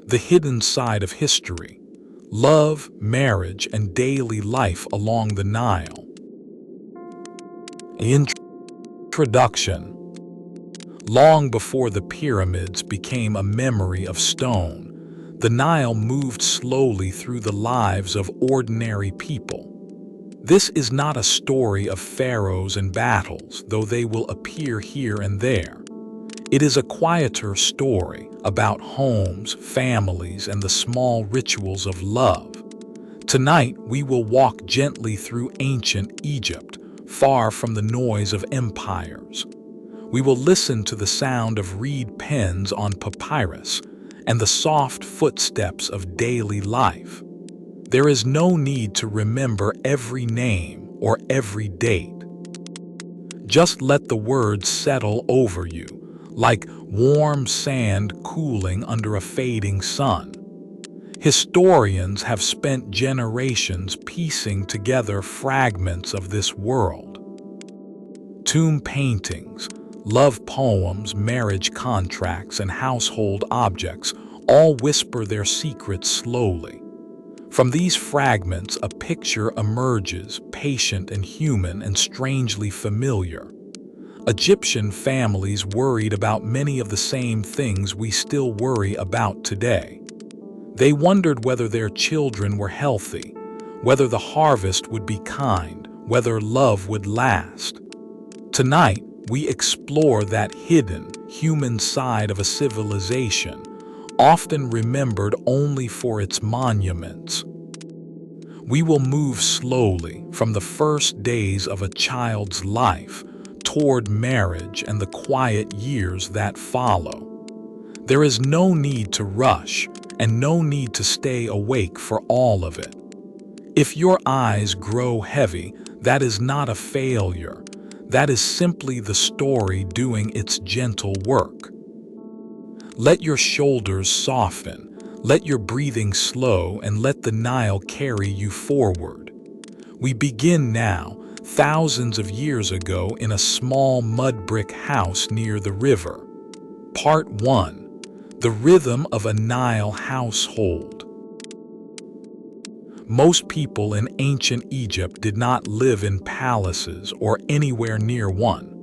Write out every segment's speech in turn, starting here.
the hidden side of history, love, marriage, and daily life along the Nile. Introduction. Long before the pyramids became a memory of stone, the Nile moved slowly through the lives of ordinary people. This is not a story of pharaohs and battles, though they will appear here and there. It is a quieter story about homes, families, and the small rituals of love. Tonight, we will walk gently through ancient Egypt, far from the noise of empires. We will listen to the sound of reed pens on papyrus and the soft footsteps of daily life. There is no need to remember every name or every date. Just let the words settle over you, like warm sand cooling under a fading sun. Historians have spent generations piecing together fragments of this world. Tomb paintings, love poems, marriage contracts, and household objects all whisper their secrets slowly. From these fragments, a picture emerges, patient and human and strangely familiar. Egyptian families worried about many of the same things we still worry about today. They wondered whether their children were healthy, whether the harvest would be kind, whether love would last. Tonight, we explore that hidden, human side of a civilization, often remembered only for its monuments. We will move slowly from the first days of a child's life toward marriage and the quiet years that follow. There is no need to rush and no need to stay awake for all of it. If your eyes grow heavy, that is not a failure. That is simply the story doing its gentle work. Let your shoulders soften, let your breathing slow, and let the Nile carry you forward. We begin now, thousands of years ago, in a small mud brick house near the river. Part 1. The rhythm of a Nile household. Most people in ancient Egypt did not live in palaces or anywhere near one.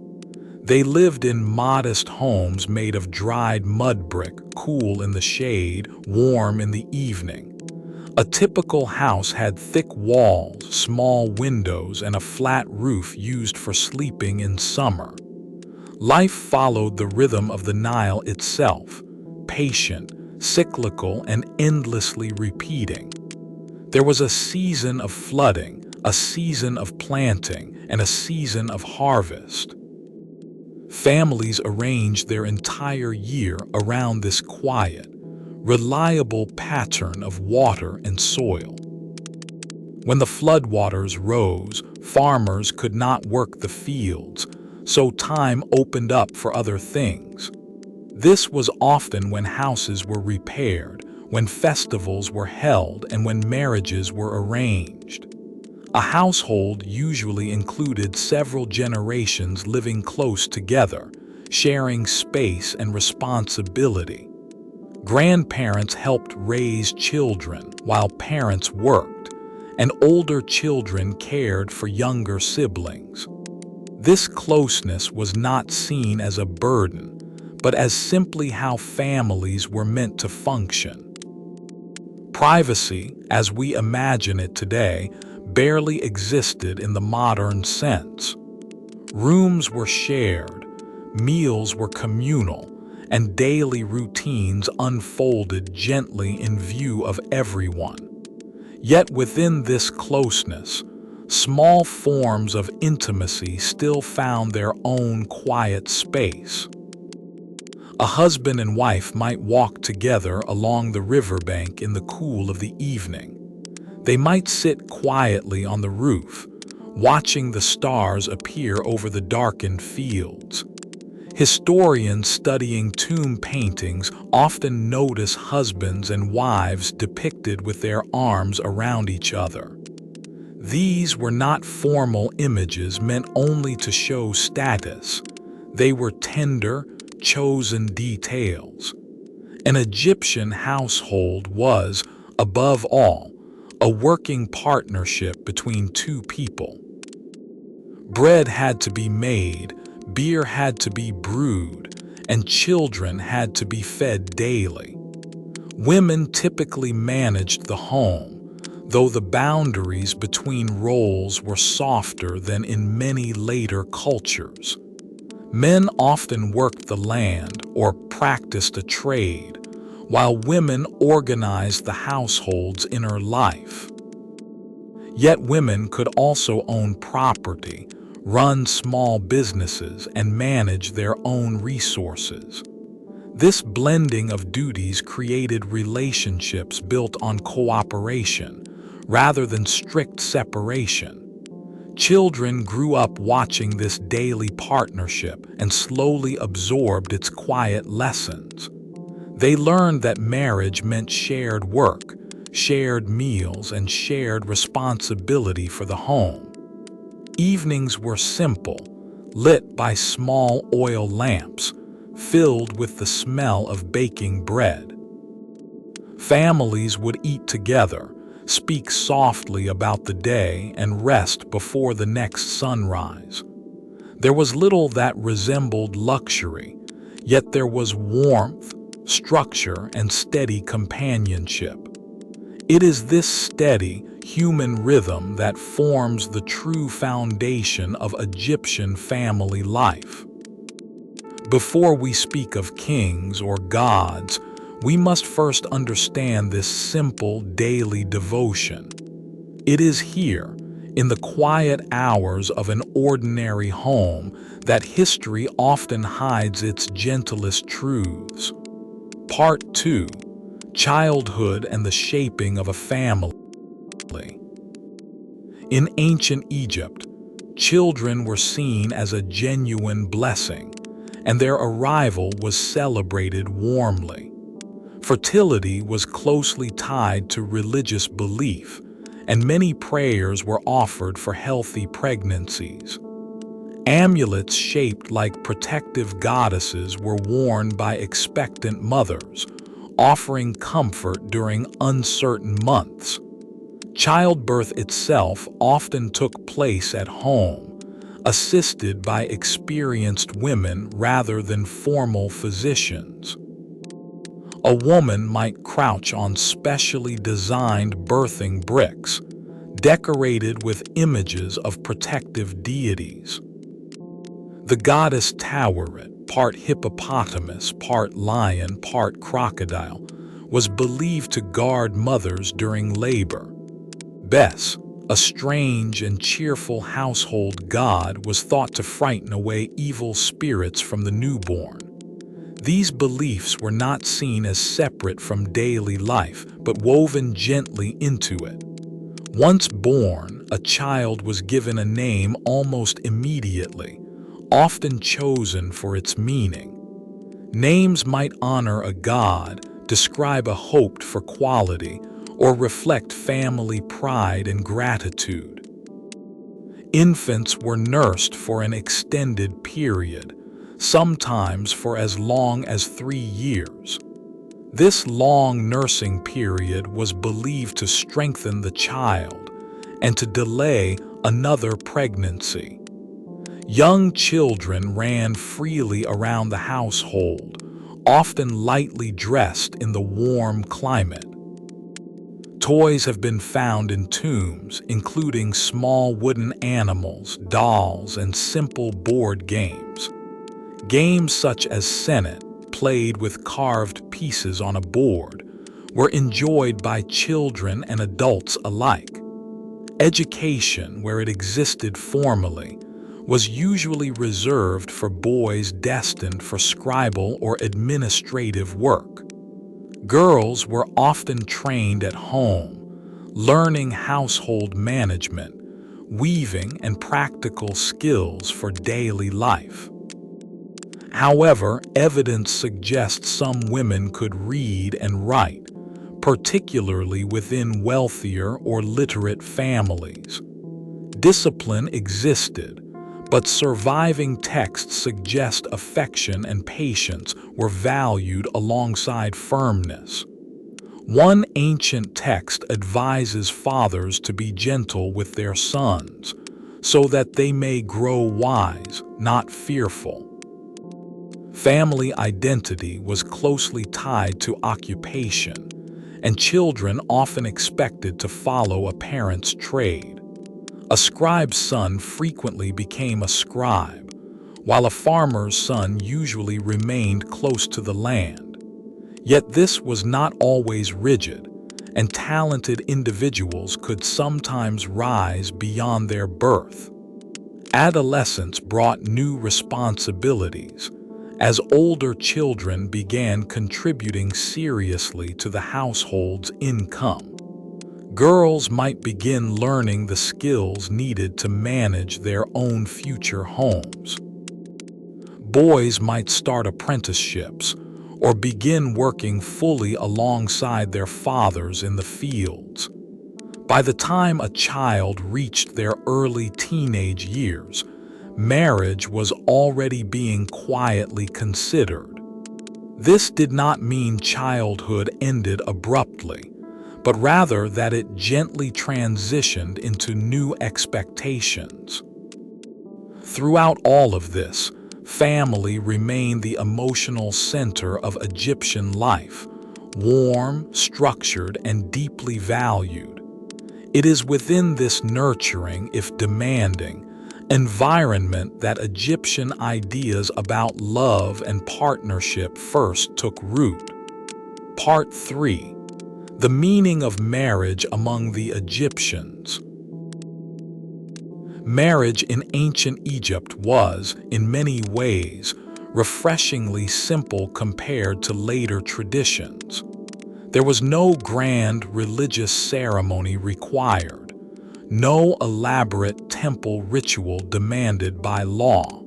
They lived in modest homes made of dried mud brick, cool in the shade, warm in the evening. A typical house had thick walls, small windows, and a flat roof used for sleeping in summer. Life followed the rhythm of the Nile itself, patient, cyclical, and endlessly repeating. There was a season of flooding, a season of planting, and a season of harvest. Families arranged their entire year around this quiet, reliable pattern of water and soil. When the floodwaters rose, farmers could not work the fields, so time opened up for other things. This was often when houses were repaired, when festivals were held, and when marriages were arranged. A household usually included several generations living close together, sharing space and responsibility. Grandparents helped raise children while parents worked, and older children cared for younger siblings. This closeness was not seen as a burden, but as simply how families were meant to function. Privacy, as we imagine it today, barely existed in the modern sense. Rooms were shared, meals were communal, and daily routines unfolded gently in view of everyone. Yet within this closeness, small forms of intimacy still found their own quiet space. A husband and wife might walk together along the riverbank in the cool of the evening. They might sit quietly on the roof, watching the stars appear over the darkened fields. Historians studying tomb paintings often notice husbands and wives depicted with their arms around each other. These were not formal images meant only to show status. They were tender, chosen details. An Egyptian household was, above all, a working partnership between two people. Bread had to be made, beer had to be brewed, and children had to be fed daily. Women typically managed the home, though the boundaries between roles were softer than in many later cultures. Men often worked the land or practiced a trade, while women organized the household's inner life. Yet women could also own property, run small businesses, and manage their own resources. This blending of duties created relationships built on cooperation rather than strict separation. Children grew up watching this daily partnership and slowly absorbed its quiet lessons. They learned that marriage meant shared work, shared meals, and shared responsibility for the home. Evenings were simple, lit by small oil lamps, filled with the smell of baking bread. Families would eat together, speak softly about the day, and rest before the next sunrise. There was little that resembled luxury, yet there was warmth, structure, and steady companionship. It is this steady, human rhythm that forms the true foundation of Egyptian family life. Before we speak of kings or gods, we must first understand this simple daily devotion. It is here, in the quiet hours of an ordinary home, that history often hides its gentlest truths. Part 2: Childhood and the Shaping of a Family. In ancient Egypt, children were seen as a genuine blessing, and their arrival was celebrated warmly. Fertility was closely tied to religious belief, and many prayers were offered for healthy pregnancies. Amulets shaped like protective goddesses were worn by expectant mothers, offering comfort during uncertain months. Childbirth itself often took place at home, assisted by experienced women rather than formal physicians. A woman might crouch on specially designed birthing bricks, decorated with images of protective deities. The goddess Taweret, part hippopotamus, part lion, part crocodile, was believed to guard mothers during labor. Bes, a strange and cheerful household god, was thought to frighten away evil spirits from the newborn. These beliefs were not seen as separate from daily life, but woven gently into it. Once born, a child was given a name almost immediately, often chosen for its meaning. Names might honor a god, describe a hoped-for quality, or reflect family pride and gratitude. Infants were nursed for an extended period, sometimes for as long as 3 years. This long nursing period was believed to strengthen the child and to delay another pregnancy. Young children ran freely around the household, often lightly dressed in the warm climate. Toys have been found in tombs, including small wooden animals, dolls, and simple board games. Games such as Senet, played with carved pieces on a board, were enjoyed by children and adults alike. Education, where it existed formally, was usually reserved for boys destined for scribal or administrative work. Girls were often trained at home, learning household management, weaving, and practical skills for daily life. However, evidence suggests some women could read and write, particularly within wealthier or literate families. Discipline existed, but surviving texts suggest affection and patience were valued alongside firmness. One ancient text advises fathers to be gentle with their sons, so that they may grow wise, not fearful. Family identity was closely tied to occupation, and children often expected to follow a parent's trade. A scribe's son frequently became a scribe, while a farmer's son usually remained close to the land. Yet this was not always rigid, and talented individuals could sometimes rise beyond their birth. Adolescence brought new responsibilities, as older children began contributing seriously to the household's income. Girls might begin learning the skills needed to manage their own future homes. Boys might start apprenticeships or begin working fully alongside their fathers in the fields. By the time a child reached their early teenage years, marriage was already being quietly considered. This did not mean childhood ended abruptly, but rather that it gently transitioned into new expectations. Throughout all of this, family remained the emotional center of Egyptian life, warm, structured, and deeply valued. It is within this nurturing, if demanding, environment that Egyptian ideas about love and partnership first took root. Part 3. The meaning of marriage among the Egyptians. Marriage in ancient Egypt was, in many ways, refreshingly simple compared to later traditions. There was no grand religious ceremony required, no elaborate temple ritual demanded by law.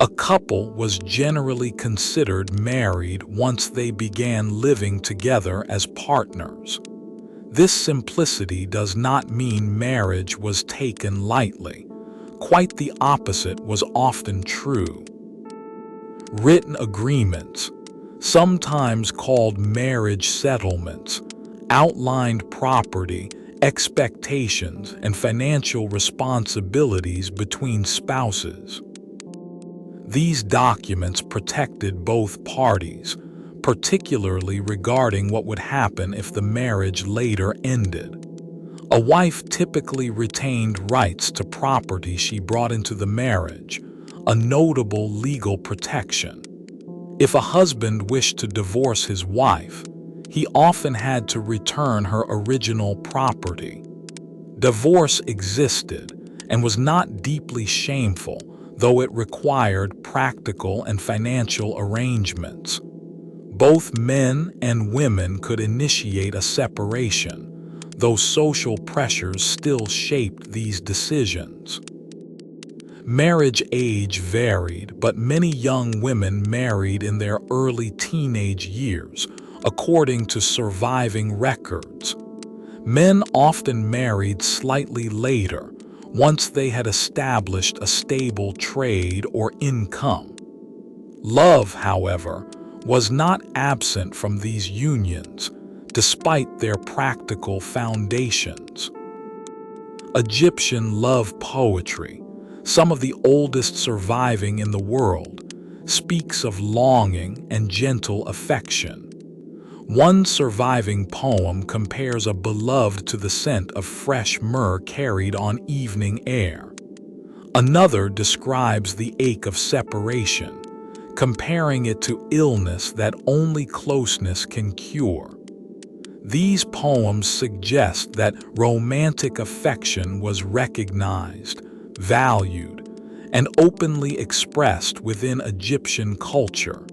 A couple was generally considered married once they began living together as partners. This simplicity does not mean marriage was taken lightly. Quite the opposite was often true. Written agreements, sometimes called marriage settlements, outlined property, expectations, and financial responsibilities between spouses. These documents protected both parties, particularly regarding what would happen if the marriage later ended. A wife typically retained rights to property she brought into the marriage, a notable legal protection. If a husband wished to divorce his wife, he often had to return her original property. Divorce existed and was not deeply shameful, though it required practical and financial arrangements. Both men and women could initiate a separation, though social pressures still shaped these decisions. Marriage age varied, but many young women married in their early teenage years, according to surviving records. Men often married slightly later, once they had established a stable trade or income. Love, however, was not absent from these unions, despite their practical foundations. Egyptian love poetry, some of the oldest surviving in the world, speaks of longing and gentle affection. One surviving poem compares a beloved to the scent of fresh myrrh carried on evening air. Another describes the ache of separation, comparing it to illness that only closeness can cure. These poems suggest that romantic affection was recognized, valued, and openly expressed within Egyptian culture.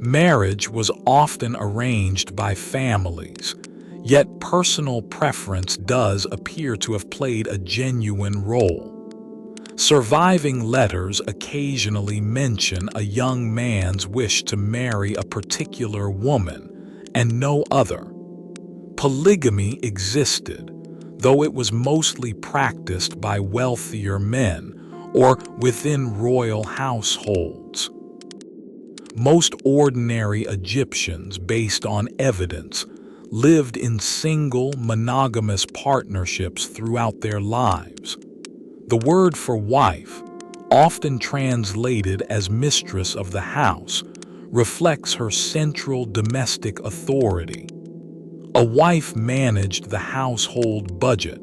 Marriage was often arranged by families, yet personal preference does appear to have played a genuine role. Surviving letters occasionally mention a young man's wish to marry a particular woman and no other. Polygamy existed, though it was mostly practiced by wealthier men or within royal households. Most ordinary Egyptians, based on evidence, lived in single, monogamous partnerships throughout their lives. The word for wife, often translated as mistress of the house, reflects her central domestic authority. A wife managed the household budget,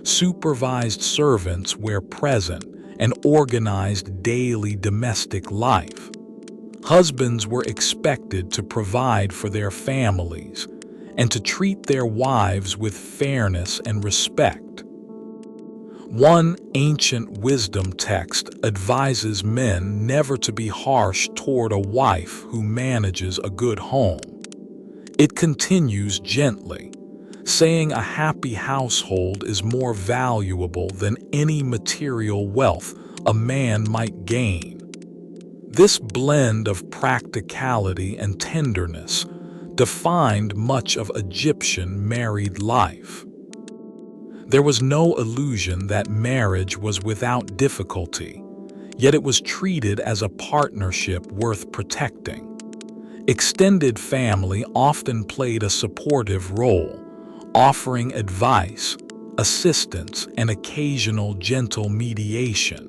supervised servants where present, and organized daily domestic life. Husbands were expected to provide for their families and to treat their wives with fairness and respect. One ancient wisdom text advises men never to be harsh toward a wife who manages a good home. It continues gently, saying a happy household is more valuable than any material wealth a man might gain. This blend of practicality and tenderness defined much of Egyptian married life. There was no illusion that marriage was without difficulty, yet it was treated as a partnership worth protecting. Extended family often played a supportive role, offering advice, assistance, and occasional gentle mediation.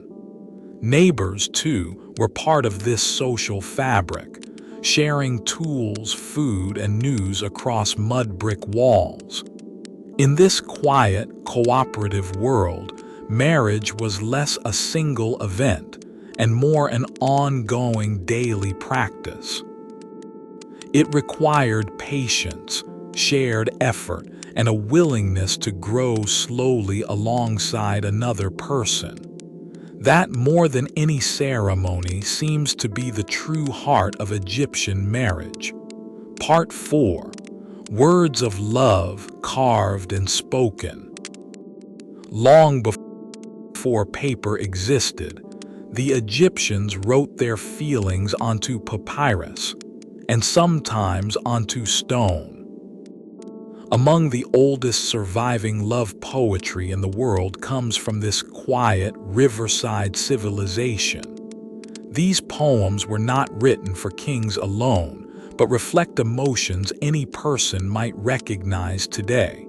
Neighbors, too, were part of this social fabric, sharing tools, food, and news across mud brick walls. In this quiet, cooperative world, marriage was less a single event and more an ongoing daily practice. It required patience, shared effort, and a willingness to grow slowly alongside another person. That, more than any ceremony, seems to be the true heart of Egyptian marriage. Part 4. Words of love carved and spoken. Long before paper existed, the Egyptians wrote their feelings onto papyrus, and sometimes onto stone. Among the oldest surviving love poetry in the world comes from this quiet, riverside civilization. These poems were not written for kings alone, but reflect emotions any person might recognize today.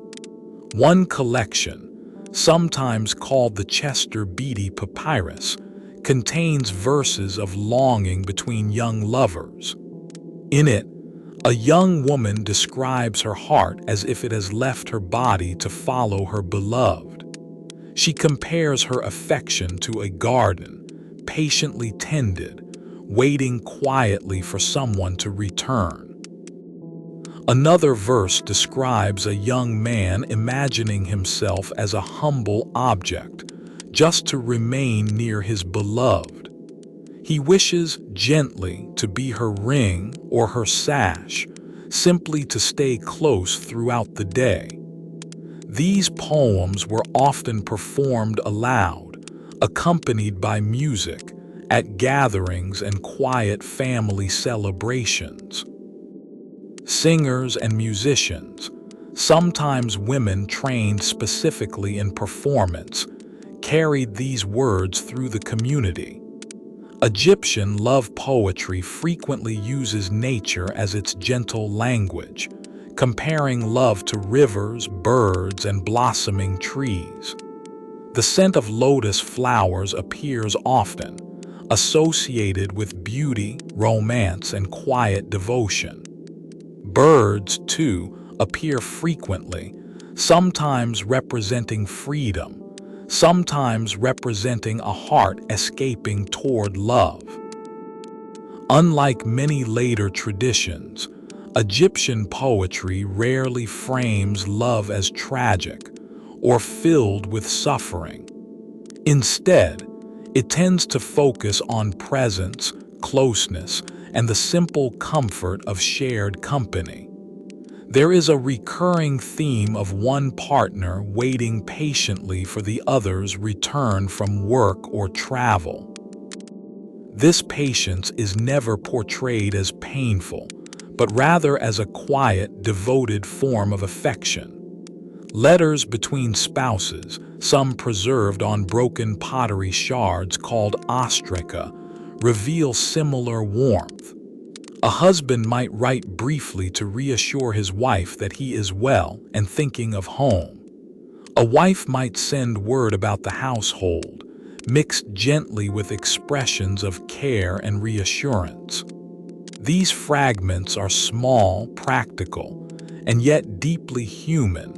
One collection, sometimes called the Chester Beatty Papyrus, contains verses of longing between young lovers. In it, a young woman describes her heart as if it has left her body to follow her beloved. She compares her affection to a garden, patiently tended, waiting quietly for someone to return. Another verse describes a young man imagining himself as a humble object, just to remain near his beloved. He wishes gently to be her ring or her sash, simply to stay close throughout the day. These poems were often performed aloud, accompanied by music, at gatherings and quiet family celebrations. Singers and musicians, sometimes women trained specifically in performance, carried these words through the community. Egyptian love poetry frequently uses nature as its gentle language, comparing love to rivers, birds, and blossoming trees. The scent of lotus flowers appears often, associated with beauty, romance, and quiet devotion. Birds, too, appear frequently, sometimes representing freedom, sometimes representing a heart escaping toward love. Unlike many later traditions, Egyptian poetry rarely frames love as tragic or filled with suffering. Instead, it tends to focus on presence, closeness, and the simple comfort of shared company. There is a recurring theme of one partner waiting patiently for the other's return from work or travel. This patience is never portrayed as painful, but rather as a quiet, devoted form of affection. Letters between spouses, some preserved on broken pottery shards called ostraca, reveal similar warmth. A husband might write briefly to reassure his wife that he is well and thinking of home. A wife might send word about the household, mixed gently with expressions of care and reassurance. These fragments are small, practical, and yet deeply human,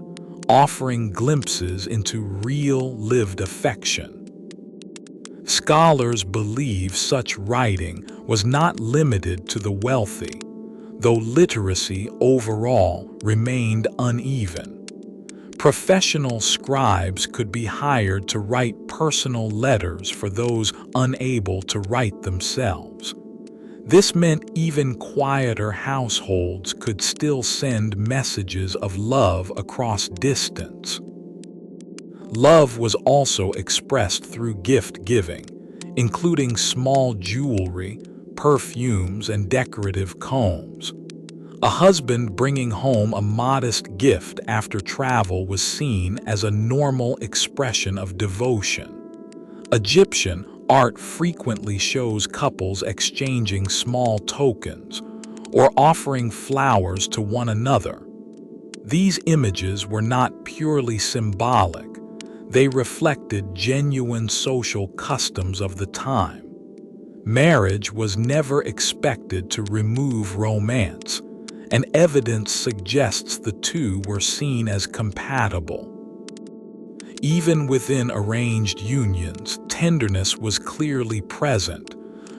offering glimpses into real lived affection. Scholars believe such writing was not limited to the wealthy, though literacy overall remained uneven. Professional scribes could be hired to write personal letters for those unable to write themselves. This meant even quieter households could still send messages of love across distance. Love was also expressed through gift-giving, including small jewelry, perfumes, and decorative combs. A husband bringing home a modest gift after travel was seen as a normal expression of devotion. Egyptian art frequently shows couples exchanging small tokens or offering flowers to one another. These images were not purely symbolic. They reflected genuine social customs of the time. Marriage was never expected to remove romance, and evidence suggests the two were seen as compatible. Even within arranged unions, tenderness was clearly present,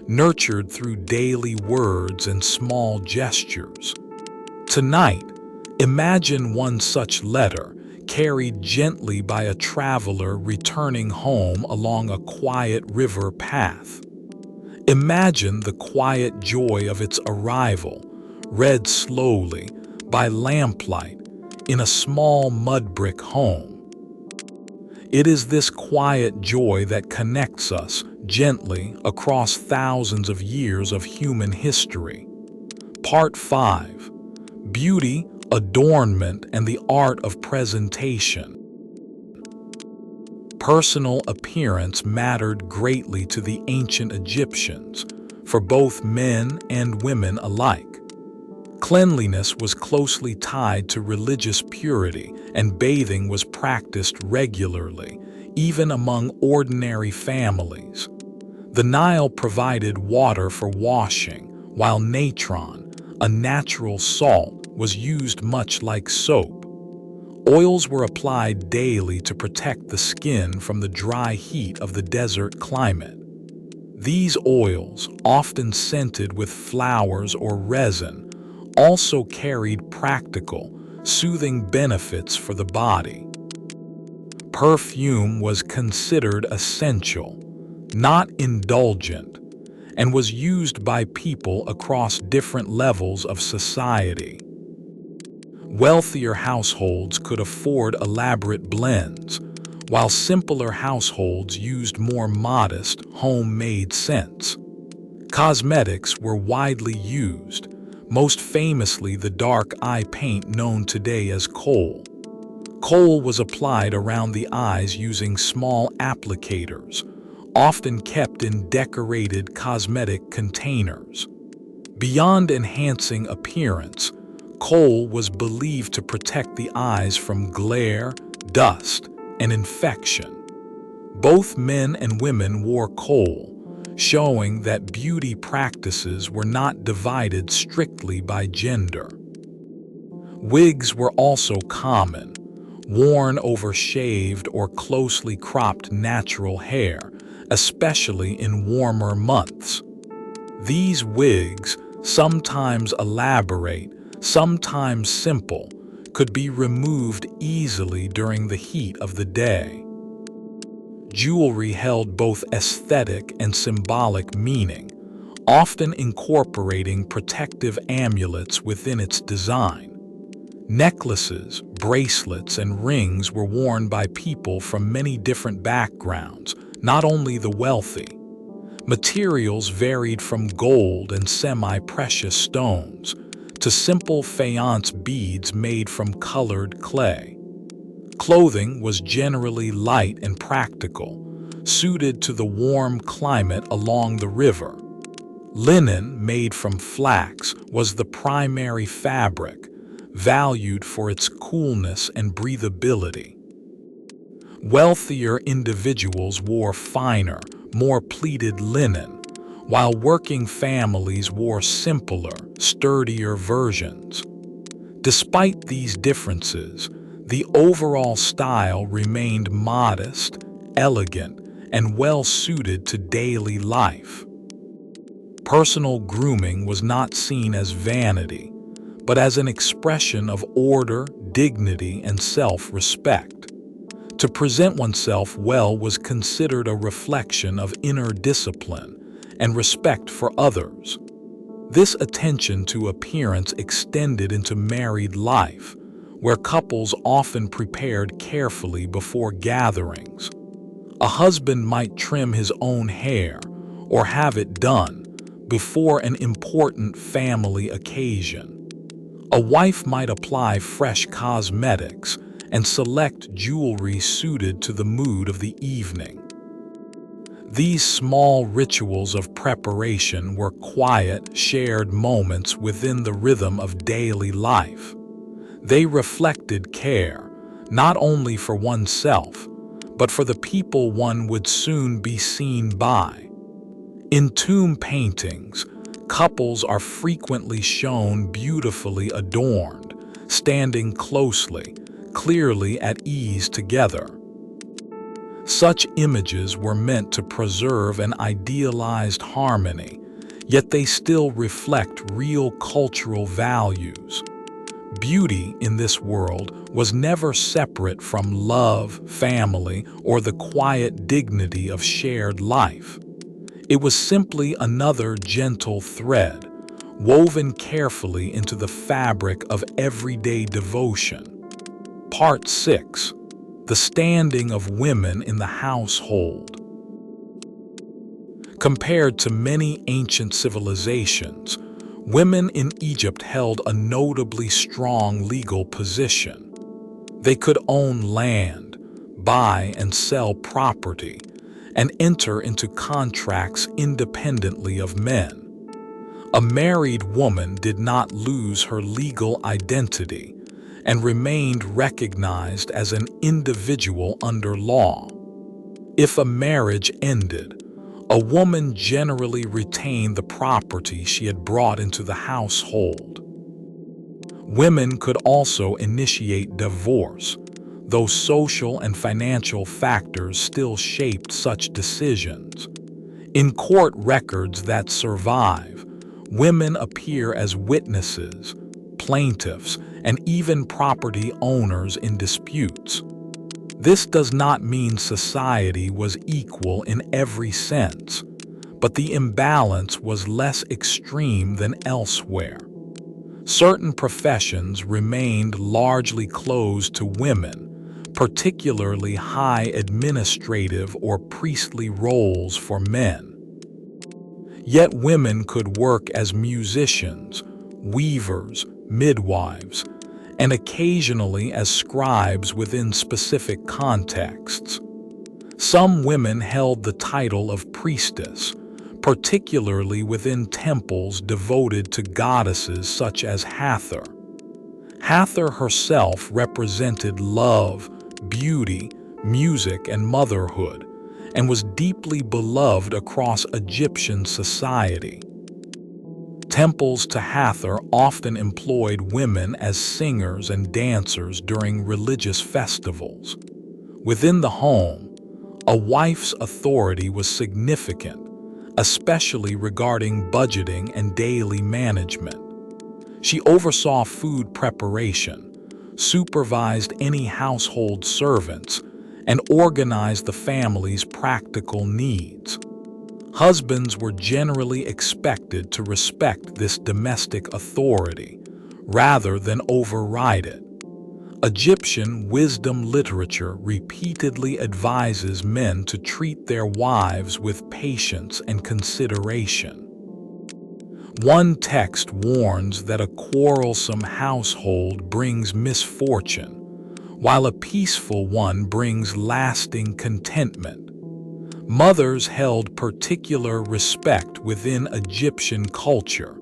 nurtured through daily words and small gestures. Tonight, imagine one such letter carried gently by a traveler returning home along a quiet river path. Imagine the quiet joy of its arrival, read slowly, by lamplight, in a small mud brick home. It is this quiet joy that connects us gently across thousands of years of human history. Part 5. Beauty, Adornment, and the Art of Presentation. Personal appearance mattered greatly to the ancient Egyptians, for both men and women alike. Cleanliness was closely tied to religious purity, and bathing was practiced regularly, even among ordinary families. The Nile provided water for washing, while natron, a natural salt, was used much like soap. Oils were applied daily to protect the skin from the dry heat of the desert climate. These oils, often scented with flowers or resin, also carried practical, soothing benefits for the body. Perfume was considered essential, not indulgent, and was used by people across different levels of society. Wealthier households could afford elaborate blends, while simpler households used more modest, homemade scents. Cosmetics were widely used, most famously the dark eye paint known today as kohl. Kohl was applied around the eyes using small applicators, often kept in decorated cosmetic containers. Beyond enhancing appearance, kohl was believed to protect the eyes from glare, dust, and infection. Both men and women wore kohl, showing that beauty practices were not divided strictly by gender. Wigs were also common, worn over shaved or closely cropped natural hair, especially in warmer months. These wigs, sometimes elaborate, sometimes simple, could be removed easily during the heat of the day. Jewelry held both aesthetic and symbolic meaning, often incorporating protective amulets within its design. Necklaces, bracelets, and rings were worn by people from many different backgrounds, not only the wealthy. Materials varied from gold and semi-precious stones to simple faience beads made from colored clay. Clothing was generally light and practical, suited to the warm climate along the river. Linen made from flax was the primary fabric, valued for its coolness and breathability. Wealthier individuals wore finer, more pleated linen, while working families wore simpler, sturdier versions. Despite these differences, the overall style remained modest, elegant, and well-suited to daily life. Personal grooming was not seen as vanity, but as an expression of order, dignity, and self-respect. To present oneself well was considered a reflection of inner discipline and respect for others. This attention to appearance extended into married life, where couples often prepared carefully before gatherings. A husband might trim his own hair or have it done before an important family occasion. A wife might apply fresh cosmetics and select jewelry suited to the mood of the evening. These small rituals of preparation were quiet, shared moments within the rhythm of daily life. They reflected care, not only for oneself, but for the people one would soon be seen by. In tomb paintings, couples are frequently shown beautifully adorned, standing closely, clearly at ease together. Such images were meant to preserve an idealized harmony, yet they still reflect real cultural values. Beauty in this world was never separate from love, family, or the quiet dignity of shared life. It was simply another gentle thread, woven carefully into the fabric of everyday devotion. Part 6. The standing of women in the household. Compared to many ancient civilizations, women in Egypt held a notably strong legal position. They could own land, buy and sell property, and enter into contracts independently of men. A married woman did not lose her legal identity and remained recognized as an individual under law. If a marriage ended, a woman generally retained the property she had brought into the household. Women could also initiate divorce, though social and financial factors still shaped such decisions. In court records that survive, women appear as witnesses, plaintiffs, and even property owners in disputes. This does not mean society was equal in every sense, but the imbalance was less extreme than elsewhere. Certain professions remained largely closed to women, particularly high administrative or priestly roles for men. Yet women could work as musicians, weavers, midwives, and occasionally as scribes within specific contexts. Some women held the title of priestess, particularly within temples devoted to goddesses such as Hathor. Hathor herself represented love, beauty, music, and motherhood, and was deeply beloved across Egyptian society. Temples to Hathor often employed women as singers and dancers during religious festivals. Within the home, a wife's authority was significant, especially regarding budgeting and daily management. She oversaw food preparation, supervised any household servants, and organized the family's practical needs. Husbands were generally expected to respect this domestic authority, rather than override it. Egyptian wisdom literature repeatedly advises men to treat their wives with patience and consideration. One text warns that a quarrelsome household brings misfortune, while a peaceful one brings lasting contentment. Mothers held particular respect within Egyptian culture,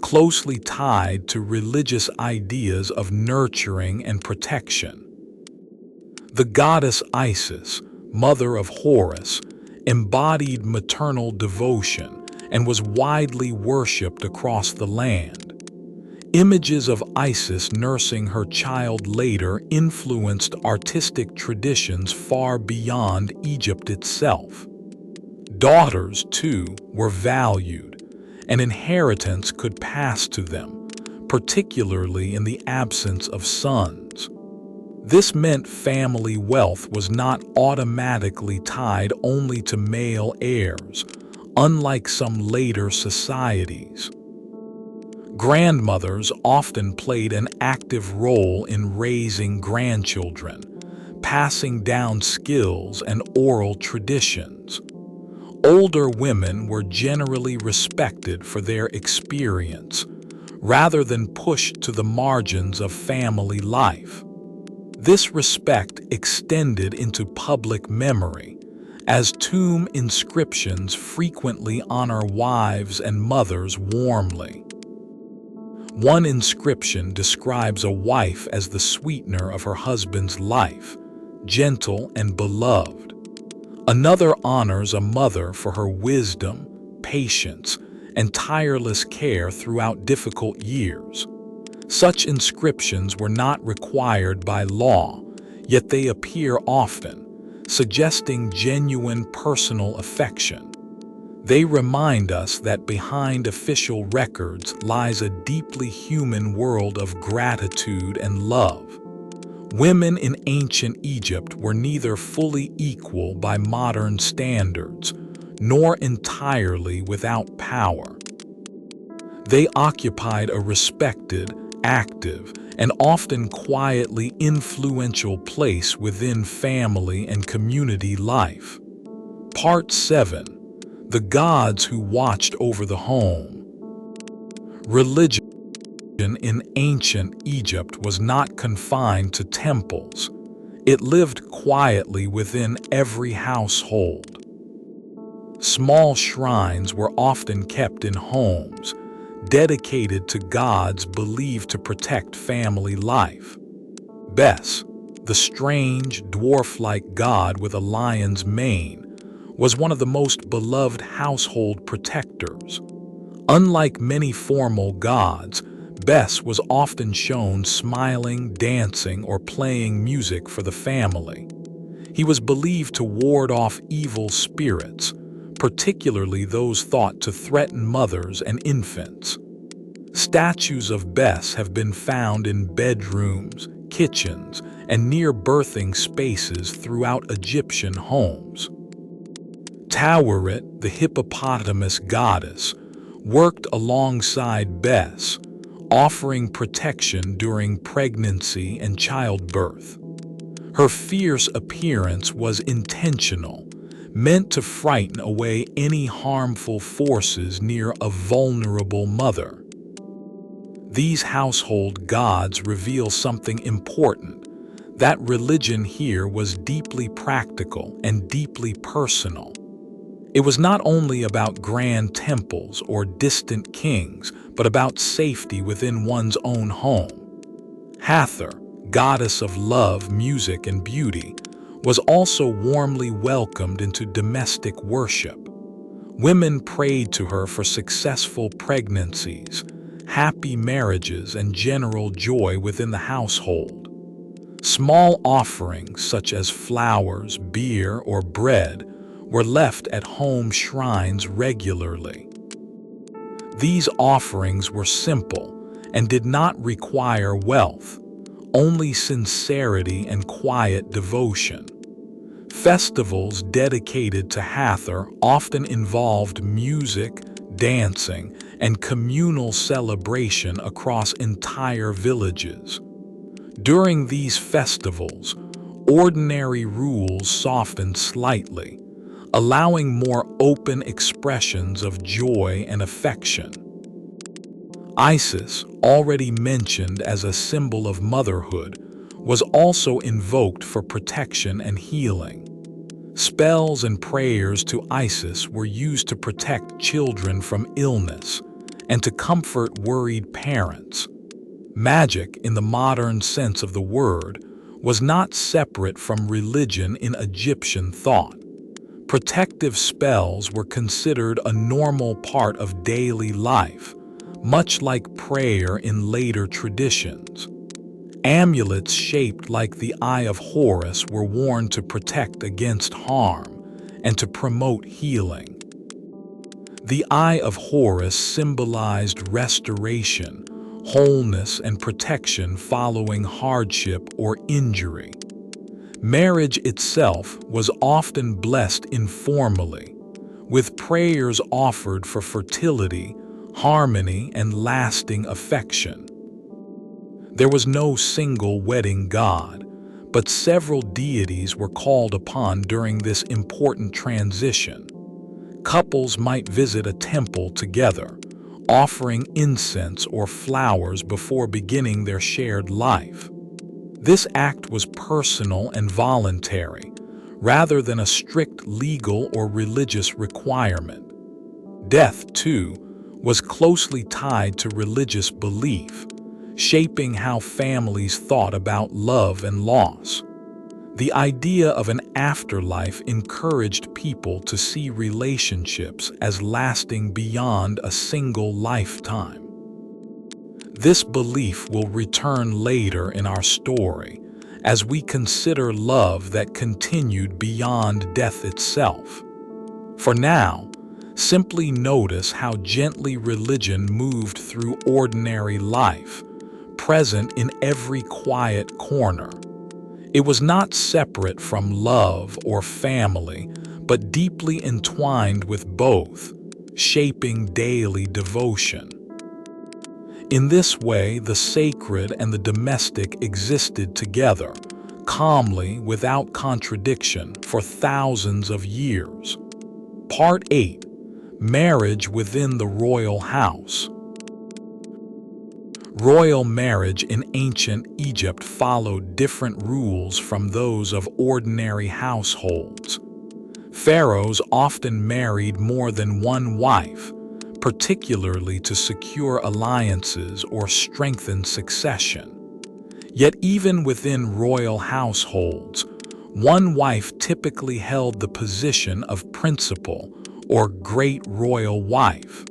closely tied to religious ideas of nurturing and protection. The goddess Isis, mother of Horus, embodied maternal devotion and was widely worshipped across the land. Images of Isis nursing her child later influenced artistic traditions far beyond Egypt itself. Daughters, too, were valued. An inheritance could pass to them, particularly in the absence of sons. This meant family wealth was not automatically tied only to male heirs, unlike some later societies. Grandmothers often played an active role in raising grandchildren, passing down skills and oral traditions. Older women were generally respected for their experience, rather than pushed to the margins of family life. This respect extended into public memory, as tomb inscriptions frequently honor wives and mothers warmly. One inscription describes a wife as the sweetener of her husband's life, gentle and beloved. Another honors a mother for her wisdom, patience, and tireless care throughout difficult years. Such inscriptions were not required by law, yet they appear often, suggesting genuine personal affection. They remind us that behind official records lies a deeply human world of gratitude and love. Women in ancient Egypt were neither fully equal by modern standards, nor entirely without power. They occupied a respected, active, and often quietly influential place within family and community life. Part 7. The gods who watched over the home. Religion in ancient Egypt was not confined to temples. It lived quietly within every household. Small shrines were often kept in homes, dedicated to gods believed to protect family life. Bes, the strange, dwarf-like god with a lion's mane, was one of the most beloved household protectors. Unlike many formal gods, Bes was often shown smiling, dancing, or playing music for the family. He was believed to ward off evil spirits, particularly those thought to threaten mothers and infants. Statues of Bes have been found in bedrooms, kitchens, and near birthing spaces throughout Egyptian homes. Taweret, the hippopotamus goddess, worked alongside Bes, offering protection during pregnancy and childbirth. Her fierce appearance was intentional, meant to frighten away any harmful forces near a vulnerable mother. These household gods reveal something important, that religion here was deeply practical and deeply personal. It was not only about grand temples or distant kings, but about safety within one's own home. Hathor, goddess of love, music, and beauty, was also warmly welcomed into domestic worship. Women prayed to her for successful pregnancies, happy marriages, and general joy within the household. Small offerings such as flowers, beer, or bread were left at home shrines regularly. These offerings were simple and did not require wealth, only sincerity and quiet devotion. Festivals dedicated to Hathor often involved music, dancing, and communal celebration across entire villages. During these festivals, ordinary rules softened slightly, allowing more open expressions of joy and affection. Isis, already mentioned as a symbol of motherhood, was also invoked for protection and healing. Spells and prayers to Isis were used to protect children from illness and to comfort worried parents. Magic, in the modern sense of the word, was not separate from religion in Egyptian thought. Protective spells were considered a normal part of daily life, much like prayer in later traditions. Amulets shaped like the Eye of Horus were worn to protect against harm and to promote healing. The Eye of Horus symbolized restoration, wholeness, and protection following hardship or injury. Marriage itself was often blessed informally, with prayers offered for fertility, harmony, and lasting affection. There was no single wedding god, but several deities were called upon during this important transition. Couples might visit a temple together, offering incense or flowers before beginning their shared life. This act was personal and voluntary, rather than a strict legal or religious requirement. Death, too, was closely tied to religious belief, shaping how families thought about love and loss. The idea of an afterlife encouraged people to see relationships as lasting beyond a single lifetime. This belief will return later in our story as we consider love that continued beyond death itself. For now, simply notice how gently religion moved through ordinary life, present in every quiet corner. It was not separate from love or family, but deeply entwined with both, shaping daily devotion. In this way, the sacred and the domestic existed together, calmly, without contradiction, for thousands of years. Part 8. Marriage within the royal house. Royal marriage in ancient Egypt followed different rules from those of ordinary households. Pharaohs often married more than one wife, particularly to secure alliances or strengthen succession. Yet even within royal households, one wife typically held the position of principal or great royal wife.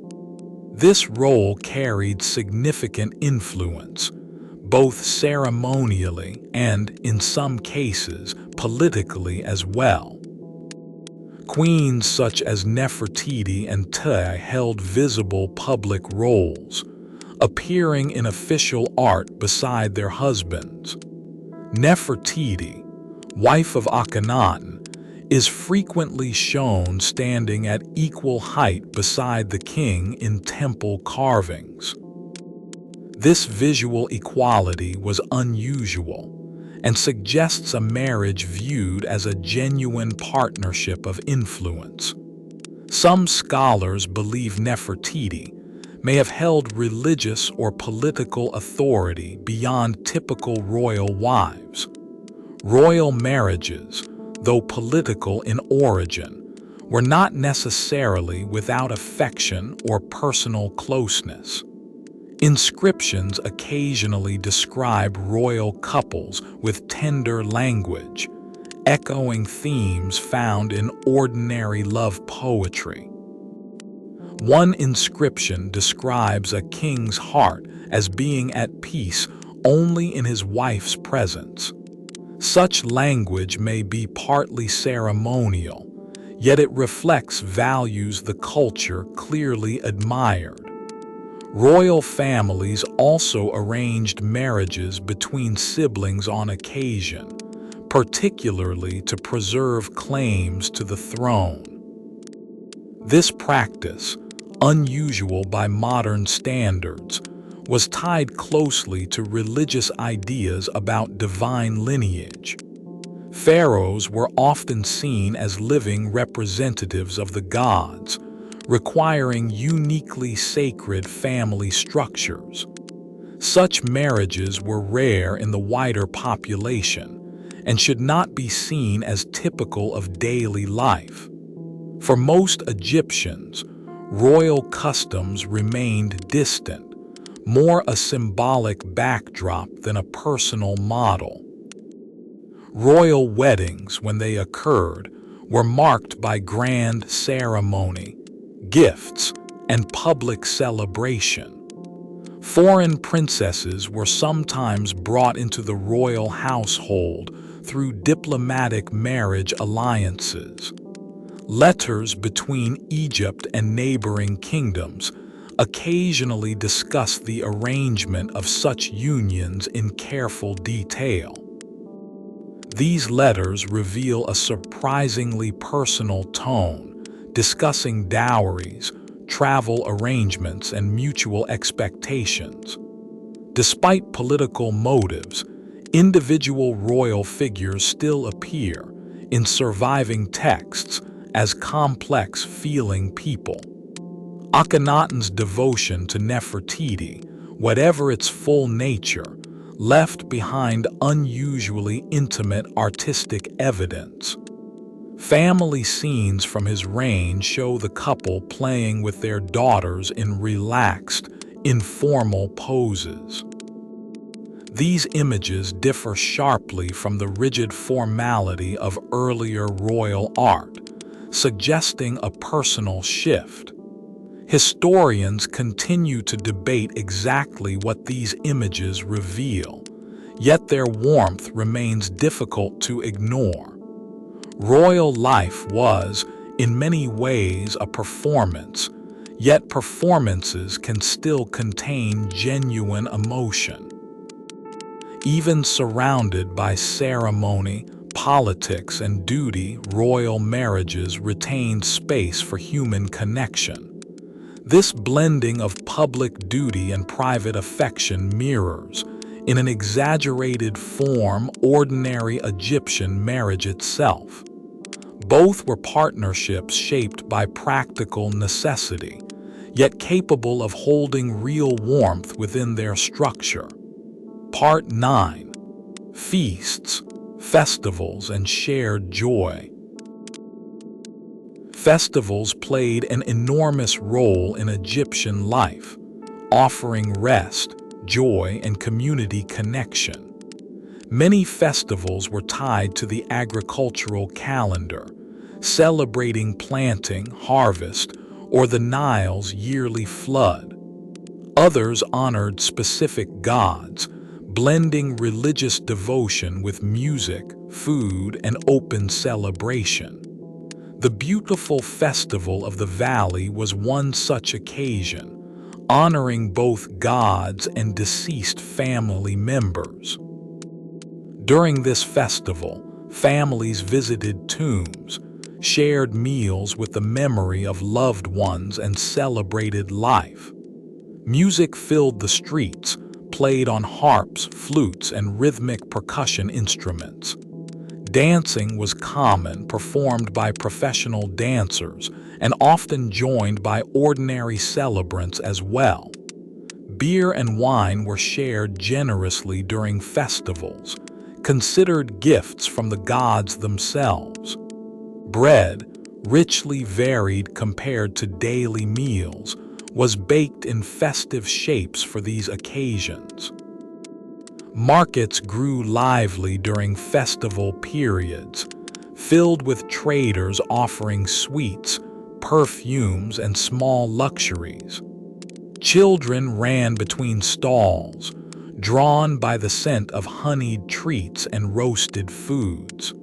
This role carried significant influence, both ceremonially and, in some cases, politically as well. Queens such as Nefertiti and Tut held visible public roles, appearing in official art beside their husbands. Nefertiti, wife of Akhenaten, is frequently shown standing at equal height beside the king in temple carvings. This visual equality was unusual and suggests a marriage viewed as a genuine partnership of influence. Some scholars believe Nefertiti may have held religious or political authority beyond typical royal wives. Royal marriages, though political in origin, were not necessarily without affection or personal closeness. Inscriptions occasionally describe royal couples with tender language, echoing themes found in ordinary love poetry. One inscription describes a king's heart as being at peace only in his wife's presence. Such language may be partly ceremonial, yet it reflects values the culture clearly admired. Royal families also arranged marriages between siblings on occasion, particularly to preserve claims to the throne. This practice, unusual by modern standards, was tied closely to religious ideas about divine lineage. Pharaohs were often seen as living representatives of the gods, requiring uniquely sacred family structures. Such marriages were rare in the wider population and should not be seen as typical of daily life. For most Egyptians, royal customs remained distant, more a symbolic backdrop than a personal model. Royal weddings, when they occurred, were marked by grand ceremony, gifts, and public celebration. Foreign princesses were sometimes brought into the royal household through diplomatic marriage alliances. Letters between Egypt and neighboring kingdoms occasionally discuss the arrangement of such unions in careful detail. These letters reveal a surprisingly personal tone, discussing dowries, travel arrangements, and mutual expectations. Despite political motives, individual royal figures still appear in surviving texts as complex feeling people. Akhenaten's devotion to Nefertiti, whatever its full nature, left behind unusually intimate artistic evidence. Family scenes from his reign show the couple playing with their daughters in relaxed, informal poses. These images differ sharply from the rigid formality of earlier royal art, suggesting a personal shift. Historians continue to debate exactly what these images reveal, yet their warmth remains difficult to ignore. Royal life was, in many ways, a performance, yet performances can still contain genuine emotion. Even surrounded by ceremony, politics, and duty, royal marriages retained space for human connection. This blending of public duty and private affection mirrors, in an exaggerated form, ordinary Egyptian marriage itself. Both were partnerships shaped by practical necessity, yet capable of holding real warmth within their structure. Part 9. Feasts, festivals, and shared joy. Festivals played an enormous role in Egyptian life, offering rest, joy, and community connection. Many festivals were tied to the agricultural calendar, celebrating planting, harvest, or the Nile's yearly flood. Others honored specific gods, blending religious devotion with music, food, and open celebration. The beautiful Festival of the Valley was one such occasion, honoring both gods and deceased family members. During this festival, families visited tombs, shared meals with the memory of loved ones, and celebrated life. Music filled the streets, played on harps, flutes, and rhythmic percussion instruments. Dancing was common, performed by professional dancers, and often joined by ordinary celebrants as well. Beer and wine were shared generously during festivals, considered gifts from the gods themselves. Bread, richly varied compared to daily meals, was baked in festive shapes for these occasions. Markets grew lively during festival periods, filled with traders offering sweets, perfumes, and small luxuries. Children ran between stalls, drawn by the scent of honeyed treats and roasted foods.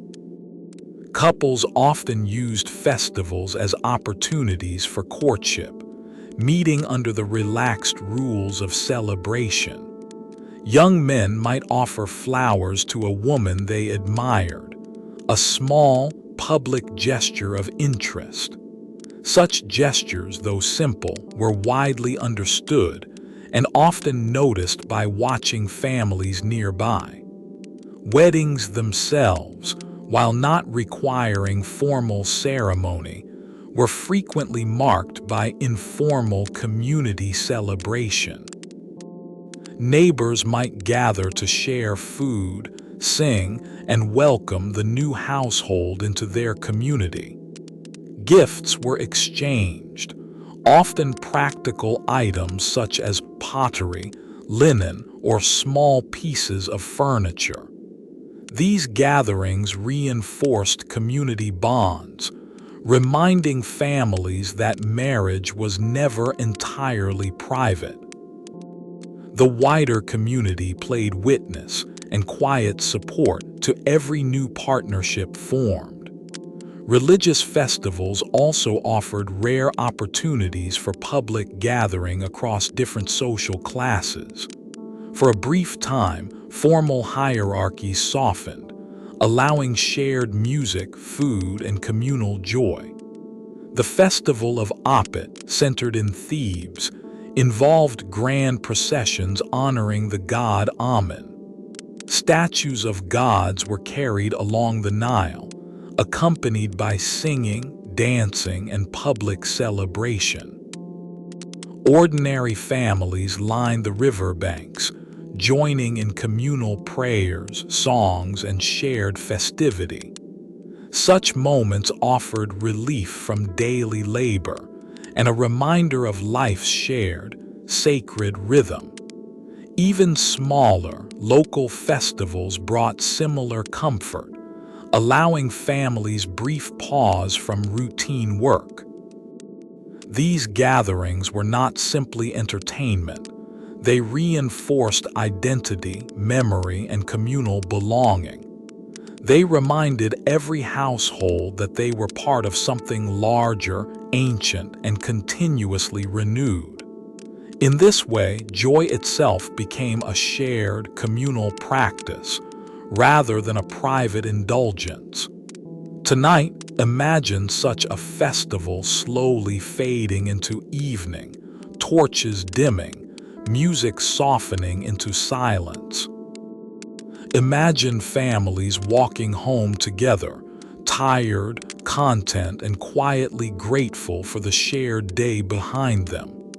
Couples often used festivals as opportunities for courtship, meeting under the relaxed rules of celebration. Young men might offer flowers to a woman they admired, a small, public gesture of interest. Such gestures, though simple, were widely understood and often noticed by watching families nearby. Weddings themselves, while not requiring formal ceremony, were frequently marked by informal community celebration. Neighbors might gather to share food, sing, and welcome the new household into their community. Gifts were exchanged, often practical items such as pottery, linen, or small pieces of furniture. These gatherings reinforced community bonds, reminding families that marriage was never entirely private. The wider community played witness and quiet support to every new partnership formed. Religious festivals also offered rare opportunities for public gathering across different social classes. For a brief time, formal hierarchies softened, allowing shared music, food, and communal joy. The festival of Apit, centered in Thebes, involved grand processions honoring the god Amun. Statues of gods were carried along the Nile, accompanied by singing, dancing, and public celebration. Ordinary families lined the riverbanks, joining in communal prayers, songs, and shared festivity. Such moments offered relief from daily labor and a reminder of life's shared, sacred rhythm. Even smaller, local festivals brought similar comfort, allowing families brief pause from routine work. These gatherings were not simply entertainment. They reinforced identity, memory, and communal belonging. They reminded every household that they were part of something larger, ancient, and continuously renewed. In this way, joy itself became a shared, communal practice, rather than a private indulgence. Tonight, imagine such a festival slowly fading into evening, torches dimming, music softening into silence. Imagine families walking home together, tired, content, and quietly grateful for the shared day behind them.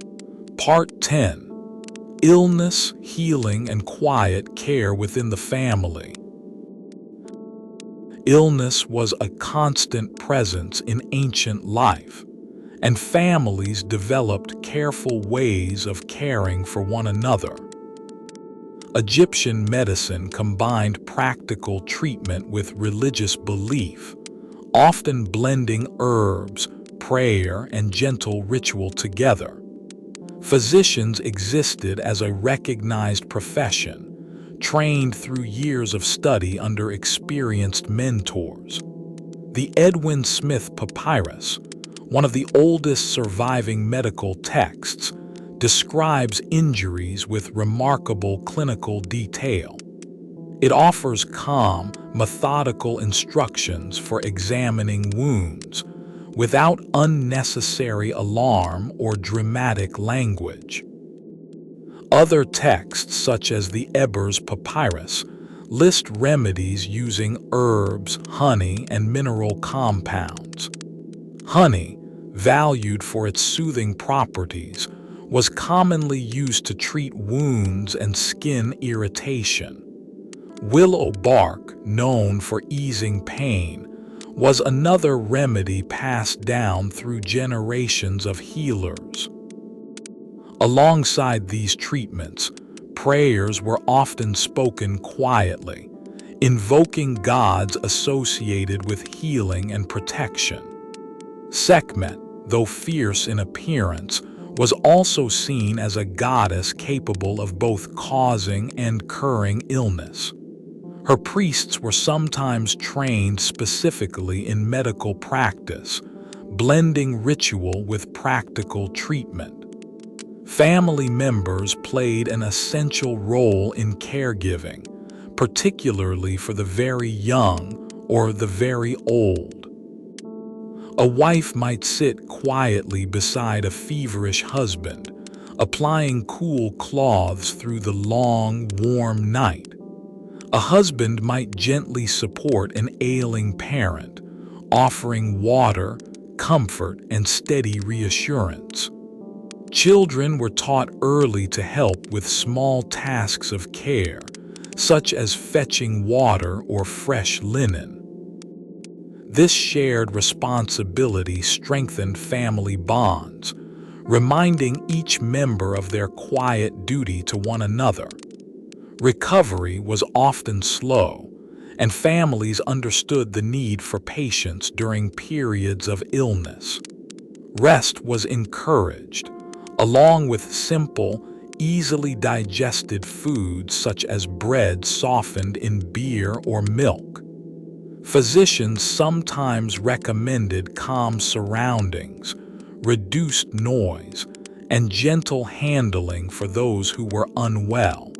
Part 10. Illness, Healing, and Quiet Care Within the Family. Illness was a constant presence in ancient life, and families developed careful ways of caring for one another. Egyptian medicine combined practical treatment with religious belief, often blending herbs, prayer, and gentle ritual together. Physicians existed as a recognized profession, trained through years of study under experienced mentors. The Edwin Smith Papyrus, one of the oldest surviving medical texts, describes injuries with remarkable clinical detail. It offers calm, methodical instructions for examining wounds, without unnecessary alarm or dramatic language. Other texts, such as the Ebers Papyrus, list remedies using herbs, honey, and mineral compounds. Honey, valued for its soothing properties, was commonly used to treat wounds and skin irritation. Willow bark, known for easing pain, was another remedy passed down through generations of healers. Alongside these treatments, prayers were often spoken quietly, invoking gods associated with healing and protection. Sekhmet, though fierce in appearance, was also seen as a goddess capable of both causing and curing illness. Her priests were sometimes trained specifically in medical practice, blending ritual with practical treatment. Family members played an essential role in caregiving, particularly for the very young or the very old. A wife might sit quietly beside a feverish husband, applying cool cloths through the long, warm night. A husband might gently support an ailing parent, offering water, comfort, and steady reassurance. Children were taught early to help with small tasks of care, such as fetching water or fresh linen. This shared responsibility strengthened family bonds, reminding each member of their quiet duty to one another. Recovery was often slow, and families understood the need for patience during periods of illness. Rest was encouraged, along with simple, easily digested foods such as bread softened in beer or milk. Physicians sometimes recommended calm surroundings, reduced noise, and gentle handling for those who were unwell.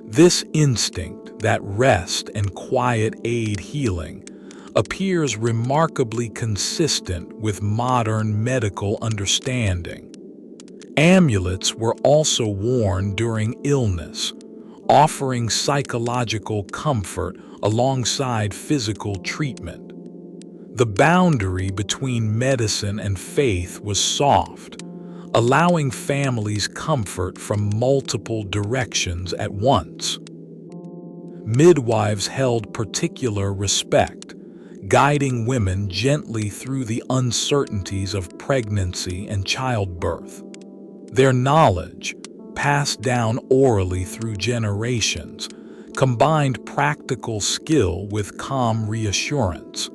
This instinct that rest and quiet aid healing appears remarkably consistent with modern medical understanding. Amulets were also worn during illness, offering psychological comfort alongside physical treatment. The boundary between medicine and faith was soft, allowing families comfort from multiple directions at once. Midwives held particular respect, guiding women gently through the uncertainties of pregnancy and childbirth. Their knowledge, passed down orally through generations, combined practical skill with calm reassurance.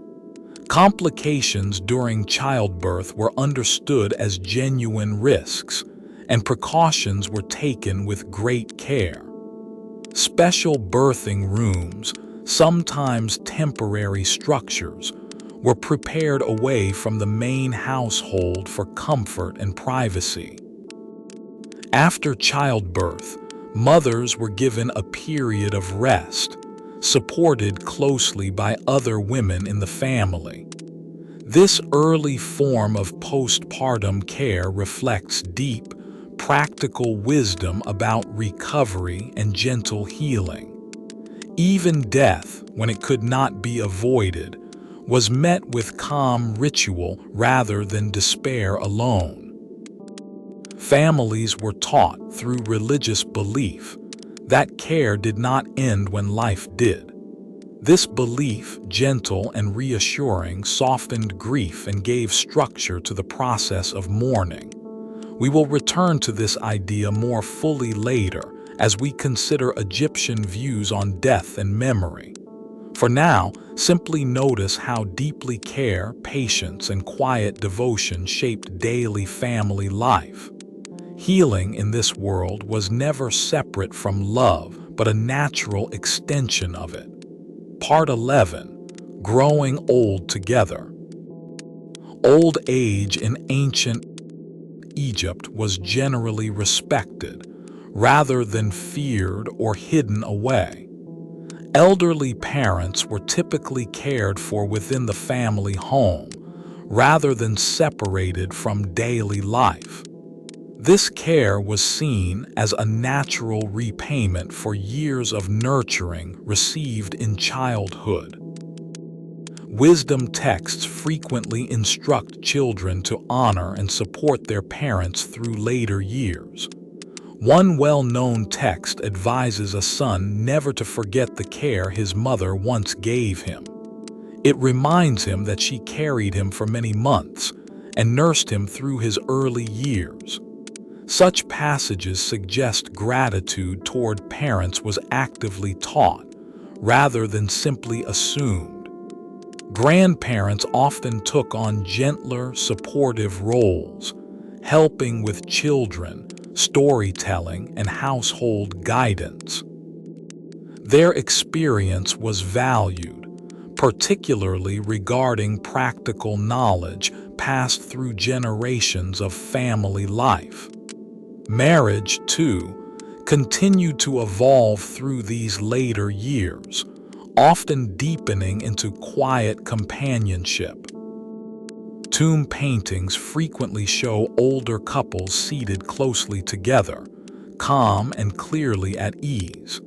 Complications during childbirth were understood as genuine risks, and precautions were taken with great care. Special birthing rooms, sometimes temporary structures, were prepared away from the main household for comfort and privacy. After childbirth, mothers were given a period of rest, supported closely by other women in the family. This early form of postpartum care reflects deep, practical wisdom about recovery and gentle healing. Even death, when it could not be avoided, was met with calm ritual rather than despair alone. Families were taught through religious belief that care did not end when life did. This belief, gentle and reassuring, softened grief and gave structure to the process of mourning. We will return to this idea more fully later as we consider Egyptian views on death and memory. For now, simply notice how deeply care, patience, and quiet devotion shaped daily family life. Healing in this world was never separate from love, but a natural extension of it. Part 11. Growing Old Together. Old age in ancient Egypt was generally respected, rather than feared or hidden away. Elderly parents were typically cared for within the family home, rather than separated from daily life. This care was seen as a natural repayment for years of nurturing received in childhood. Wisdom texts frequently instruct children to honor and support their parents through later years. One well-known text advises a son never to forget the care his mother once gave him. It reminds him that she carried him for many months and nursed him through his early years. Such passages suggest gratitude toward parents was actively taught, rather than simply assumed. Grandparents often took on gentler, supportive roles, helping with children, storytelling, and household guidance. Their experience was valued, particularly regarding practical knowledge passed through generations of family life. Marriage, too, continued to evolve through these later years, often deepening into quiet companionship. Tomb paintings frequently show older couples seated closely together, calm and clearly at ease.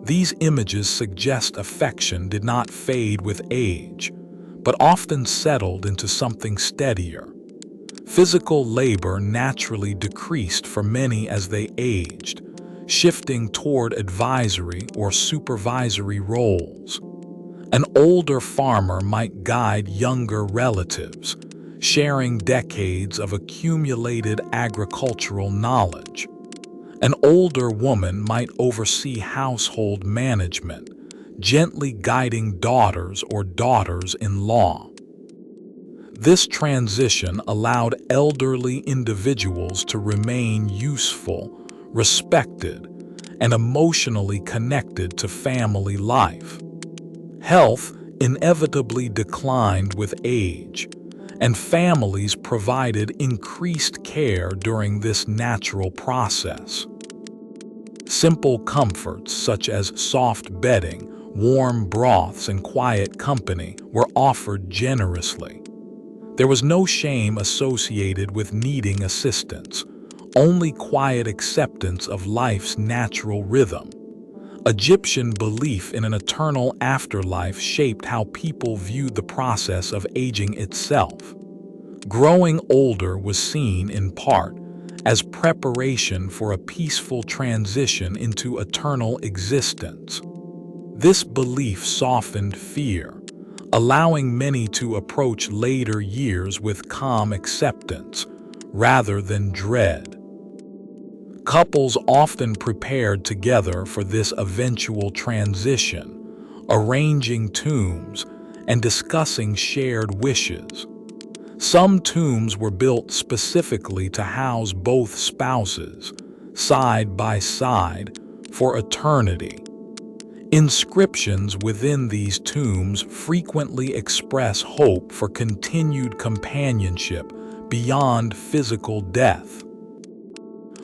These images suggest affection did not fade with age, but often settled into something steadier. Physical labor naturally decreased for many as they aged, shifting toward advisory or supervisory roles. An older farmer might guide younger relatives, sharing decades of accumulated agricultural knowledge. An older woman might oversee household management, gently guiding daughters or daughters-in-law. This transition allowed elderly individuals to remain useful, respected, and emotionally connected to family life. Health inevitably declined with age, and families provided increased care during this natural process. Simple comforts such as soft bedding, warm broths, and quiet company were offered generously. There was no shame associated with needing assistance, only quiet acceptance of life's natural rhythm. Egyptian belief in an eternal afterlife shaped how people viewed the process of aging itself. Growing older was seen, in part, as preparation for a peaceful transition into eternal existence. This belief softened fear, allowing many to approach later years with calm acceptance, rather than dread. Couples often prepared together for this eventual transition, arranging tombs and discussing shared wishes. Some tombs were built specifically to house both spouses, side by side, for eternity. Inscriptions within these tombs frequently express hope for continued companionship beyond physical death.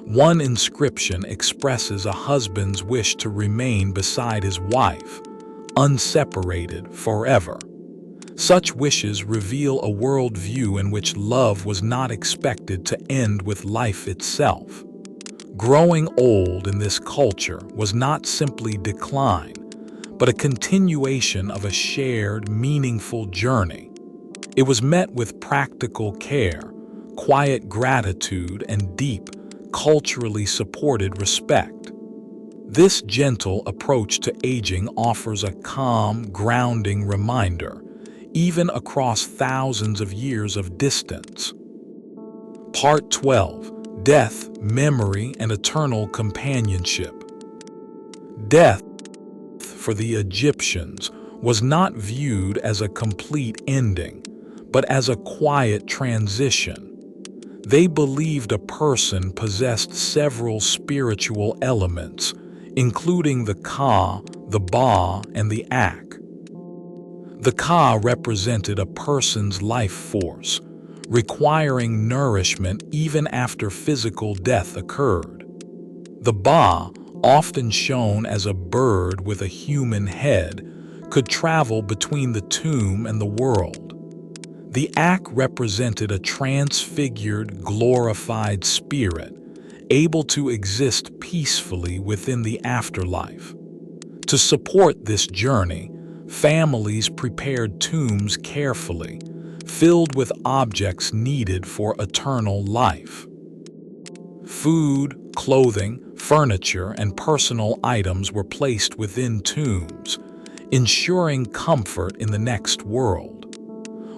One inscription expresses a husband's wish to remain beside his wife, unseparated forever. Such wishes reveal a worldview in which love was not expected to end with life itself. Growing old in this culture was not simply decline, but a continuation of a shared, meaningful journey. It was met with practical care, quiet gratitude, and deep, culturally supported respect. This gentle approach to aging offers a calm, grounding reminder, even across thousands of years of distance. Part 12: Death, Memory, and Eternal Companionship. Death, for the Egyptians, was not viewed as a complete ending, but as a quiet transition. They believed a person possessed several spiritual elements, including the Ka, the Ba, and the Ak. The Ka represented a person's life force, requiring nourishment even after physical death occurred. The Ba, often shown as a bird with a human head, could travel between the tomb and the world. The Ak represented a transfigured, glorified spirit, able to exist peacefully within the afterlife. To support this journey, families prepared tombs carefully, filled with objects needed for eternal life. Food, clothing, furniture, and personal items were placed within tombs, ensuring comfort in the next world.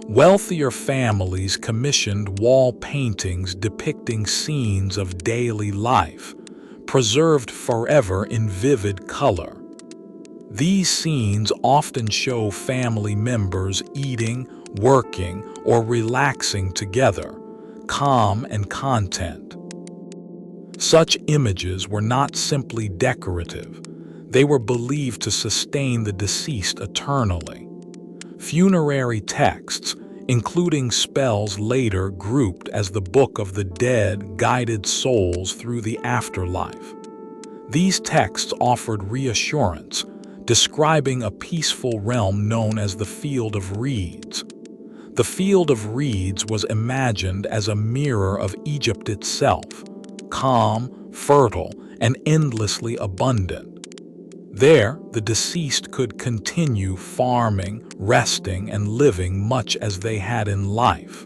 Wealthier families commissioned wall paintings depicting scenes of daily life, preserved forever in vivid color. These scenes often show family members eating, working, or relaxing together, calm and content. Such images were not simply decorative, they were believed to sustain the deceased eternally. Funerary texts, including spells later grouped as the Book of the Dead, guided souls through the afterlife. These texts offered reassurance, describing a peaceful realm known as the Field of Reeds. The Field of Reeds was imagined as a mirror of Egypt itself, calm, fertile, and endlessly abundant. There, the deceased could continue farming, resting, and living much as they had in life.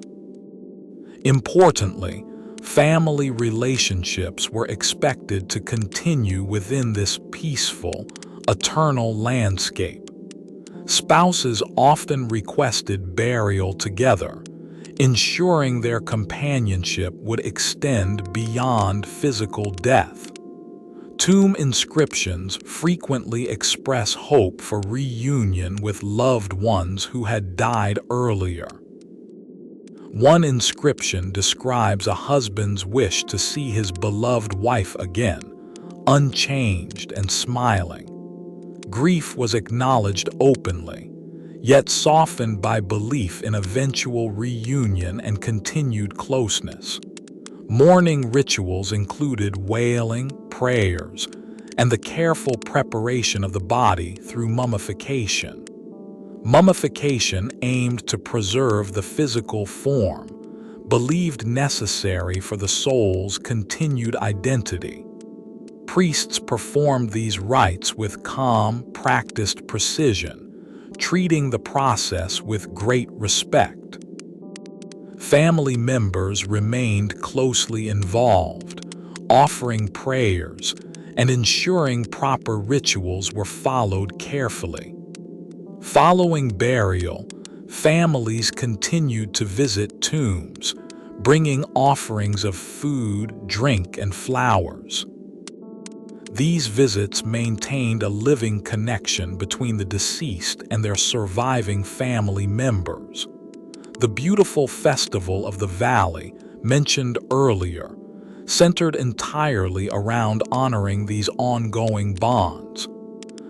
Importantly, family relationships were expected to continue within this peaceful, eternal landscape. Spouses often requested burial together, ensuring their companionship would extend beyond physical death. Tomb inscriptions frequently express hope for reunion with loved ones who had died earlier. One inscription describes a husband's wish to see his beloved wife again, unchanged and smiling. Grief was acknowledged openly, yet softened by belief in eventual reunion and continued closeness. Mourning rituals included wailing, prayers, and the careful preparation of the body through mummification. Mummification aimed to preserve the physical form, believed necessary for the soul's continued identity. Priests performed these rites with calm, practiced precision, treating the process with great respect. Family members remained closely involved, offering prayers and ensuring proper rituals were followed carefully. Following burial, families continued to visit tombs, bringing offerings of food, drink, and flowers. These visits maintained a living connection between the deceased and their surviving family members. The beautiful festival of the valley, mentioned earlier, centered entirely around honoring these ongoing bonds.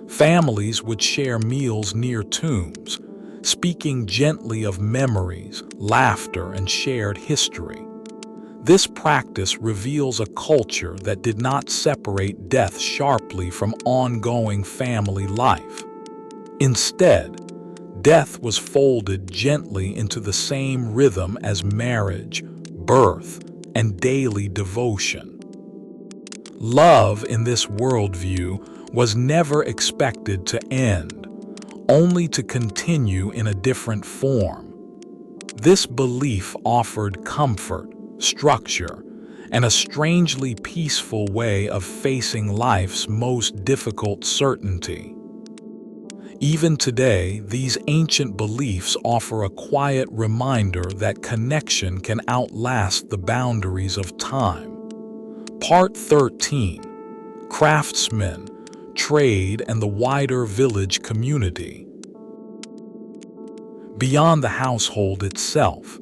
Families would share meals near tombs, speaking gently of memories, laughter, and shared history. This practice reveals a culture that did not separate death sharply from ongoing family life. Instead, death was folded gently into the same rhythm as marriage, birth, and daily devotion. Love in this worldview was never expected to end, only to continue in a different form. This belief offered comfort, structure, and a strangely peaceful way of facing life's most difficult certainty. Even today, these ancient beliefs offer a quiet reminder that connection can outlast the boundaries of time. Part 13: Craftsmen, Trade, and the Wider Village Community. Beyond the household itself,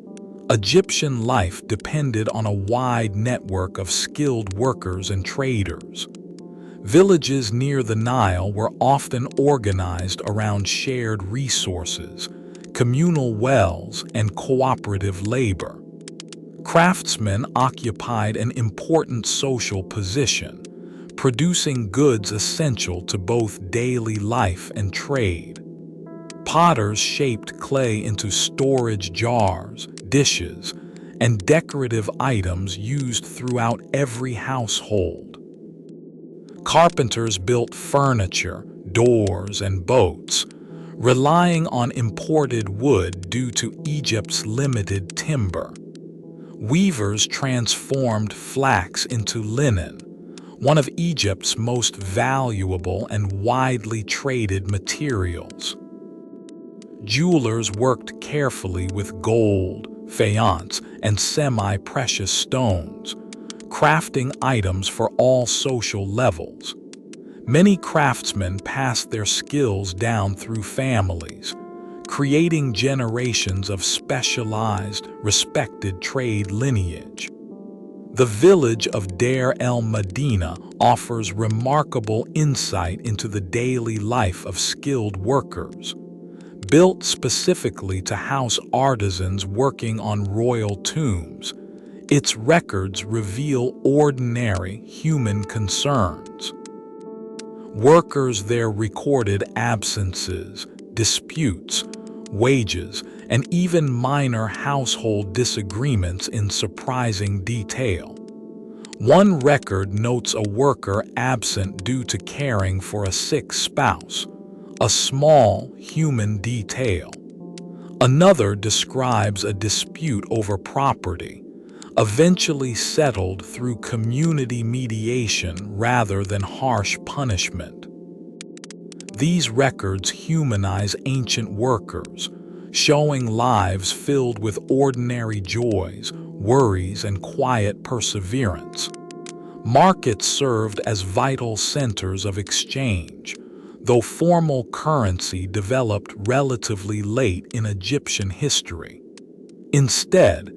Egyptian life depended on a wide network of skilled workers and traders. Villages near the Nile were often organized around shared resources, communal wells, and cooperative labor. Craftsmen occupied an important social position, producing goods essential to both daily life and trade. Potters shaped clay into storage jars, dishes, and decorative items used throughout every household. Carpenters built furniture, doors, and boats, relying on imported wood due to Egypt's limited timber. Weavers transformed flax into linen, one of Egypt's most valuable and widely traded materials. Jewelers worked carefully with gold, faience, and semi-precious stones, crafting items for all social levels. Many craftsmen passed their skills down through families, creating generations of specialized, respected trade lineage. The village of Deir el-Medina offers remarkable insight into the daily life of skilled workers. Built specifically to house artisans working on royal tombs, its records reveal ordinary human concerns. Workers there recorded absences, disputes, wages, and even minor household disagreements in surprising detail. One record notes a worker absent due to caring for a sick spouse, a small human detail. Another describes a dispute over property, eventually settled through community mediation rather than harsh punishment. These records humanize ancient workers, showing lives filled with ordinary joys, worries, and quiet perseverance. Markets served as vital centers of exchange, though formal currency developed relatively late in Egyptian history. Instead,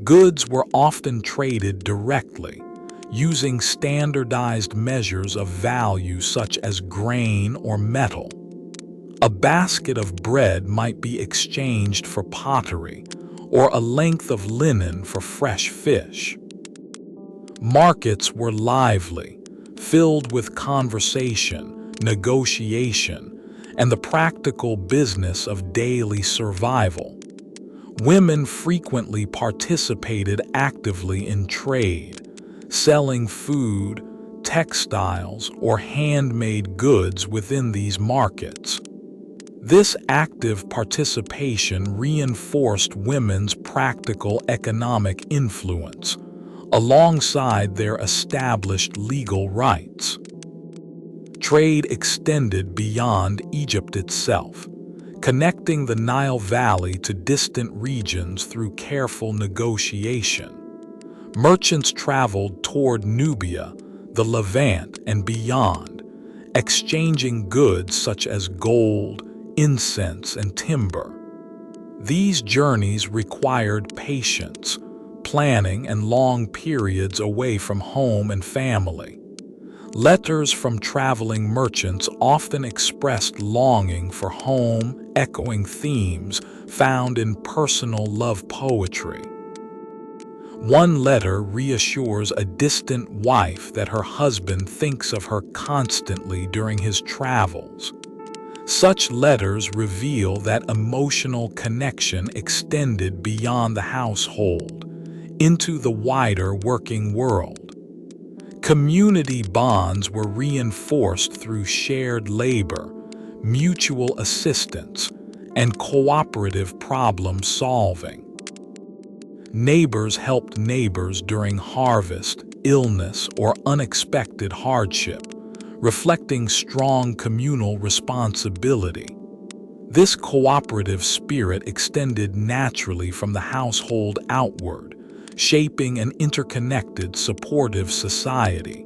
goods were often traded directly, using standardized measures of value such as grain or metal. A basket of bread might be exchanged for pottery, or a length of linen for fresh fish. Markets were lively, filled with conversation, negotiation, and the practical business of daily survival. Women frequently participated actively in trade, selling food, textiles, or handmade goods within these markets. This active participation reinforced women's practical economic influence, alongside their established legal rights. Trade extended beyond Egypt itself, connecting the Nile Valley to distant regions through careful negotiation. Merchants traveled toward Nubia, the Levant, and beyond, exchanging goods such as gold, incense, and timber. These journeys required patience, planning, and long periods away from home and family. Letters from traveling merchants often expressed longing for home, echoing themes found in personal love poetry. One letter reassures a distant wife that her husband thinks of her constantly during his travels. Such letters reveal that emotional connection extended beyond the household, into the wider working world. Community bonds were reinforced through shared labor, mutual assistance, and cooperative problem solving. Neighbors helped neighbors during harvest, illness, or unexpected hardship, reflecting strong communal responsibility. This cooperative spirit extended naturally from the household outward, shaping an interconnected, supportive society.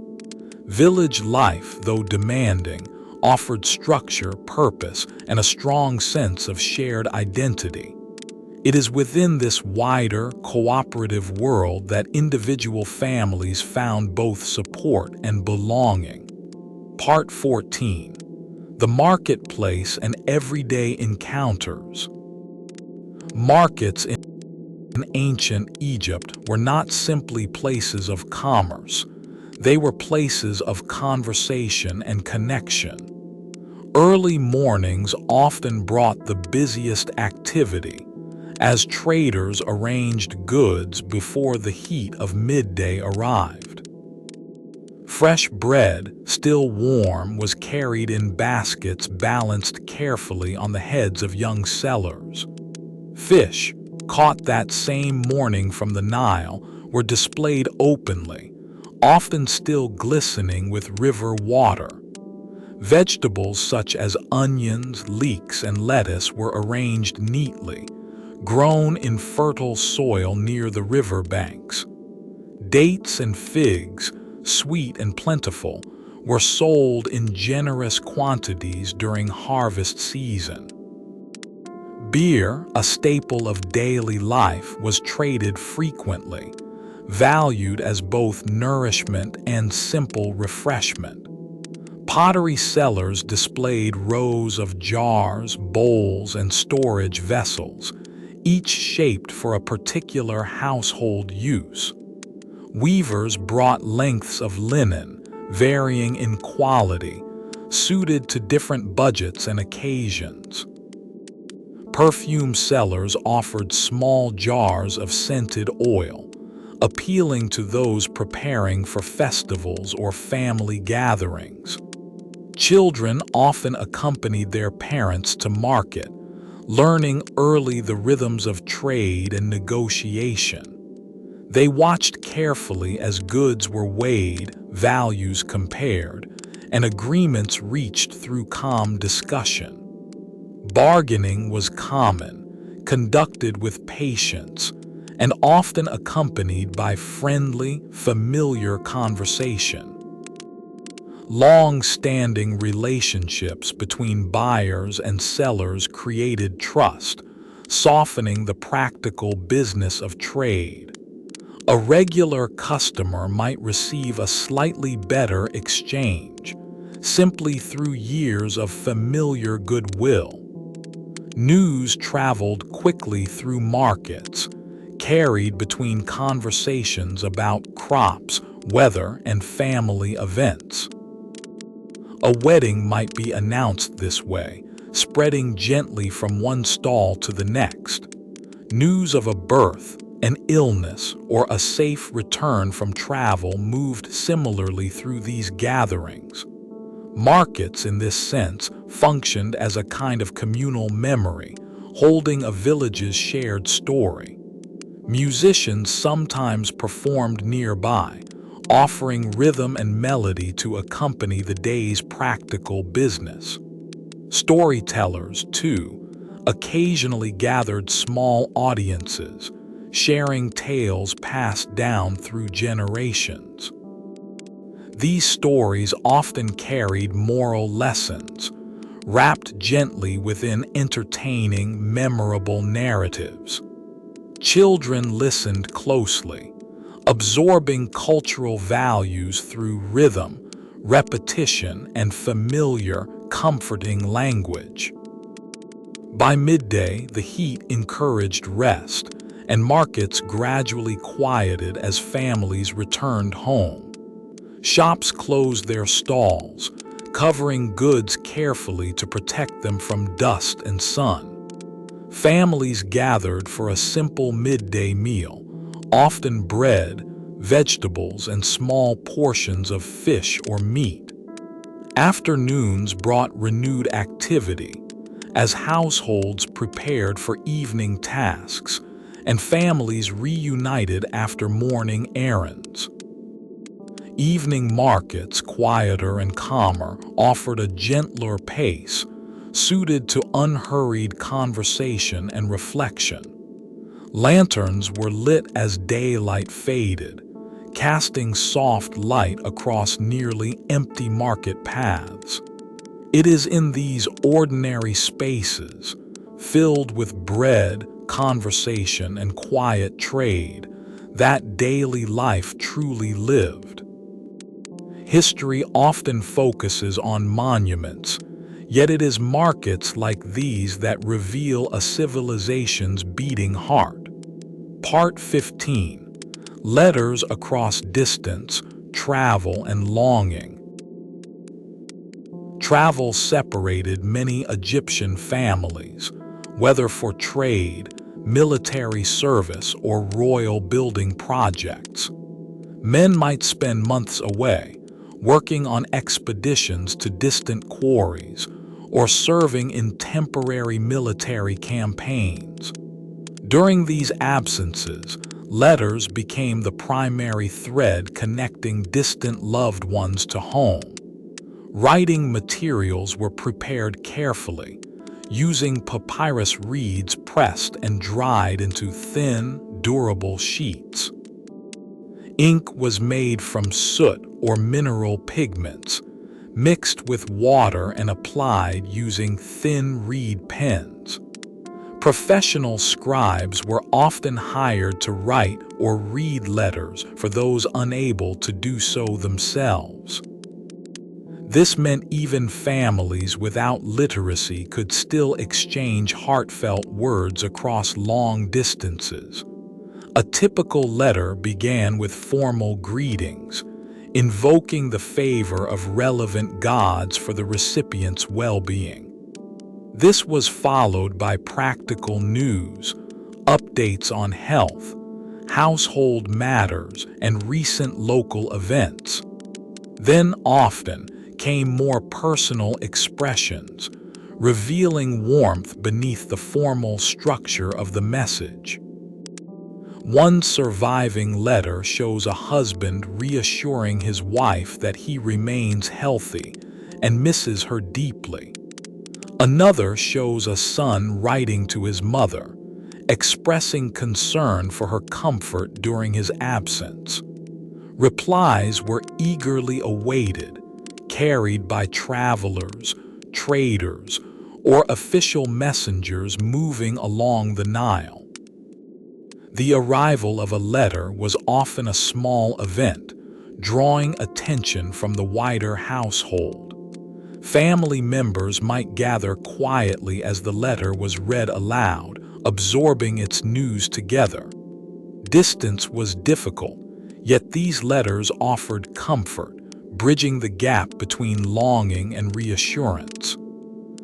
Village life, though demanding, offered structure, purpose, and a strong sense of shared identity. It is within this wider, cooperative world that individual families found both support and belonging. Part 14. The Marketplace and Everyday Encounters. Markets in ancient Egypt were not simply places of commerce. They were places of conversation and connection. Early mornings often brought the busiest activity, as traders arranged goods before the heat of midday arrived. Fresh bread, still warm, was carried in baskets balanced carefully on the heads of young sellers. Fish, caught that same morning from the Nile, were displayed openly, often still glistening with river water. Vegetables such as onions, leeks, and lettuce were arranged neatly, grown in fertile soil near the river banks. Dates and figs, sweet and plentiful, were sold in generous quantities during harvest season. Beer, a staple of daily life, was traded frequently, valued as both nourishment and simple refreshment. Pottery sellers displayed rows of jars, bowls, and storage vessels, each shaped for a particular household use. Weavers brought lengths of linen, varying in quality, suited to different budgets and occasions. Perfume sellers offered small jars of scented oil, appealing to those preparing for festivals or family gatherings. Children often accompanied their parents to market, learning early the rhythms of trade and negotiation. They watched carefully as goods were weighed, values compared, and agreements reached through calm discussion. Bargaining was common, conducted with patience, and often accompanied by friendly, familiar conversation. Long-standing relationships between buyers and sellers created trust, softening the practical business of trade. A regular customer might receive a slightly better exchange, simply through years of familiar goodwill. News traveled quickly through markets, carried between conversations about crops, weather, and family events. A wedding might be announced this way, spreading gently from one stall to the next. News of a birth, an illness, or a safe return from travel moved similarly through these gatherings. Markets, in this sense, functioned as a kind of communal memory, holding a village's shared story. Musicians sometimes performed nearby, offering rhythm and melody to accompany the day's practical business. Storytellers, too, occasionally gathered small audiences, sharing tales passed down through generations. These stories often carried moral lessons, wrapped gently within entertaining, memorable narratives. Children listened closely, absorbing cultural values through rhythm, repetition, and familiar, comforting language. By midday, the heat encouraged rest, and markets gradually quieted as families returned home. Shops closed their stalls, covering goods carefully to protect them from dust and sun. Families gathered for a simple midday meal, often bread, vegetables, and small portions of fish or meat. Afternoons brought renewed activity, as households prepared for evening tasks, and families reunited after morning errands. Evening markets, quieter and calmer, offered a gentler pace, suited to unhurried conversation and reflection. Lanterns were lit as daylight faded, casting soft light across nearly empty market paths. It is in these ordinary spaces, filled with bread, conversation, and quiet trade, that daily life truly lived. History often focuses on monuments, yet it is markets like these that reveal a civilization's beating heart. Part 15. Letters across distance, travel, and longing. Travel separated many Egyptian families, whether for trade, military service, or royal building projects. Men might spend months away, working on expeditions to distant quarries, or serving in temporary military campaigns. During these absences, letters became the primary thread connecting distant loved ones to home. Writing materials were prepared carefully, using papyrus reeds pressed and dried into thin, durable sheets. Ink was made from soot or mineral pigments, mixed with water and applied using thin reed pens. Professional scribes were often hired to write or read letters for those unable to do so themselves. This meant even families without literacy could still exchange heartfelt words across long distances. A typical letter began with formal greetings, invoking the favor of relevant gods for the recipient's well-being. This was followed by practical news, updates on health, household matters, and recent local events. Then often came more personal expressions, revealing warmth beneath the formal structure of the message. One surviving letter shows a husband reassuring his wife that he remains healthy and misses her deeply. Another shows a son writing to his mother, expressing concern for her comfort during his absence. Replies were eagerly awaited, carried by travelers, traders, or official messengers moving along the Nile. The arrival of a letter was often a small event, drawing attention from the wider household. Family members might gather quietly as the letter was read aloud, absorbing its news together. Distance was difficult, yet these letters offered comfort, bridging the gap between longing and reassurance.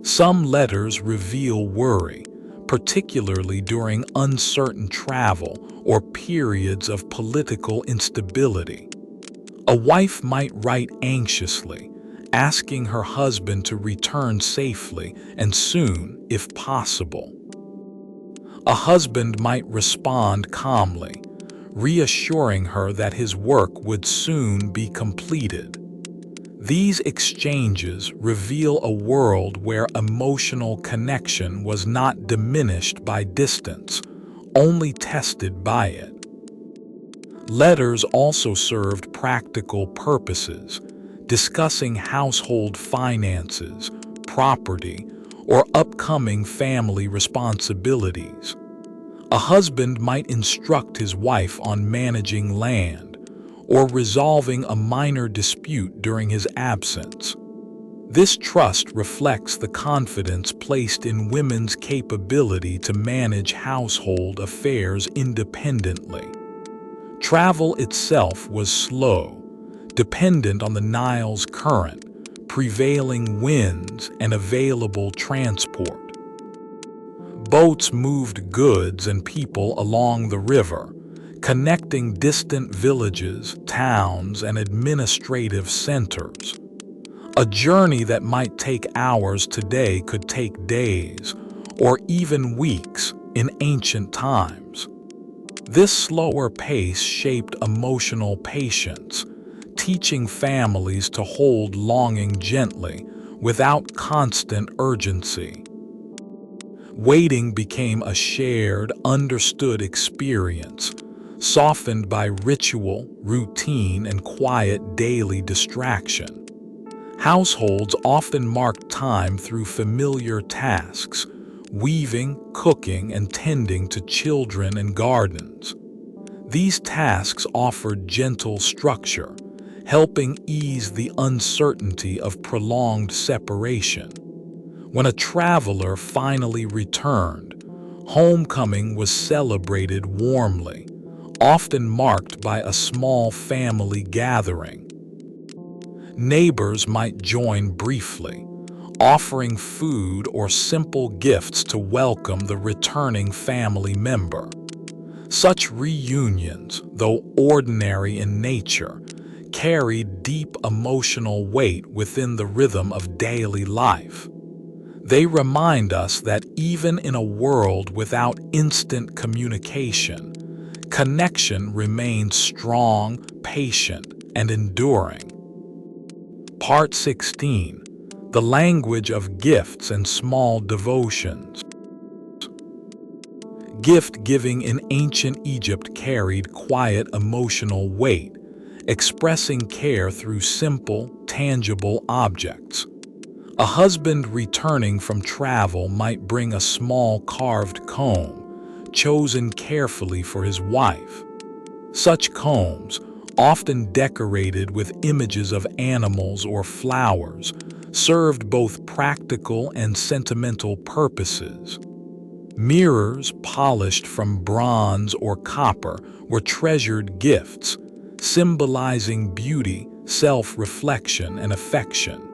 Some letters reveal worry, particularly during uncertain travel or periods of political instability. A wife might write anxiously, asking her husband to return safely and soon, if possible. A husband might respond calmly, reassuring her that his work would soon be completed. These exchanges reveal a world where emotional connection was not diminished by distance, only tested by it. Letters also served practical purposes, discussing household finances, property, or upcoming family responsibilities. A husband might instruct his wife on managing land, or resolving a minor dispute during his absence. This trust reflects the confidence placed in women's capability to manage household affairs independently. Travel itself was slow, dependent on the Nile's current, prevailing winds, and available transport. Boats moved goods and people along the river, connecting distant villages, towns, and administrative centers. A journey that might take hours today could take days, or even weeks, in ancient times. This slower pace shaped emotional patience, teaching families to hold longing gently, without constant urgency. Waiting became a shared, understood experience, softened by ritual, routine, and quiet daily distraction. Households often marked time through familiar tasks, weaving, cooking, and tending to children and gardens. These tasks offered gentle structure, helping ease the uncertainty of prolonged separation. When a traveler finally returned, homecoming was celebrated warmly, often marked by a small family gathering. Neighbors might join briefly, offering food or simple gifts to welcome the returning family member. Such reunions, though ordinary in nature, carried deep emotional weight within the rhythm of daily life. They remind us that even in a world without instant communication, connection remains strong, patient, and enduring. Part 16. The language of gifts and small devotions. Gift-giving in ancient Egypt carried quiet emotional weight, expressing care through simple, tangible objects. A husband returning from travel might bring a small carved comb, chosen carefully for his wife. Such combs, often decorated with images of animals or flowers, served both practical and sentimental purposes. Mirrors polished from bronze or copper were treasured gifts, symbolizing beauty, self-reflection, and affection.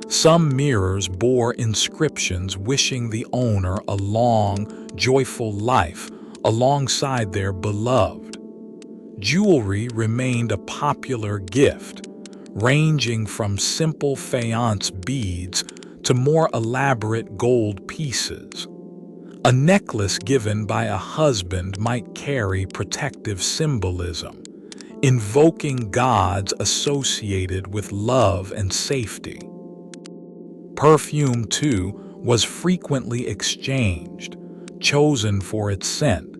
Some mirrors bore inscriptions wishing the owner a long, joyful life alongside their beloved. Jewelry remained a popular gift, ranging from simple faience beads to more elaborate gold pieces. A necklace given by a husband might carry protective symbolism, invoking gods associated with love and safety. Perfume, too, was frequently exchanged, chosen for its scent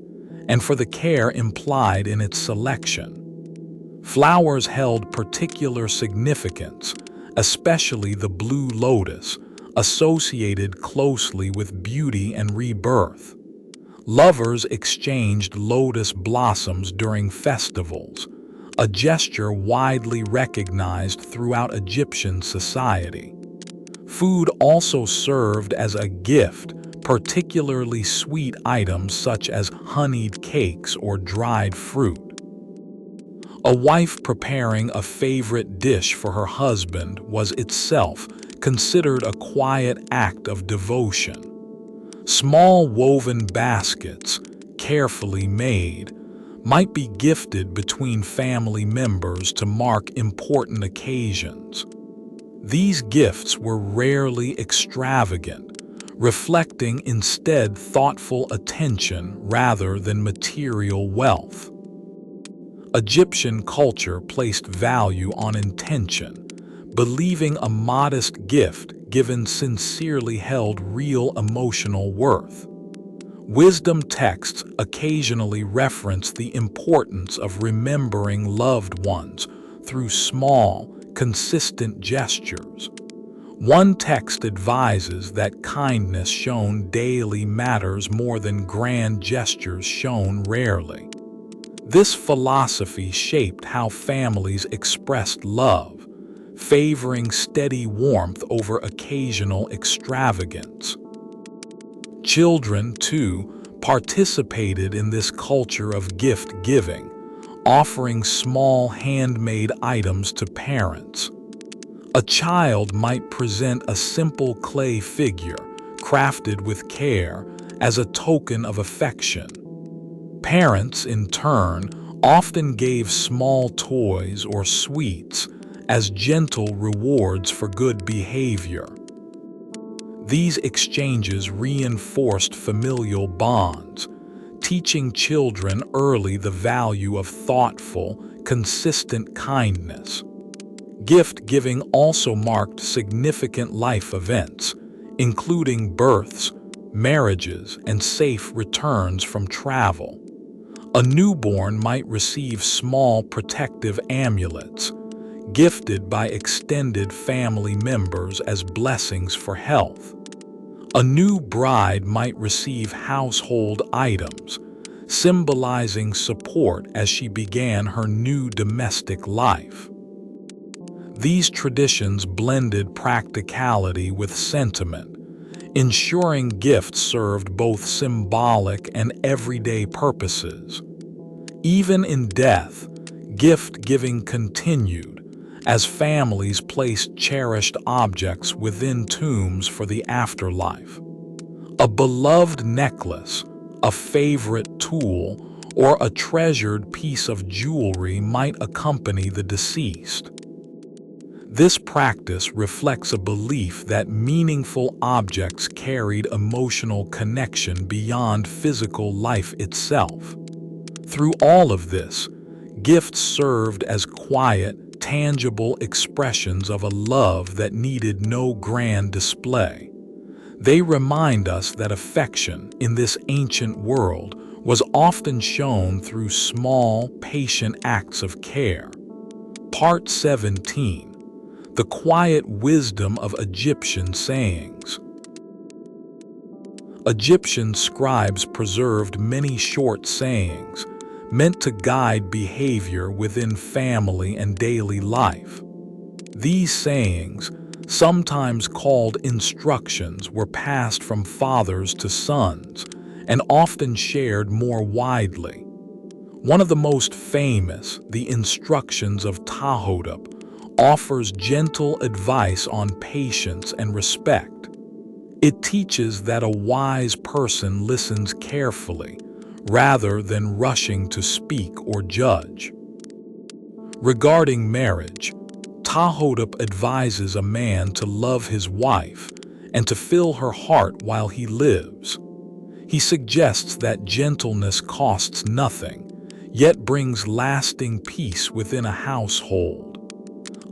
and for the care implied in its selection. Flowers held particular significance, especially the blue lotus, associated closely with beauty and rebirth. Lovers exchanged lotus blossoms during festivals, a gesture widely recognized throughout Egyptian society. Food also served as a gift, particularly sweet items such as honeyed cakes or dried fruit. A wife preparing a favorite dish for her husband was itself considered a quiet act of devotion. Small woven baskets, carefully made, might be gifted between family members to mark important occasions. These gifts were rarely extravagant, reflecting instead thoughtful attention rather than material wealth. Egyptian culture placed value on intention, believing a modest gift given sincerely held real emotional worth. Wisdom texts occasionally reference the importance of remembering loved ones through small, consistent gestures. One text advises that kindness shown daily matters more than grand gestures shown rarely. This philosophy shaped how families expressed love, favoring steady warmth over occasional extravagance. Children, too, participated in this culture of gift-giving, offering small handmade items to parents. A child might present a simple clay figure, crafted with care, as a token of affection. Parents, in turn, often gave small toys or sweets as gentle rewards for good behavior. These exchanges reinforced familial bonds, teaching children early the value of thoughtful, consistent kindness. Gift-giving also marked significant life events, including births, marriages, and safe returns from travel. A newborn might receive small protective amulets, gifted by extended family members as blessings for health. A new bride might receive household items, symbolizing support as she began her new domestic life. These traditions blended practicality with sentiment, ensuring gifts served both symbolic and everyday purposes. Even in death, gift-giving continued, as families placed cherished objects within tombs for the afterlife. A beloved necklace, a favorite tool, or a treasured piece of jewelry might accompany the deceased. This practice reflects a belief that meaningful objects carried emotional connection beyond physical life itself. Through all of this, gifts served as quiet, tangible expressions of a love that needed no grand display. They remind us that affection in this ancient world was often shown through small, patient acts of care. Part 17. The quiet wisdom of Egyptian sayings. Egyptian scribes preserved many short sayings, meant to guide behavior within family and daily life. These sayings, sometimes called instructions, were passed from fathers to sons and often shared more widely. One of the most famous, the Instructions of Ptahhotep, offers gentle advice on patience and respect. It teaches that a wise person listens carefully, rather than rushing to speak or judge. Regarding marriage, Ptahhotep advises a man to love his wife and to fill her heart while he lives. He suggests that gentleness costs nothing, yet brings lasting peace within a household.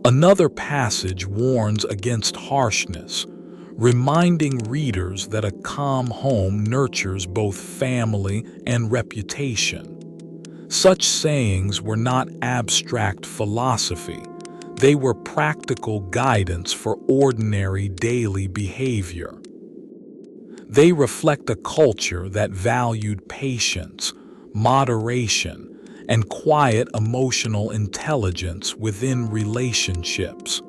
Another passage warns against harshness, reminding readers that a calm home nurtures both family and reputation. Such sayings were not abstract philosophy. They were practical guidance for ordinary daily behavior. They reflect a culture that valued patience, moderation, and quiet emotional intelligence within relationships.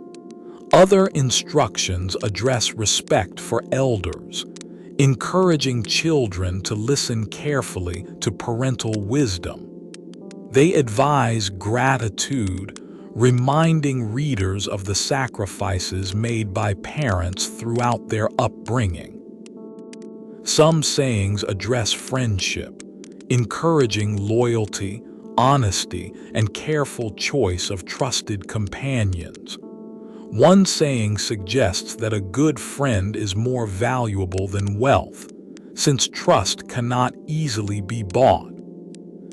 Other instructions address respect for elders, encouraging children to listen carefully to parental wisdom. They advise gratitude, reminding readers of the sacrifices made by parents throughout their upbringing. Some sayings address friendship, encouraging loyalty, honesty, and careful choice of trusted companions. One saying suggests that a good friend is more valuable than wealth, since trust cannot easily be bought.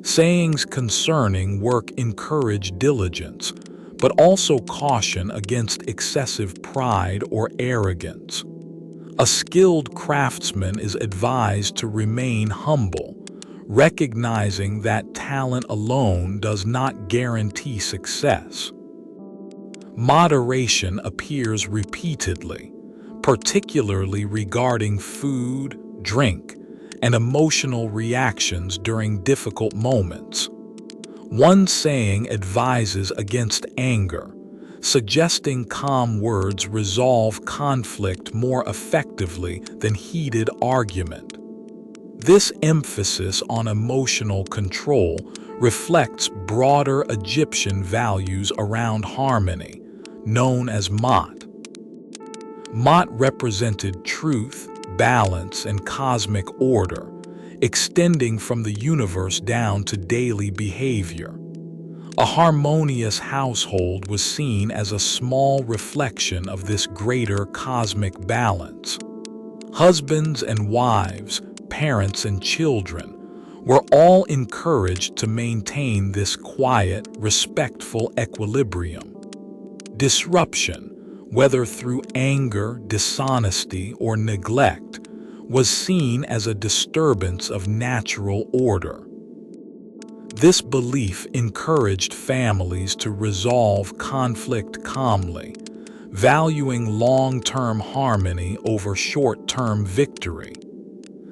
Sayings concerning work encourage diligence, but also caution against excessive pride or arrogance. A skilled craftsman is advised to remain humble, recognizing that talent alone does not guarantee success. Moderation appears repeatedly, particularly regarding food, drink, and emotional reactions during difficult moments. One saying advises against anger, suggesting calm words resolve conflict more effectively than heated argument. This emphasis on emotional control reflects broader Egyptian values around harmony, known as Ma'at. Ma'at represented truth, balance, and cosmic order, extending from the universe down to daily behavior. A harmonious household was seen as a small reflection of this greater cosmic balance. Husbands and wives, parents and children, were all encouraged to maintain this quiet, respectful equilibrium. Disruption, whether through anger, dishonesty, or neglect, was seen as a disturbance of natural order. This belief encouraged families to resolve conflict calmly, valuing long-term harmony over short-term victory.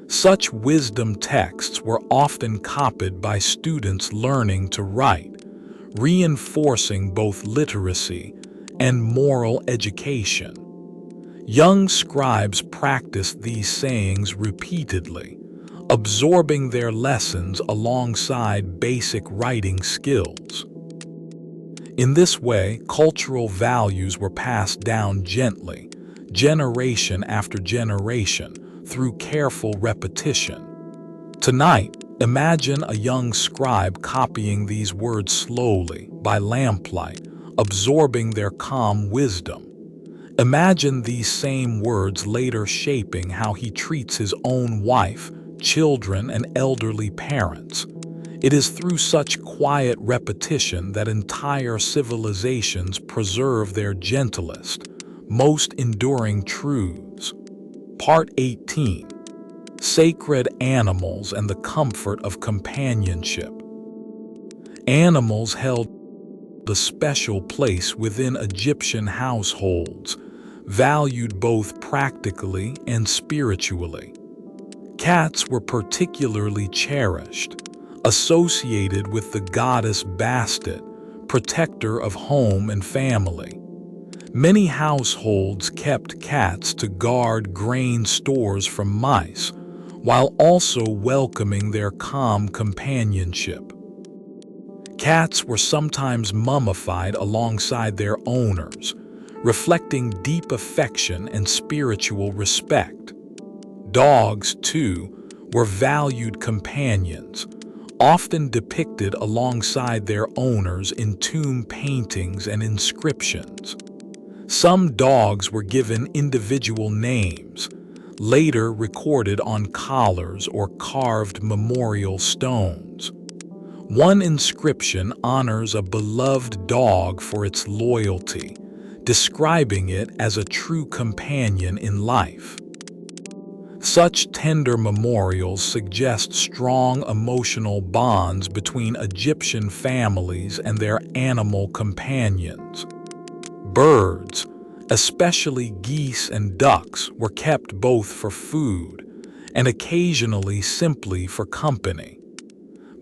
Such wisdom texts were often copied by students learning to write, reinforcing both literacy and moral education. Young scribes practiced these sayings repeatedly, absorbing their lessons alongside basic writing skills. In this way, cultural values were passed down gently, generation after generation, through careful repetition. Tonight, imagine a young scribe copying these words slowly, by lamplight, absorbing their calm wisdom. Imagine these same words later shaping how he treats his own wife, children, and elderly parents. It is through such quiet repetition that entire civilizations preserve their gentlest, most enduring truths. Part 18. Sacred Animals and the Comfort of Companionship. Animals held a special place within Egyptian households, valued both practically and spiritually. Cats were particularly cherished, associated with the goddess Bastet, protector of home and family. Many households kept cats to guard grain stores from mice, while also welcoming their calm companionship. Cats were sometimes mummified alongside their owners, reflecting deep affection and spiritual respect. Dogs, too, were valued companions, often depicted alongside their owners in tomb paintings and inscriptions. Some dogs were given individual names, later recorded on collars or carved memorial stones. One inscription honors a beloved dog for its loyalty, describing it as a true companion in life. Such tender memorials suggest strong emotional bonds between Egyptian families and their animal companions. Birds, especially geese and ducks, were kept both for food and occasionally simply for company.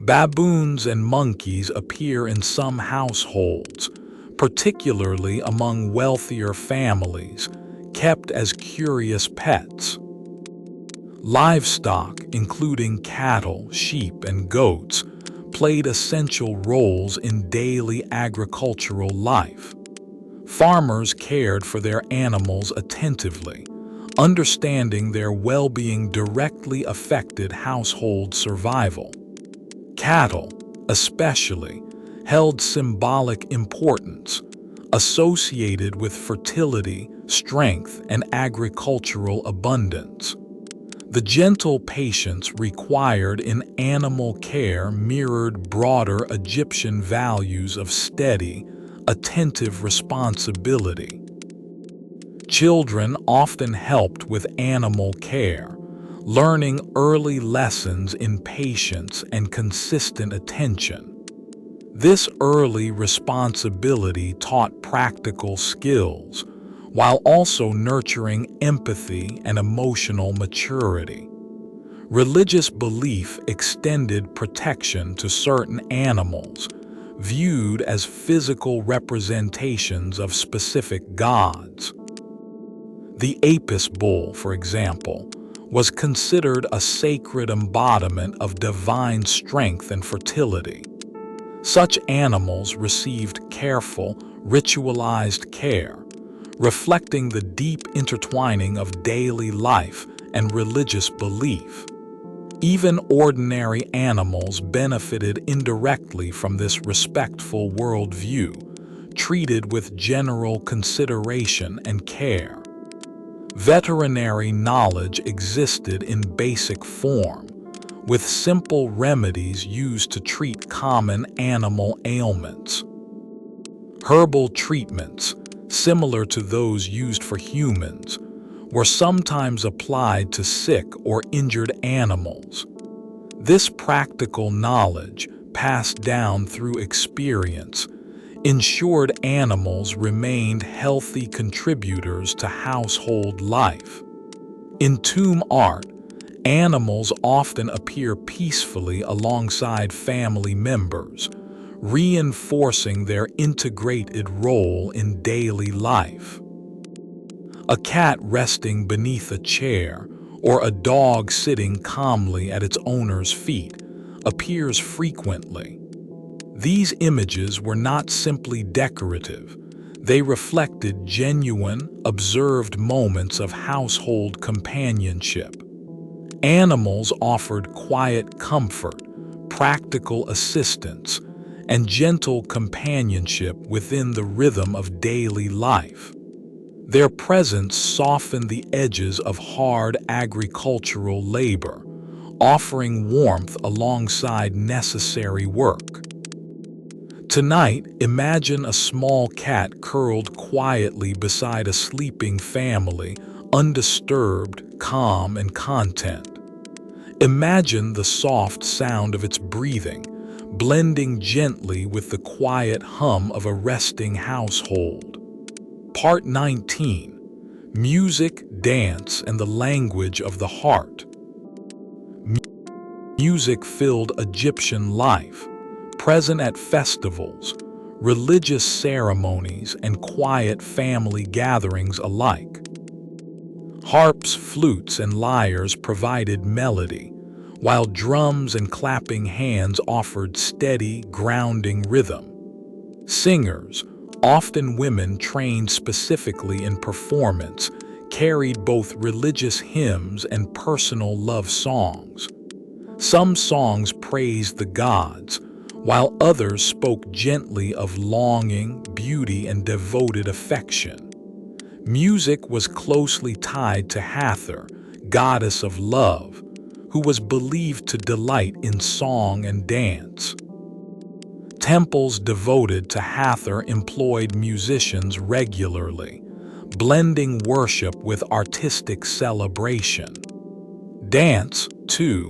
Baboons and monkeys appear in some households, particularly among wealthier families, kept as curious pets. Livestock, including cattle, sheep, and goats, played essential roles in daily agricultural life. Farmers cared for their animals attentively, understanding their well-being directly affected household survival. Cattle, especially, held symbolic importance, associated with fertility, strength, and agricultural abundance. The gentle patience required in animal care mirrored broader Egyptian values of steady, attentive responsibility. Children often helped with animal care, learning early lessons in patience and consistent attention. This early responsibility taught practical skills, while also nurturing empathy and emotional maturity. Religious belief extended protection to certain animals, viewed as physical representations of specific gods. The Apis bull, for example, was considered a sacred embodiment of divine strength and fertility. Such animals received careful, ritualized care, reflecting the deep intertwining of daily life and religious belief. Even ordinary animals benefited indirectly from this respectful worldview, treated with general consideration and care. Veterinary knowledge existed in basic form, with simple remedies used to treat common animal ailments. Herbal treatments, similar to those used for humans, were sometimes applied to sick or injured animals. This practical knowledge, passed down through experience, ensured animals remained healthy contributors to household life. In tomb art, animals often appear peacefully alongside family members, reinforcing their integrated role in daily life. A cat resting beneath a chair, or a dog sitting calmly at its owner's feet, appears frequently. These images were not simply decorative. They reflected genuine, observed moments of household companionship. Animals offered quiet comfort, practical assistance, and gentle companionship within the rhythm of daily life. Their presence softened the edges of hard agricultural labor, offering warmth alongside necessary work. Tonight, imagine a small cat curled quietly beside a sleeping family, undisturbed, calm, and content. Imagine the soft sound of its breathing, blending gently with the quiet hum of a resting household. Part 19. Music, Dance, and the Language of the Heart. Music filled Egyptian life, present at festivals, religious ceremonies, and quiet family gatherings alike. Harps, flutes, and lyres provided melody, while drums and clapping hands offered steady, grounding rhythm. Singers, often women trained specifically in performance, carried both religious hymns and personal love songs. Some songs praised the gods, while others spoke gently of longing, beauty, and devoted affection. Music was closely tied to Hathor, goddess of love, who was believed to delight in song and dance. Temples devoted to Hathor employed musicians regularly, blending worship with artistic celebration. Dance, too,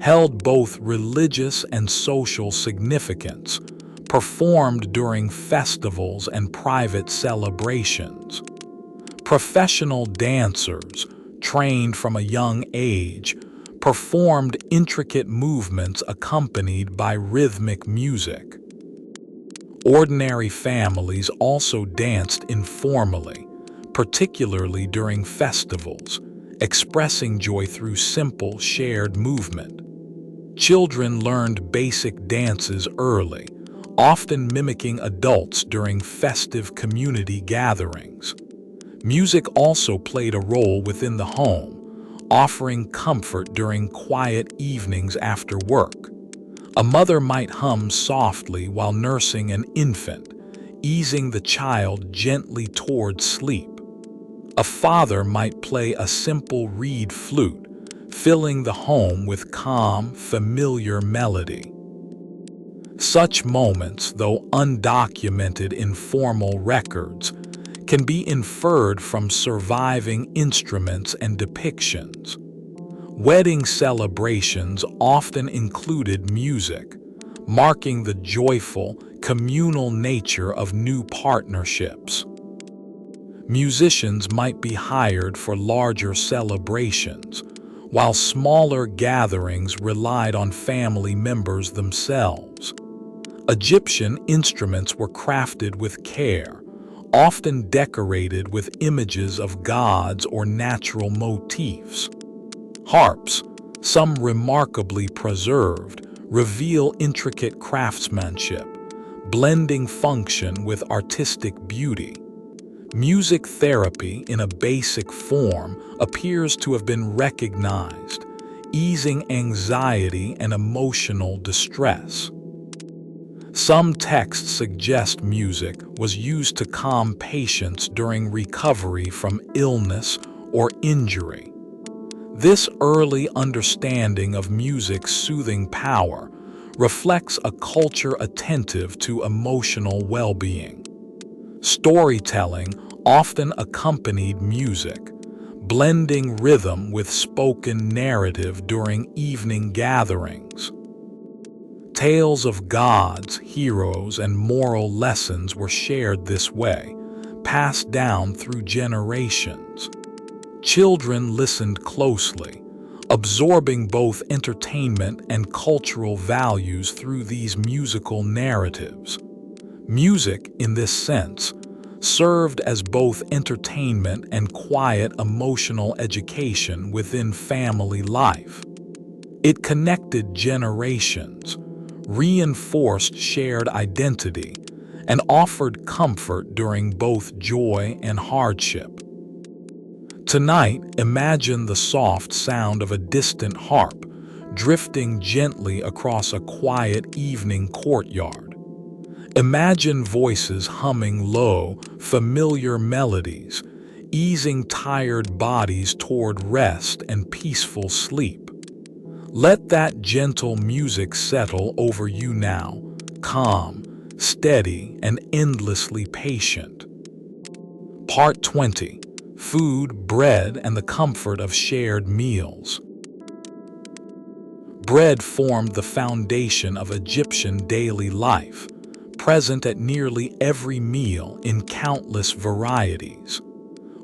held both religious and social significance, performed during festivals and private celebrations. Professional dancers, trained from a young age, performed intricate movements accompanied by rhythmic music. Ordinary families also danced informally, particularly during festivals, expressing joy through simple, shared movement. Children learned basic dances early, often mimicking adults during festive community gatherings. Music also played a role within the home, offering comfort during quiet evenings after work. A mother might hum softly while nursing an infant, easing the child gently toward sleep. A father might play a simple reed flute, filling the home with calm, familiar melody. Such moments, though undocumented in formal records, can be inferred from surviving instruments and depictions. Wedding celebrations often included music, marking the joyful, communal nature of new partnerships. Musicians might be hired for larger celebrations, while smaller gatherings relied on family members themselves. Egyptian instruments were crafted with care, often decorated with images of gods or natural motifs. Harps, some remarkably preserved, reveal intricate craftsmanship, blending function with artistic beauty. Music therapy in a basic form appears to have been recognized, easing anxiety and emotional distress. Some texts suggest music was used to calm patients during recovery from illness or injury. This early understanding of music's soothing power reflects a culture attentive to emotional well-being. Storytelling often accompanied music, blending rhythm with spoken narrative during evening gatherings. Tales of gods, heroes, and moral lessons were shared this way, passed down through generations. Children listened closely, absorbing both entertainment and cultural values through these musical narratives. Music, in this sense, served as both entertainment and quiet emotional education within family life. It connected generations, reinforced shared identity, and offered comfort during both joy and hardship. Tonight, imagine the soft sound of a distant harp drifting gently across a quiet evening courtyard. Imagine voices humming low, familiar melodies, easing tired bodies toward rest and peaceful sleep. Let that gentle music settle over you now, calm, steady, and endlessly patient. Part 20. Food, bread, and the comfort of shared meals. Bread formed the foundation of Egyptian daily life, present at nearly every meal in countless varieties.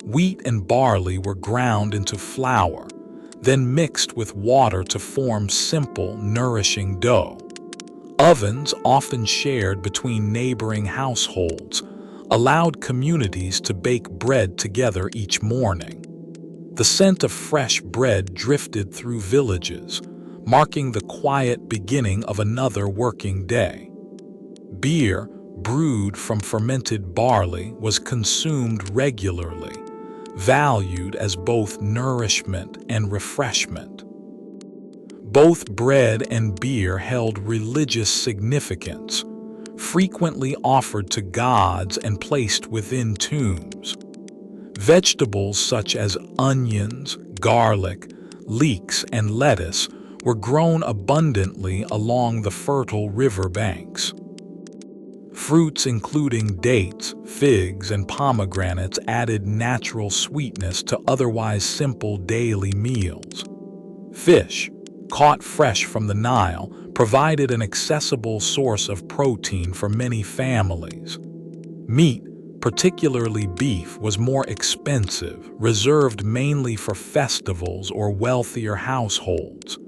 Wheat and barley were ground into flour, then mixed with water to form simple, nourishing dough. Ovens, often shared between neighboring households, allowed communities to bake bread together each morning. The scent of fresh bread drifted through villages, marking the quiet beginning of another working day. Beer, brewed from fermented barley, was consumed regularly, valued as both nourishment and refreshment. Both bread and beer held religious significance, frequently offered to gods and placed within tombs. Vegetables such as onions, garlic, leeks, and lettuce were grown abundantly along the fertile river banks. Fruits including dates, figs, and pomegranates added natural sweetness to otherwise simple daily meals. Fish, caught fresh from the Nile, provided an accessible source of protein for many families. Meat, particularly beef, was more expensive, reserved mainly for festivals or wealthier households.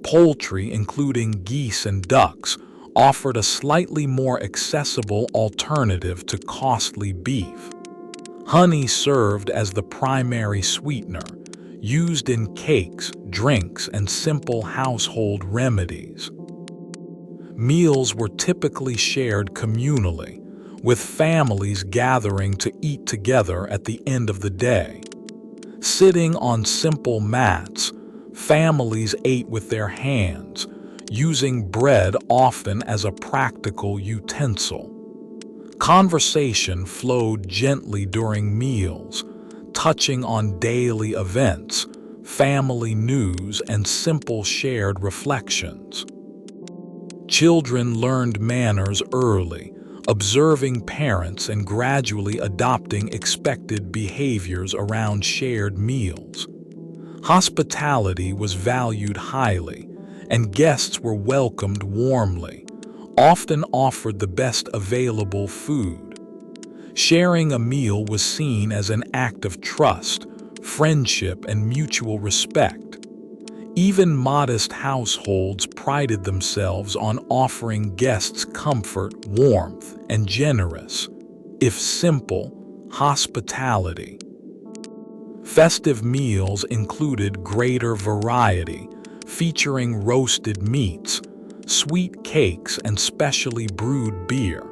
Poultry, including geese and ducks, offered a slightly more accessible alternative to costly beef. Honey served as the primary sweetener, used in cakes, drinks, and simple household remedies. Meals were typically shared communally, with families gathering to eat together at the end of the day. Sitting on simple mats, families ate with their hands, using bread often as a practical utensil. Conversation flowed gently during meals, touching on daily events, family news, and simple shared reflections. Children learned manners early, observing parents and gradually adopting expected behaviors around shared meals. Hospitality was valued highly, and guests were welcomed warmly, often offered the best available food. Sharing a meal was seen as an act of trust, friendship, and mutual respect. Even modest households prided themselves on offering guests comfort, warmth, and generous, if simple, hospitality. Festive meals included greater variety, featuring roasted meats, sweet cakes, and specially brewed beer.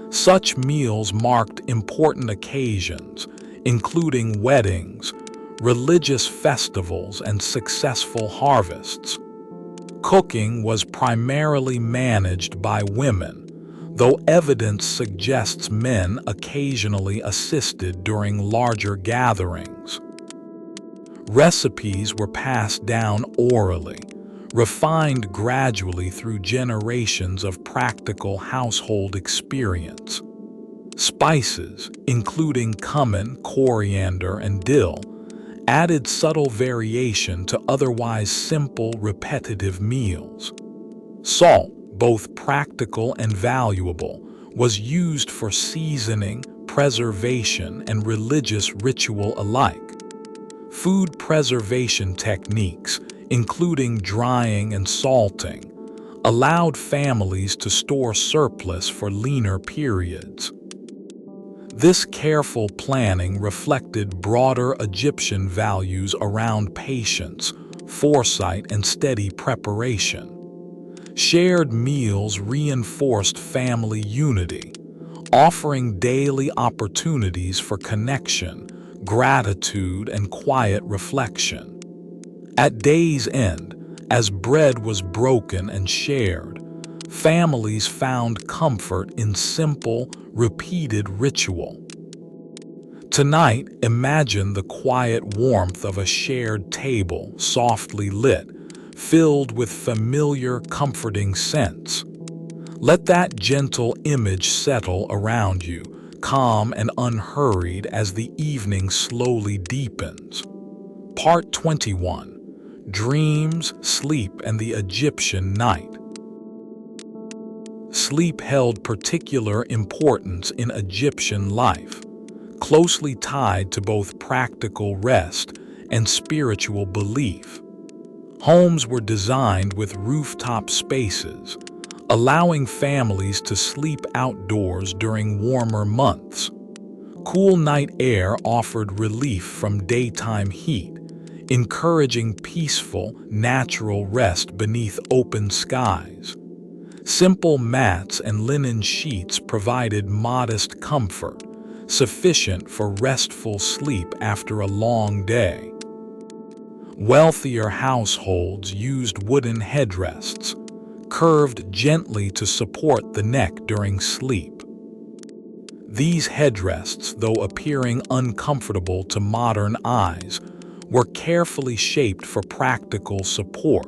Such meals marked important occasions, including weddings, religious festivals, and successful harvests. Cooking was primarily managed by women, though evidence suggests men occasionally assisted during larger gatherings. Recipes were passed down orally, refined gradually through generations of practical household experience. Spices, including cumin, coriander, and dill, added subtle variation to otherwise simple, repetitive meals. Salt, both practical and valuable, was used for seasoning, preservation, and religious ritual alike. Food preservation techniques, including drying and salting, allowed families to store surplus for leaner periods. This careful planning reflected broader Egyptian values around patience, foresight, and steady preparation. Shared meals reinforced family unity, offering daily opportunities for connection, gratitude, and quiet reflection. At day's end, as bread was broken and shared, families found comfort in simple, repeated ritual. Tonight, imagine the quiet warmth of a shared table, softly lit, filled with familiar, comforting scents. Let that gentle image settle around you, calm and unhurried as the evening slowly deepens. Part 21: Dreams, Sleep, and the Egyptian Night. Sleep held particular importance in Egyptian life, closely tied to both practical rest and spiritual belief. Homes were designed with rooftop spaces, allowing families to sleep outdoors during warmer months. Cool night air offered relief from daytime heat, encouraging peaceful, natural rest beneath open skies. Simple mats and linen sheets provided modest comfort, sufficient for restful sleep after a long day. Wealthier households used wooden headrests, curved gently to support the neck during sleep. These headrests, though appearing uncomfortable to modern eyes, were carefully shaped for practical support.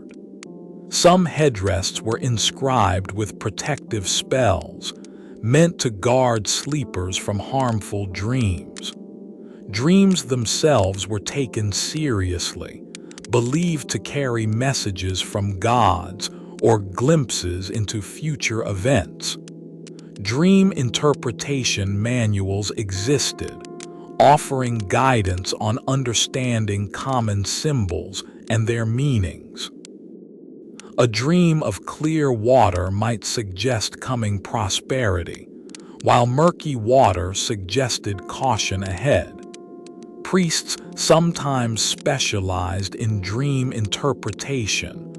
Some headrests were inscribed with protective spells, meant to guard sleepers from harmful dreams. Dreams themselves were taken seriously, believed to carry messages from gods or glimpses into future events. Dream interpretation manuals existed, offering guidance on understanding common symbols and their meanings. A dream of clear water might suggest coming prosperity, while murky water suggested caution ahead. Priests sometimes specialized in dream interpretation,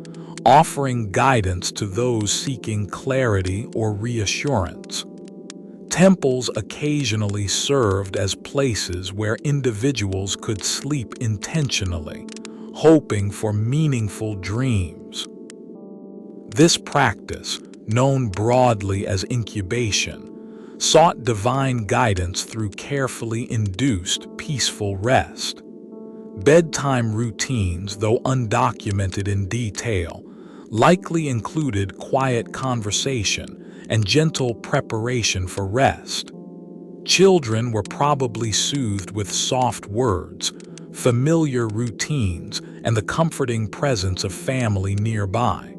offering guidance to those seeking clarity or reassurance. Temples occasionally served as places where individuals could sleep intentionally, hoping for meaningful dreams. This practice, known broadly as incubation, sought divine guidance through carefully induced peaceful rest. Bedtime routines, though undocumented in detail, likely included quiet conversation and gentle preparation for rest. Children were probably soothed with soft words, familiar routines, and the comforting presence of family nearby.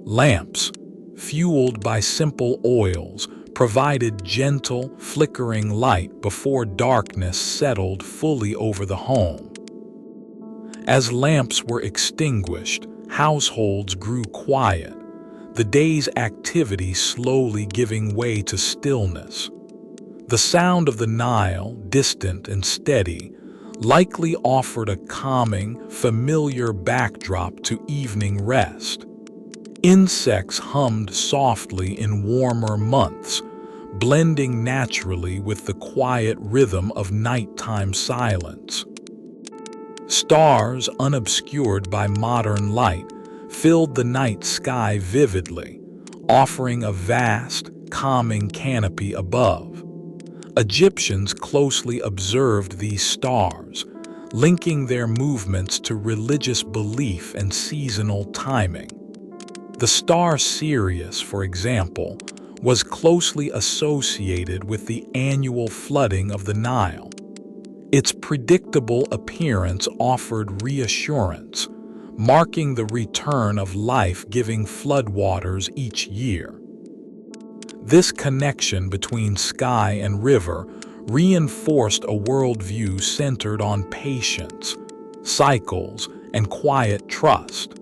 Lamps, fueled by simple oils, provided gentle, flickering light before darkness settled fully over the home. As lamps were extinguished, households grew quiet, the day's activity slowly giving way to stillness. The sound of the Nile, distant and steady, likely offered a calming, familiar backdrop to evening rest. Insects hummed softly in warmer months, blending naturally with the quiet rhythm of nighttime silence. Stars, unobscured by modern light, filled the night sky vividly, offering a vast, calming canopy above. Egyptians closely observed these stars, linking their movements to religious belief and seasonal timing. The star Sirius, for example, was closely associated with the annual flooding of the Nile. Its predictable appearance offered reassurance, marking the return of life-giving floodwaters each year. This connection between sky and river reinforced a worldview centered on patience, cycles, and quiet trust.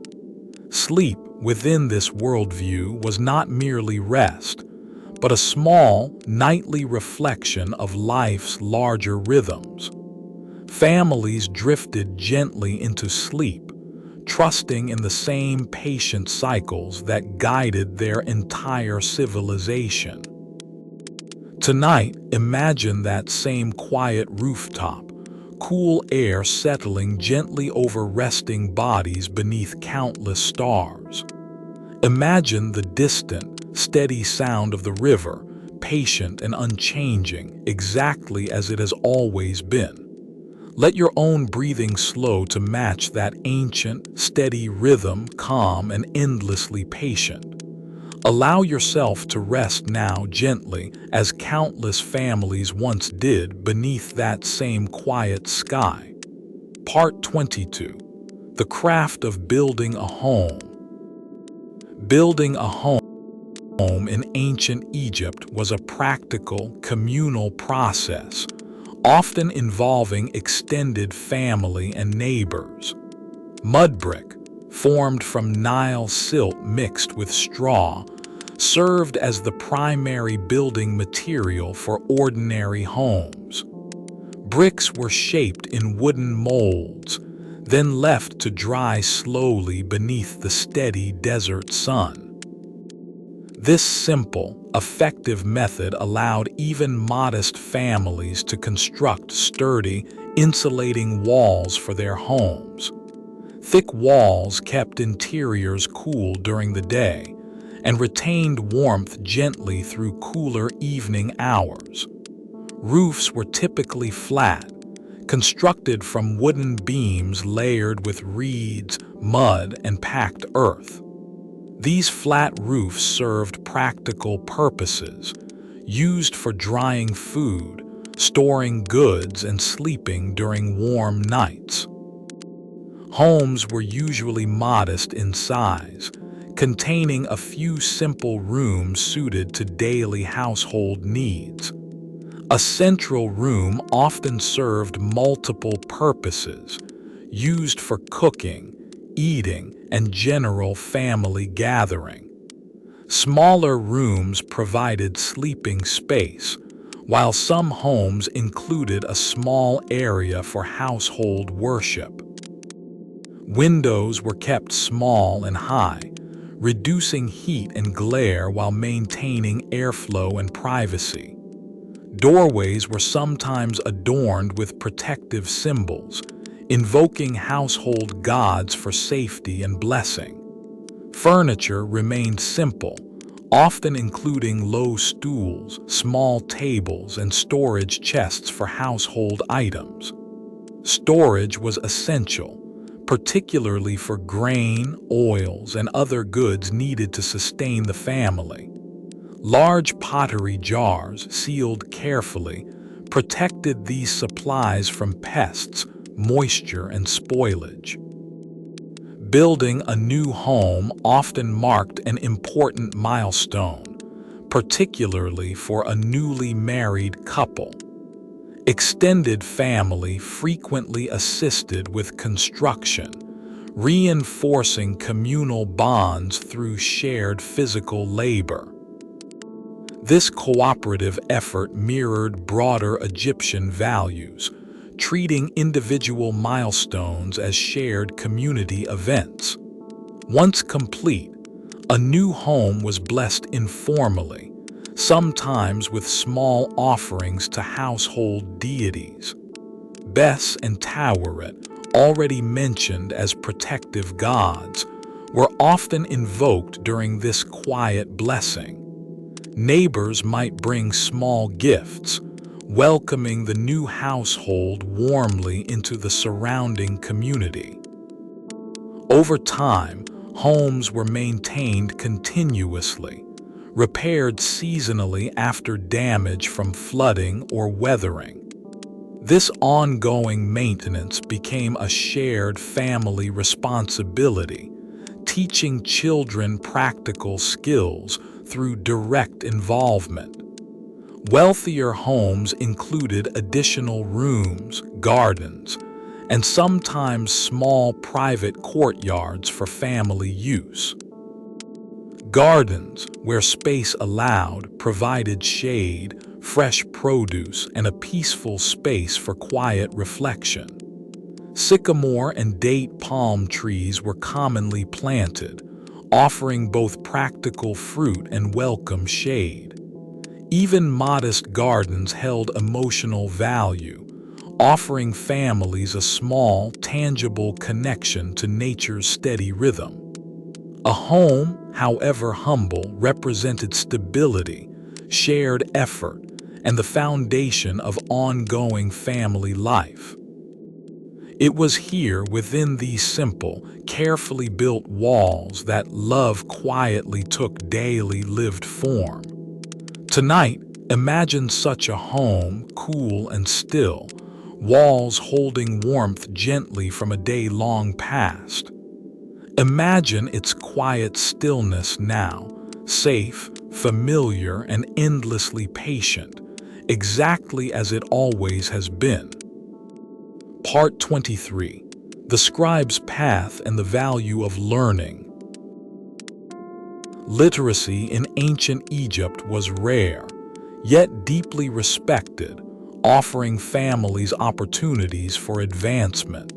Sleep within this worldview was not merely rest, but a small, nightly reflection of life's larger rhythms. Families drifted gently into sleep, trusting in the same patient cycles that guided their entire civilization. Tonight, imagine that same quiet rooftop, cool air settling gently over resting bodies beneath countless stars. Imagine the distant, steady sound of the river, patient and unchanging, exactly as it has always been. Let your own breathing slow to match that ancient, steady rhythm, calm and endlessly patient. Allow yourself to rest now gently, as countless families once did beneath that same quiet sky. Part 22. The Craft of Building a Home. Building a home in ancient Egypt was a practical, communal process, often involving extended family and neighbors. Mud brick, formed from Nile silt mixed with straw, served as the primary building material for ordinary homes. Bricks were shaped in wooden molds, then left to dry slowly beneath the steady desert sun. This simple, effective method allowed even modest families to construct sturdy, insulating walls for their homes. Thick walls kept interiors cool during the day and retained warmth gently through cooler evening hours. Roofs were typically flat, constructed from wooden beams layered with reeds, mud, and packed earth. These flat roofs served practical purposes, used for drying food, storing goods, and sleeping during warm nights. Homes were usually modest in size, containing a few simple rooms suited to daily household needs. A central room often served multiple purposes, used for cooking, eating, and general family gathering. Smaller rooms provided sleeping space, while some homes included a small area for household worship. Windows were kept small and high, reducing heat and glare while maintaining airflow and privacy. Doorways were sometimes adorned with protective symbols, invoking household gods for safety and blessing. Furniture remained simple, often including low stools, small tables, and storage chests for household items. Storage was essential, particularly for grain, oils, and other goods needed to sustain the family. Large pottery jars, sealed carefully, protected these supplies from pests, moisture, and spoilage. Building a new home often marked an important milestone, particularly for a newly married couple. Extended family frequently assisted with construction, reinforcing communal bonds through shared physical labor. This cooperative effort mirrored broader Egyptian values, treating individual milestones as shared community events. Once complete, a new home was blessed informally, sometimes with small offerings to household deities. Bes and Taweret, already mentioned as protective gods, were often invoked during this quiet blessing. Neighbors might bring small gifts, welcoming the new household warmly into the surrounding community. Over time, homes were maintained continuously, repaired seasonally after damage from flooding or weathering. This ongoing maintenance became a shared family responsibility, teaching children practical skills through direct involvement. Wealthier homes included additional rooms, gardens, and sometimes small private courtyards for family use. Gardens, where space allowed, provided shade, fresh produce, and a peaceful space for quiet reflection. Sycamore and date palm trees were commonly planted, offering both practical fruit and welcome shade. Even modest gardens held emotional value, offering families a small, tangible connection to nature's steady rhythm. A home, however humble, represented stability, shared effort, and the foundation of ongoing family life. It was here, within these simple, carefully built walls, that love quietly took daily lived form. Tonight, imagine such a home, cool and still, walls holding warmth gently from a day long past. Imagine its quiet stillness now, safe, familiar, and endlessly patient, exactly as it always has been. Part 23. The Scribe's Path and the Value of Learning. Literacy in ancient Egypt was rare, yet deeply respected, offering families opportunities for advancement.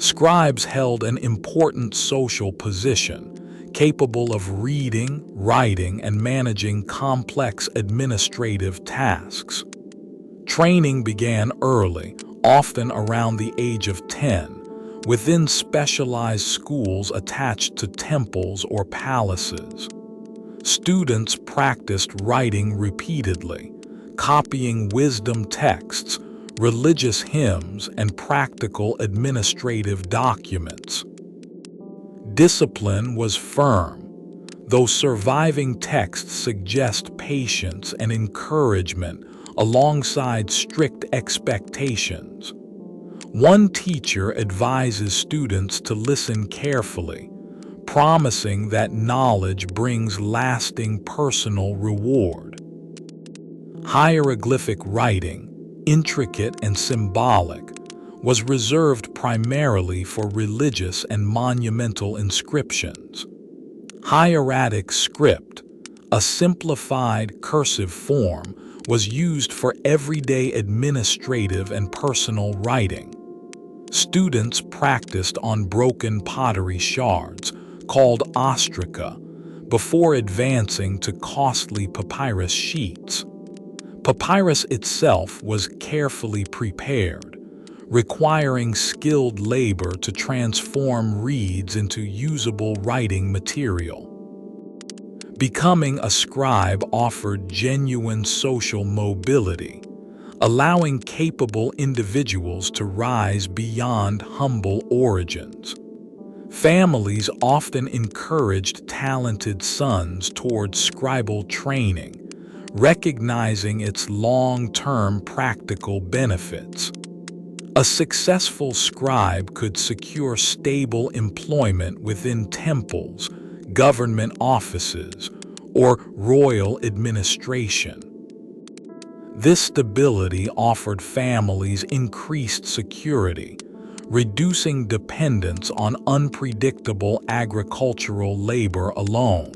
Scribes held an important social position, capable of reading, writing, and managing complex administrative tasks. Training began early, often around the age of 10, within specialized schools attached to temples or palaces. Students practiced writing repeatedly, copying wisdom texts, religious hymns, and practical administrative documents. Discipline was firm, though surviving texts suggest patience and encouragement alongside strict expectations. One teacher advises students to listen carefully, promising that knowledge brings lasting personal reward. Hieroglyphic writing, intricate and symbolic, was reserved primarily for religious and monumental inscriptions. Hieratic script, a simplified cursive form, was used for everyday administrative and personal writing. Students practiced on broken pottery shards, called ostraca, before advancing to costly papyrus sheets. Papyrus itself was carefully prepared, requiring skilled labor to transform reeds into usable writing material. Becoming a scribe offered genuine social mobility, allowing capable individuals to rise beyond humble origins. Families often encouraged talented sons toward scribal training, recognizing its long-term practical benefits. A successful scribe could secure stable employment within temples, government offices, or royal administration. This stability offered families increased security, reducing dependence on unpredictable agricultural labor alone.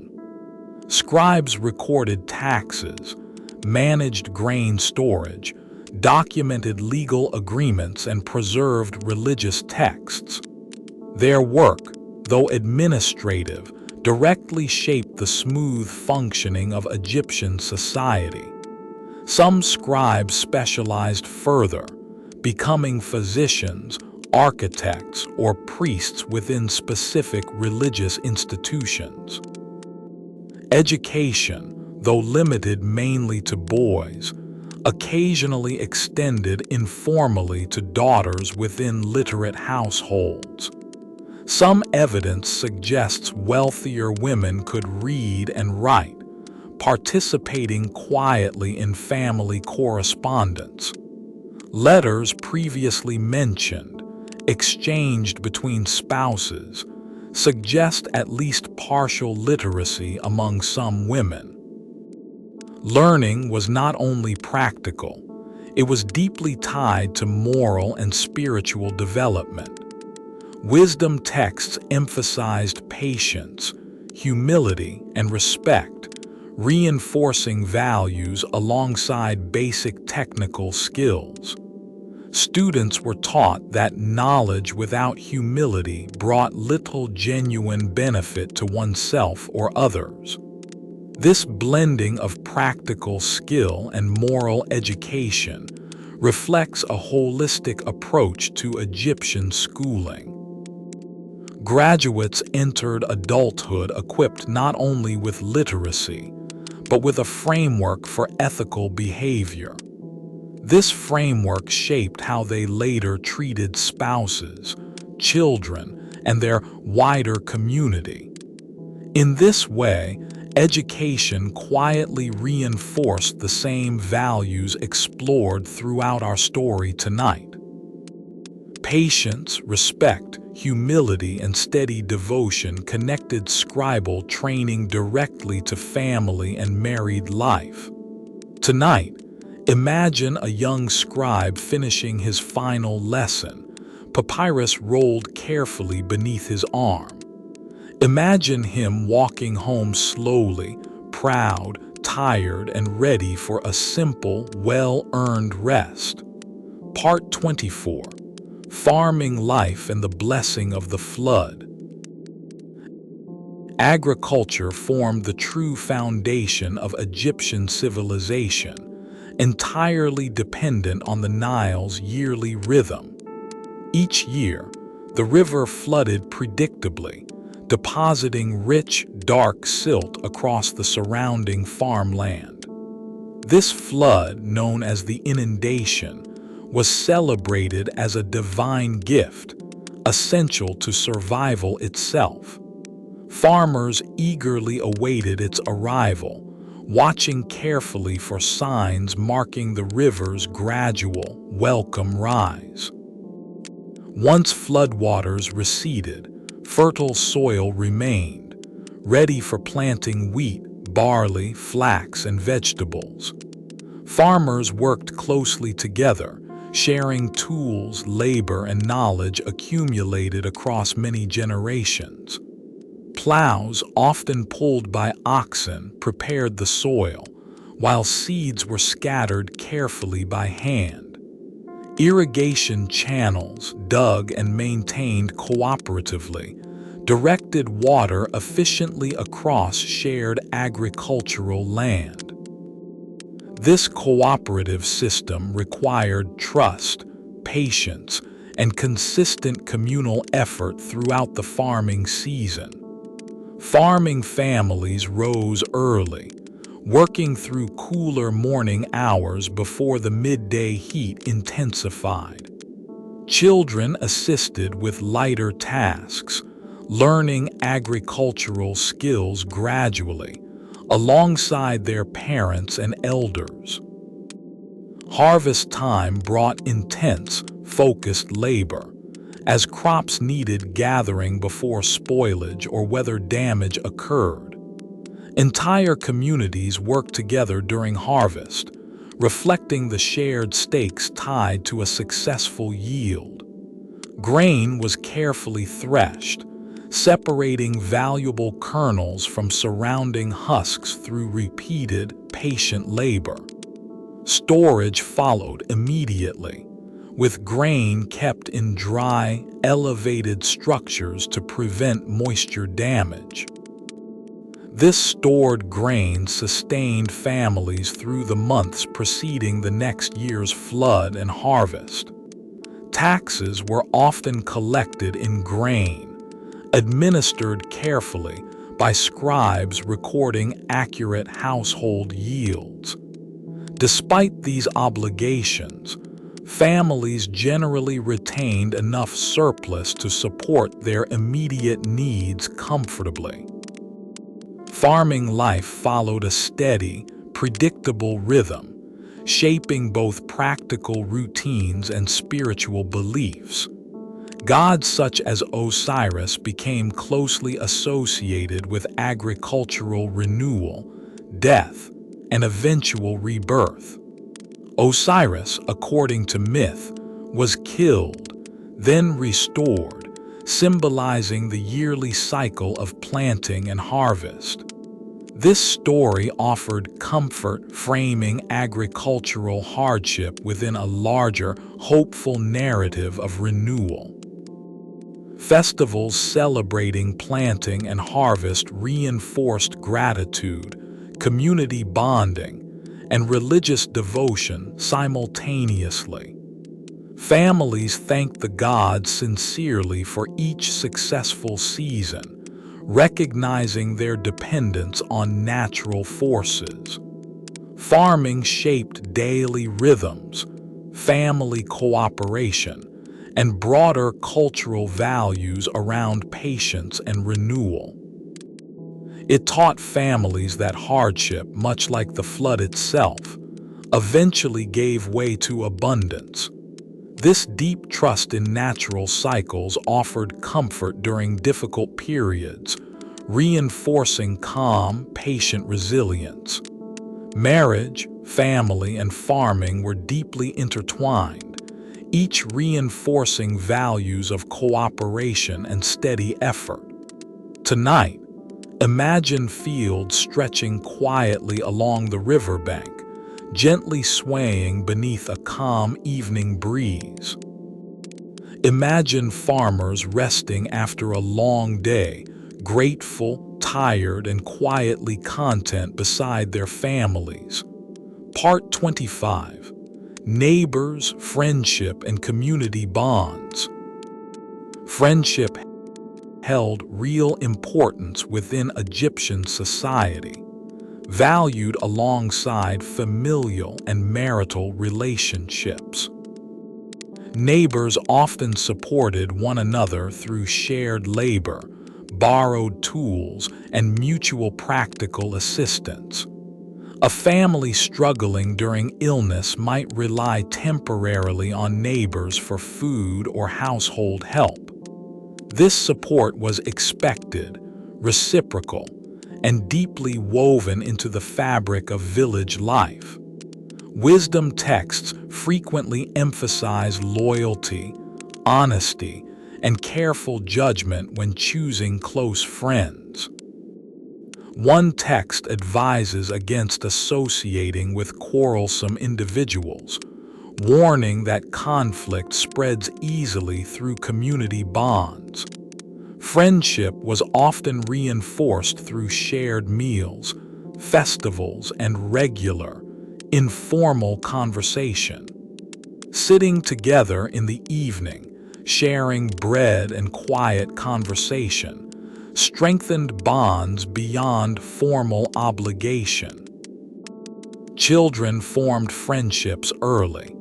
Scribes recorded taxes, managed grain storage, documented legal agreements, and preserved religious texts. Their work, though administrative, directly shaped the smooth functioning of Egyptian society. Some scribes specialized further, becoming physicians, architects, or priests within specific religious institutions. Education, though limited mainly to boys, occasionally extended informally to daughters within literate households. Some evidence suggests wealthier women could read and write, participating quietly in family correspondence. Letters previously mentioned, exchanged between spouses, suggest at least partial literacy among some women. Learning was not only practical, it was deeply tied to moral and spiritual development. Wisdom texts emphasized patience, humility, and respect, reinforcing values alongside basic technical skills. Students were taught that knowledge without humility brought little genuine benefit to oneself or others. This blending of practical skill and moral education reflects a holistic approach to Egyptian schooling. Graduates entered adulthood equipped not only with literacy, but with a framework for ethical behavior. This framework shaped how they later treated spouses, children, and their wider community. In this way, education quietly reinforced the same values explored throughout our story tonight. Patience, respect, humility, and steady devotion connected scribal training directly to family and married life. Tonight, imagine a young scribe finishing his final lesson, papyrus rolled carefully beneath his arm. Imagine him walking home slowly, proud, tired, and ready for a simple, well-earned rest. Part 24. Farming Life and the Blessing of the Flood. Agriculture formed the true foundation of Egyptian civilization, entirely dependent on the Nile's yearly rhythm. Each year, the river flooded predictably, depositing rich, dark silt across the surrounding farmland. This flood, known as the inundation, was celebrated as a divine gift, essential to survival itself. Farmers eagerly awaited its arrival, watching carefully for signs marking the river's gradual, welcome rise. Once floodwaters receded, fertile soil remained, ready for planting wheat, barley, flax, and vegetables. Farmers worked closely together, sharing tools, labor, and knowledge accumulated across many generations. Plows, often pulled by oxen, prepared the soil, while seeds were scattered carefully by hand. Irrigation channels, dug and maintained cooperatively, directed water efficiently across shared agricultural land. This cooperative system required trust, patience, and consistent communal effort throughout the farming season. Farming families rose early, working through cooler morning hours before the midday heat intensified. Children assisted with lighter tasks, learning agricultural skills gradually, alongside their parents and elders. Harvest time brought intense, focused labor, as crops needed gathering before spoilage or weather damage occurred. Entire communities worked together during harvest, reflecting the shared stakes tied to a successful yield. Grain was carefully threshed, separating valuable kernels from surrounding husks through repeated, patient labor. Storage followed immediately, with grain kept in dry, elevated structures to prevent moisture damage. This stored grain sustained families through the months preceding the next year's flood and harvest. Taxes were often collected in grain, administered carefully by scribes recording accurate household yields. Despite these obligations, families generally retained enough surplus to support their immediate needs comfortably. Farming life followed a steady, predictable rhythm, shaping both practical routines and spiritual beliefs. Gods such as Osiris became closely associated with agricultural renewal, death, and eventual rebirth. Osiris, according to myth, was killed, then restored, symbolizing the yearly cycle of planting and harvest. This story offered comfort, framing agricultural hardship within a larger, hopeful narrative of renewal. Festivals celebrating planting and harvest reinforced gratitude, community bonding, and religious devotion simultaneously. Families thanked the gods sincerely for each successful season, recognizing their dependence on natural forces. Farming shaped daily rhythms, family cooperation, and broader cultural values around patience and renewal. It taught families that hardship, much like the flood itself, eventually gave way to abundance. This deep trust in natural cycles offered comfort during difficult periods, reinforcing calm, patient resilience. Marriage, family, and farming were deeply intertwined, each reinforcing values of cooperation and steady effort. Tonight, imagine fields stretching quietly along the riverbank, gently swaying beneath a calm evening breeze. Imagine farmers resting after a long day, grateful, tired, and quietly content beside their families. Part 25. Neighbors, Friendship, and Community Bonds. Friendship held real importance within Egyptian society, valued alongside familial and marital relationships. Neighbors often supported one another through shared labor, borrowed tools, and mutual practical assistance. A family struggling during illness might rely temporarily on neighbors for food or household help. This support was expected, reciprocal, and deeply woven into the fabric of village life. Wisdom texts frequently emphasize loyalty, honesty, and careful judgment when choosing close friends. One text advises against associating with quarrelsome individuals, warning that conflict spreads easily through community bonds. Friendship was often reinforced through shared meals, festivals, and regular, informal conversation. Sitting together in the evening, sharing bread and quiet conversation, strengthened bonds beyond formal obligation. Children formed friendships early,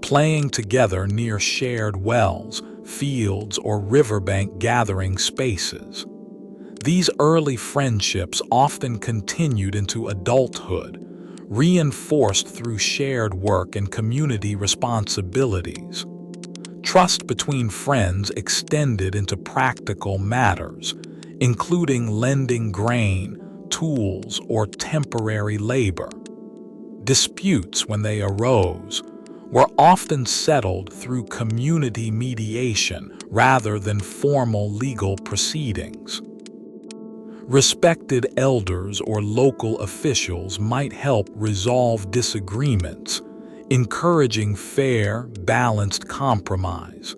playing together near shared wells, fields, or riverbank gathering spaces. These early friendships often continued into adulthood, reinforced through shared work and community responsibilities. Trust between friends extended into practical matters, including lending grain, tools, or temporary labor. Disputes, when they arose, were often settled through community mediation rather than formal legal proceedings. Respected elders or local officials might help resolve disagreements, encouraging fair, balanced compromise.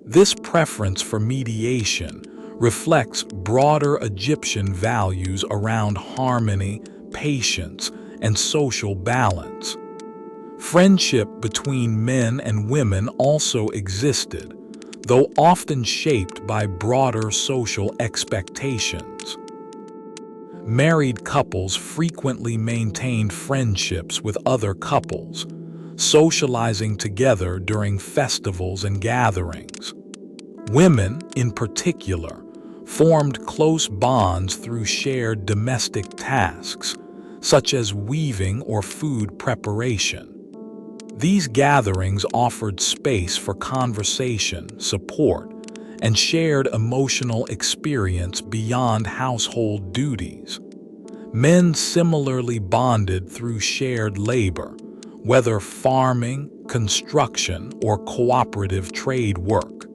This preference for mediation reflects broader Egyptian values around harmony, patience, and social balance. Friendship between men and women also existed, though often shaped by broader social expectations. Married couples frequently maintained friendships with other couples, socializing together during festivals and gatherings. Women, in particular, formed close bonds through shared domestic tasks, such as weaving or food preparation. These gatherings offered space for conversation, support, and shared emotional experience beyond household duties. Men similarly bonded through shared labor, whether farming, construction, or cooperative trade work.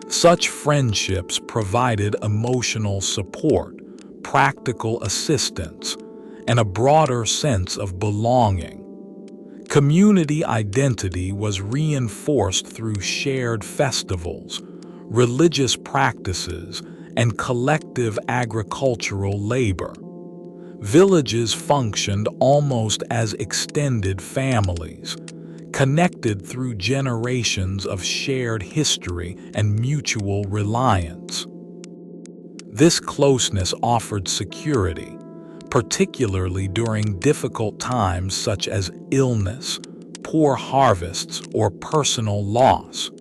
Such friendships provided emotional support, practical assistance, and a broader sense of belonging. Community identity was reinforced through shared festivals, religious practices, and collective agricultural labor. Villages functioned almost as extended families, connected through generations of shared history and mutual reliance. This closeness offered security, particularly during difficult times such as illness, poor harvests, or personal loss.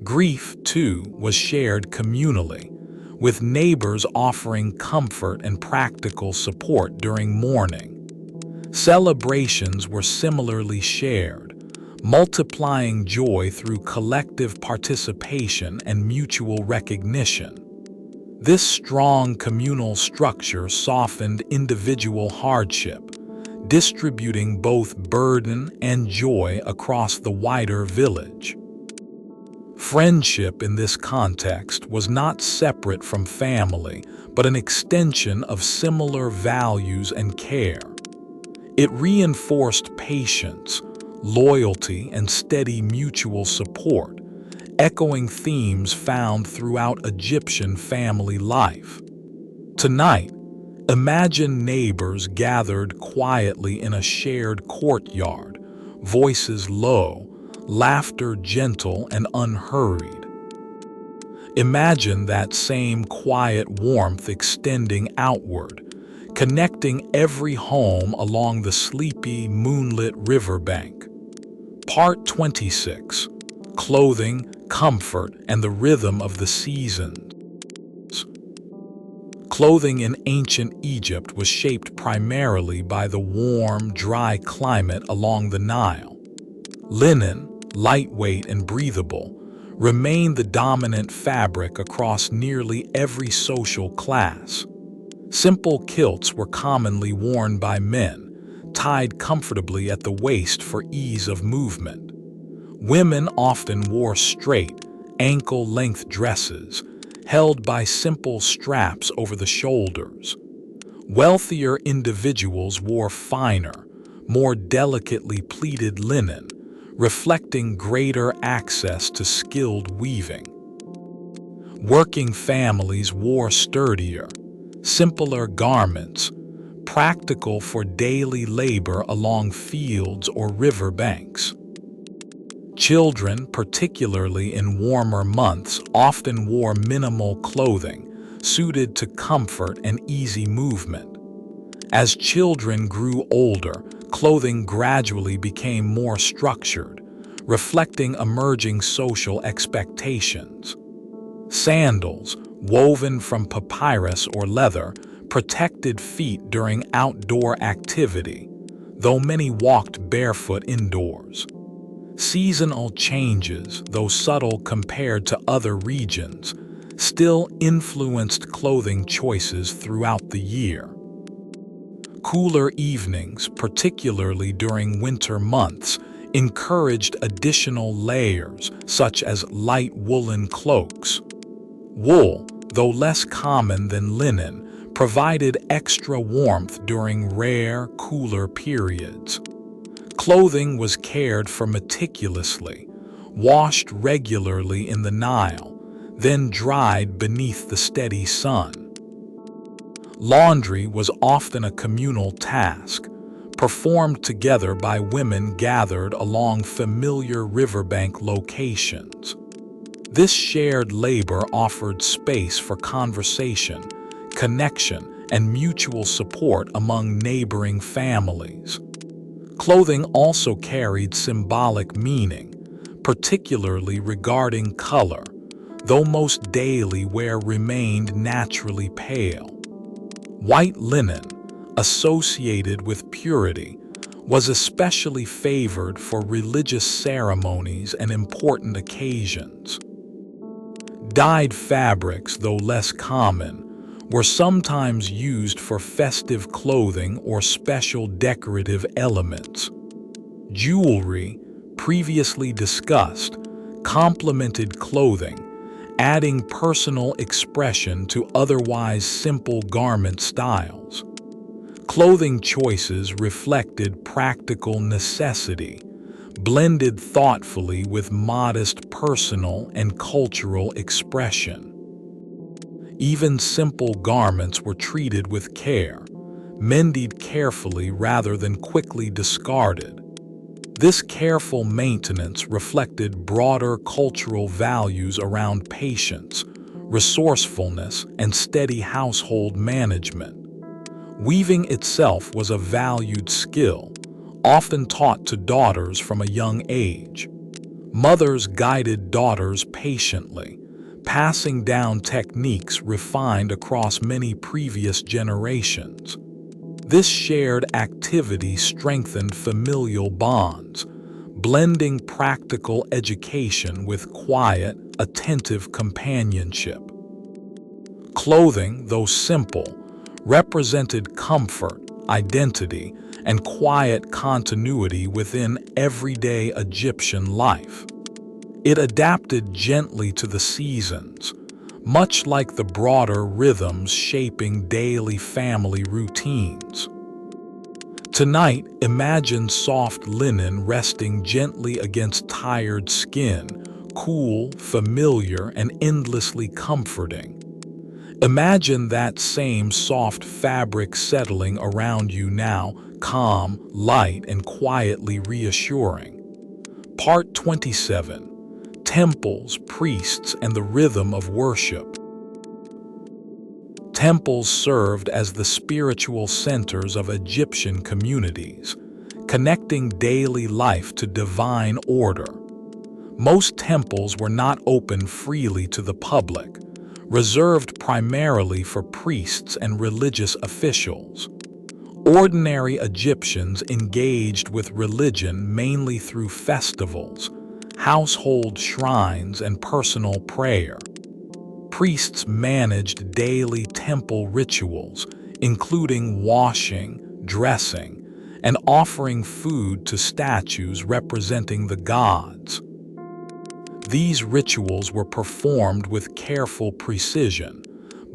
Grief, too, was shared communally, with neighbors offering comfort and practical support during mourning. Celebrations were similarly shared, multiplying joy through collective participation and mutual recognition. This strong communal structure softened individual hardship, distributing both burden and joy across the wider village. Friendship in this context was not separate from family, but an extension of similar values and care. It reinforced patience, loyalty, and steady mutual support, echoing themes found throughout Egyptian family life. Tonight, imagine neighbors gathered quietly in a shared courtyard, voices low, laughter gentle and unhurried. Imagine that same quiet warmth extending outward, connecting every home along the sleepy, moonlit riverbank. Part 26. clothing, comfort, and the rhythm of the seasons. Clothing in ancient Egypt was shaped primarily by the warm, dry climate along the Nile. Linen, lightweight and breathable, remained the dominant fabric across nearly every social class. Simple kilts were commonly worn by men, tied comfortably at the waist for ease of movement. Women often wore straight, ankle-length dresses, held by simple straps over the shoulders. Wealthier individuals wore finer, more delicately pleated linen, reflecting greater access to skilled weaving. Working families wore sturdier, simpler garments, practical for daily labor along fields or river banks. Children, particularly in warmer months, often wore minimal clothing, suited to comfort and easy movement. As children grew older, clothing gradually became more structured, reflecting emerging social expectations. Sandals, woven from papyrus or leather, protected feet during outdoor activity, though many walked barefoot indoors. Seasonal changes, though subtle compared to other regions, still influenced clothing choices throughout the year. Cooler evenings, particularly during winter months, encouraged additional layers, such as light woolen cloaks. Wool, though less common than linen, provided extra warmth during rare, cooler periods. Clothing was cared for meticulously, washed regularly in the Nile, then dried beneath the steady sun. Laundry was often a communal task, performed together by women gathered along familiar riverbank locations. This shared labor offered space for conversation, connection, and mutual support among neighboring families. Clothing also carried symbolic meaning, particularly regarding color, though most daily wear remained naturally pale. White linen, associated with purity, was especially favored for religious ceremonies and important occasions. Dyed fabrics, though less common, were sometimes used for festive clothing or special decorative elements. Jewelry, previously discussed, complemented clothing, adding personal expression to otherwise simple garment styles. Clothing choices reflected practical necessity, blended thoughtfully with modest personal and cultural expression. Even simple garments were treated with care, mended carefully rather than quickly discarded. This careful maintenance reflected broader cultural values around patience, resourcefulness, and steady household management. Weaving itself was a valued skill, often taught to daughters from a young age. Mothers guided daughters patiently, passing down techniques refined across many previous generations. This shared activity strengthened familial bonds, blending practical education with quiet, attentive companionship. Clothing, though simple, represented comfort, identity, and quiet continuity within everyday Egyptian life. It adapted gently to the seasons, much like the broader rhythms shaping daily family routines. Tonight, imagine soft linen resting gently against tired skin, cool, familiar, and endlessly comforting. Imagine that same soft fabric settling around you now, calm, light, and quietly reassuring. Part 27. Temples, priests, and the rhythm of worship. Temples served as the spiritual centers of Egyptian communities, connecting daily life to divine order. Most temples were not open freely to the public, reserved primarily for priests and religious officials. Ordinary Egyptians engaged with religion mainly through festivals, household shrines, and personal prayer. Priests managed daily temple rituals, including washing, dressing, and offering food to statues representing the gods. These rituals were performed with careful precision,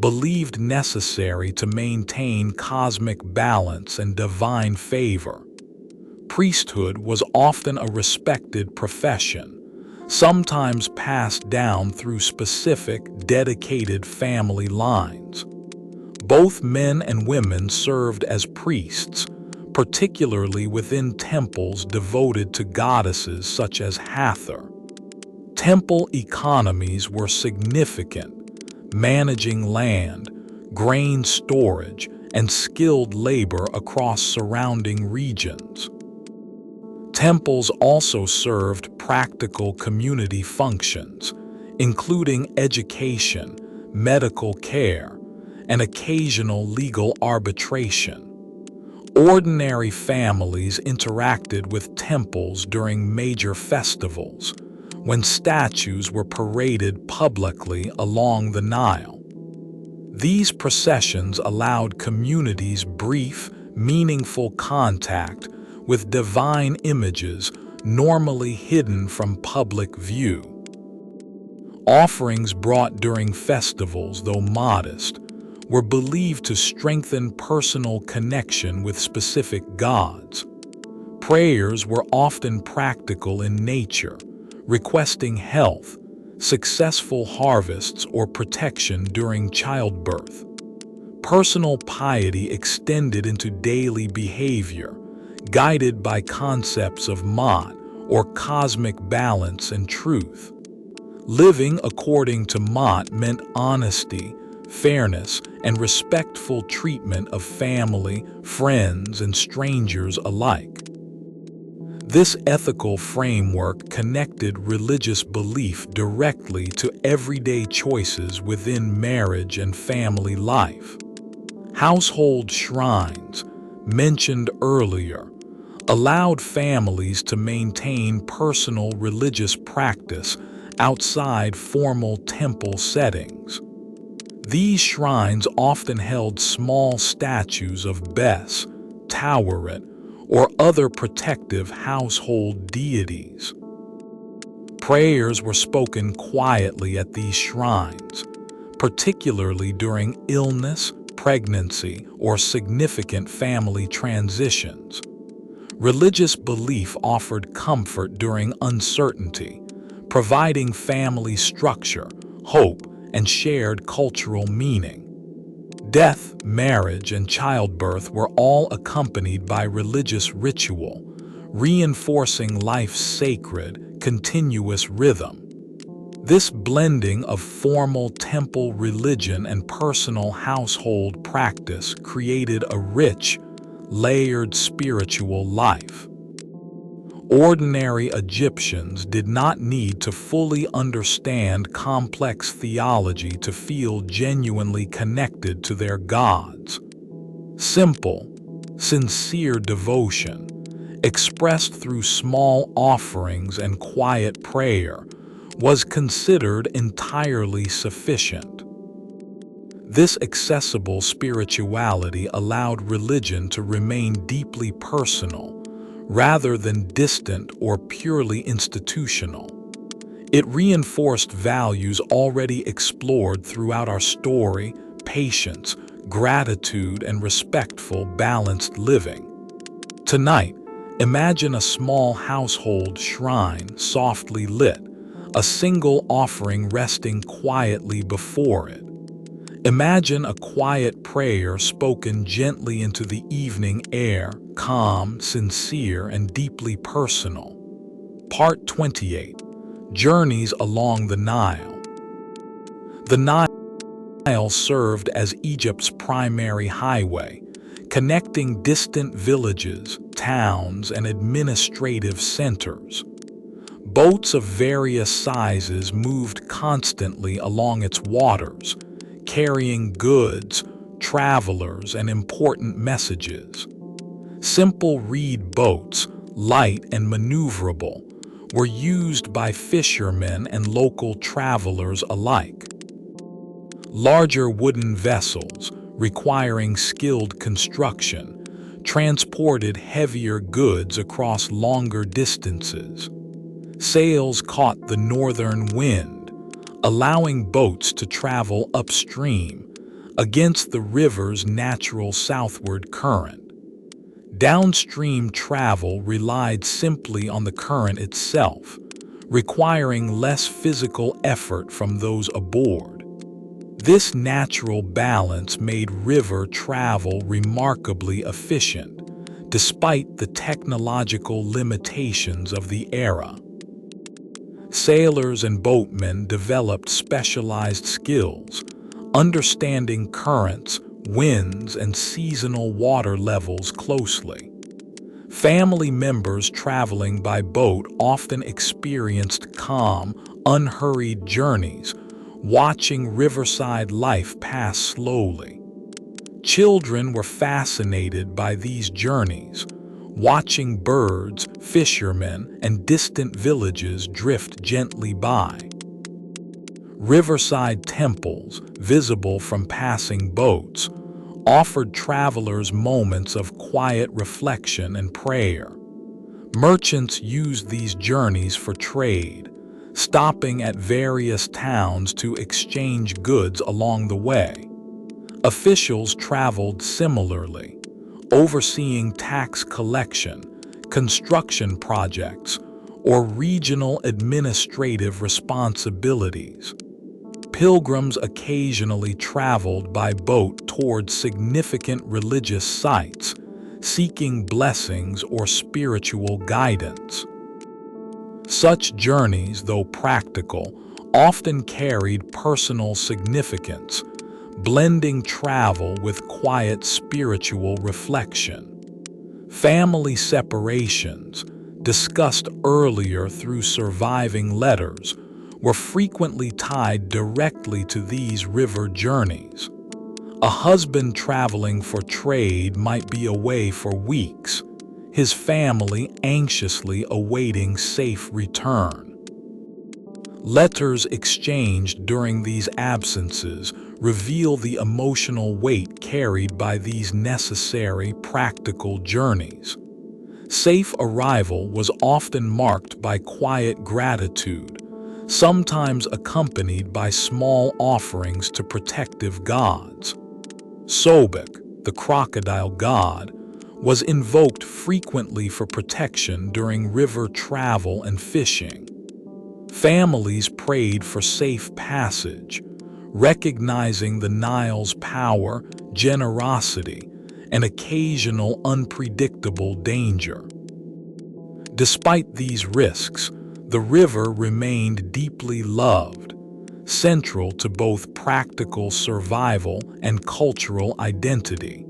believed necessary to maintain cosmic balance and divine favor. Priesthood was often a respected profession, sometimes passed down through specific, dedicated family lines. Both men and women served as priests, particularly within temples devoted to goddesses such as Hathor. Temple economies were significant, managing land, grain storage, and skilled labor across surrounding regions. Temples also served practical community functions, including education, medical care, and occasional legal arbitration. Ordinary families interacted with temples during major festivals, when statues were paraded publicly along the Nile. These processions allowed communities brief, meaningful contact with divine images normally hidden from public view. Offerings brought during festivals, though modest, were believed to strengthen personal connection with specific gods. Prayers were often practical in nature, requesting health, successful harvests, or protection during childbirth. Personal piety extended into daily behavior, guided by concepts of Ma'at, or cosmic balance and truth. Living according to Ma'at meant honesty, fairness, and respectful treatment of family, friends, and strangers alike. This ethical framework connected religious belief directly to everyday choices within marriage and family life. Household shrines, mentioned earlier, allowed families to maintain personal religious practice outside formal temple settings. These shrines often held small statues of Bes, Taweret, or other protective household deities. Prayers were spoken quietly at these shrines, particularly during illness, pregnancy, or significant family transitions. Religious belief offered comfort during uncertainty, providing family structure, hope, and shared cultural meaning. Death, marriage, and childbirth were all accompanied by religious ritual, reinforcing life's sacred, continuous rhythm. This blending of formal temple religion and personal household practice created a rich, layered spiritual life. Ordinary Egyptians did not need to fully understand complex theology to feel genuinely connected to their gods. Simple, sincere devotion, expressed through small offerings and quiet prayer, was considered entirely sufficient. This accessible spirituality allowed religion to remain deeply personal, rather than distant or purely institutional. It reinforced values already explored throughout our story: patience, gratitude, and respectful, balanced living. Tonight, imagine a small household shrine softly lit, a single offering resting quietly before it. Imagine a quiet prayer spoken gently into the evening air, calm, sincere, and deeply personal. Part 28. Journeys along the Nile. The Nile served as Egypt's primary highway, connecting distant villages, towns, and administrative centers. Boats of various sizes moved constantly along its waters, carrying goods, travelers, and important messages. Simple reed boats, light and maneuverable, were used by fishermen and local travelers alike. Larger wooden vessels, requiring skilled construction, transported heavier goods across longer distances. Sails caught the northern wind, allowing boats to travel upstream against the river's natural southward current. Downstream travel relied simply on the current itself, requiring less physical effort from those aboard. This natural balance made river travel remarkably efficient, despite the technological limitations of the era. Sailors and boatmen developed specialized skills, understanding currents, winds, and seasonal water levels closely. Family members traveling by boat often experienced calm, unhurried journeys, watching riverside life pass slowly. Children were fascinated by these journeys, watching birds, fishermen, and distant villages drift gently by. Riverside temples, visible from passing boats, offered travelers moments of quiet reflection and prayer. Merchants used these journeys for trade, stopping at various towns to exchange goods along the way. Officials traveled similarly, overseeing tax collection, construction projects, or regional administrative responsibilities. Pilgrims occasionally traveled by boat towards significant religious sites, seeking blessings or spiritual guidance. Such journeys, though practical, often carried personal significance, blending travel with quiet spiritual reflection. Family separations, discussed earlier through surviving letters, were frequently tied directly to these river journeys. A husband traveling for trade might be away for weeks, his family anxiously awaiting safe return. Letters exchanged during these absences reveal the emotional weight carried by these necessary practical journeys. Safe arrival was often marked by quiet gratitude, sometimes accompanied by small offerings to protective gods. Sobek, the crocodile god, was invoked frequently for protection during river travel and fishing. Families prayed for safe passage, recognizing the Nile's power, generosity, and occasional unpredictable danger. Despite these risks, the river remained deeply loved, central to both practical survival and cultural identity.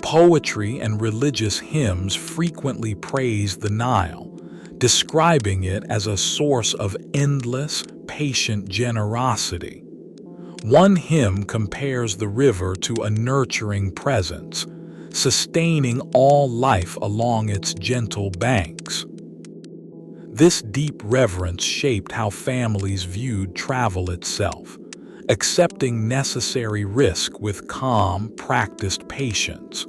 Poetry and religious hymns frequently praised the Nile, describing it as a source of endless, patient generosity. One hymn compares the river to a nurturing presence, sustaining all life along its gentle banks. This deep reverence shaped how families viewed travel itself, accepting necessary risk with calm, practiced patience.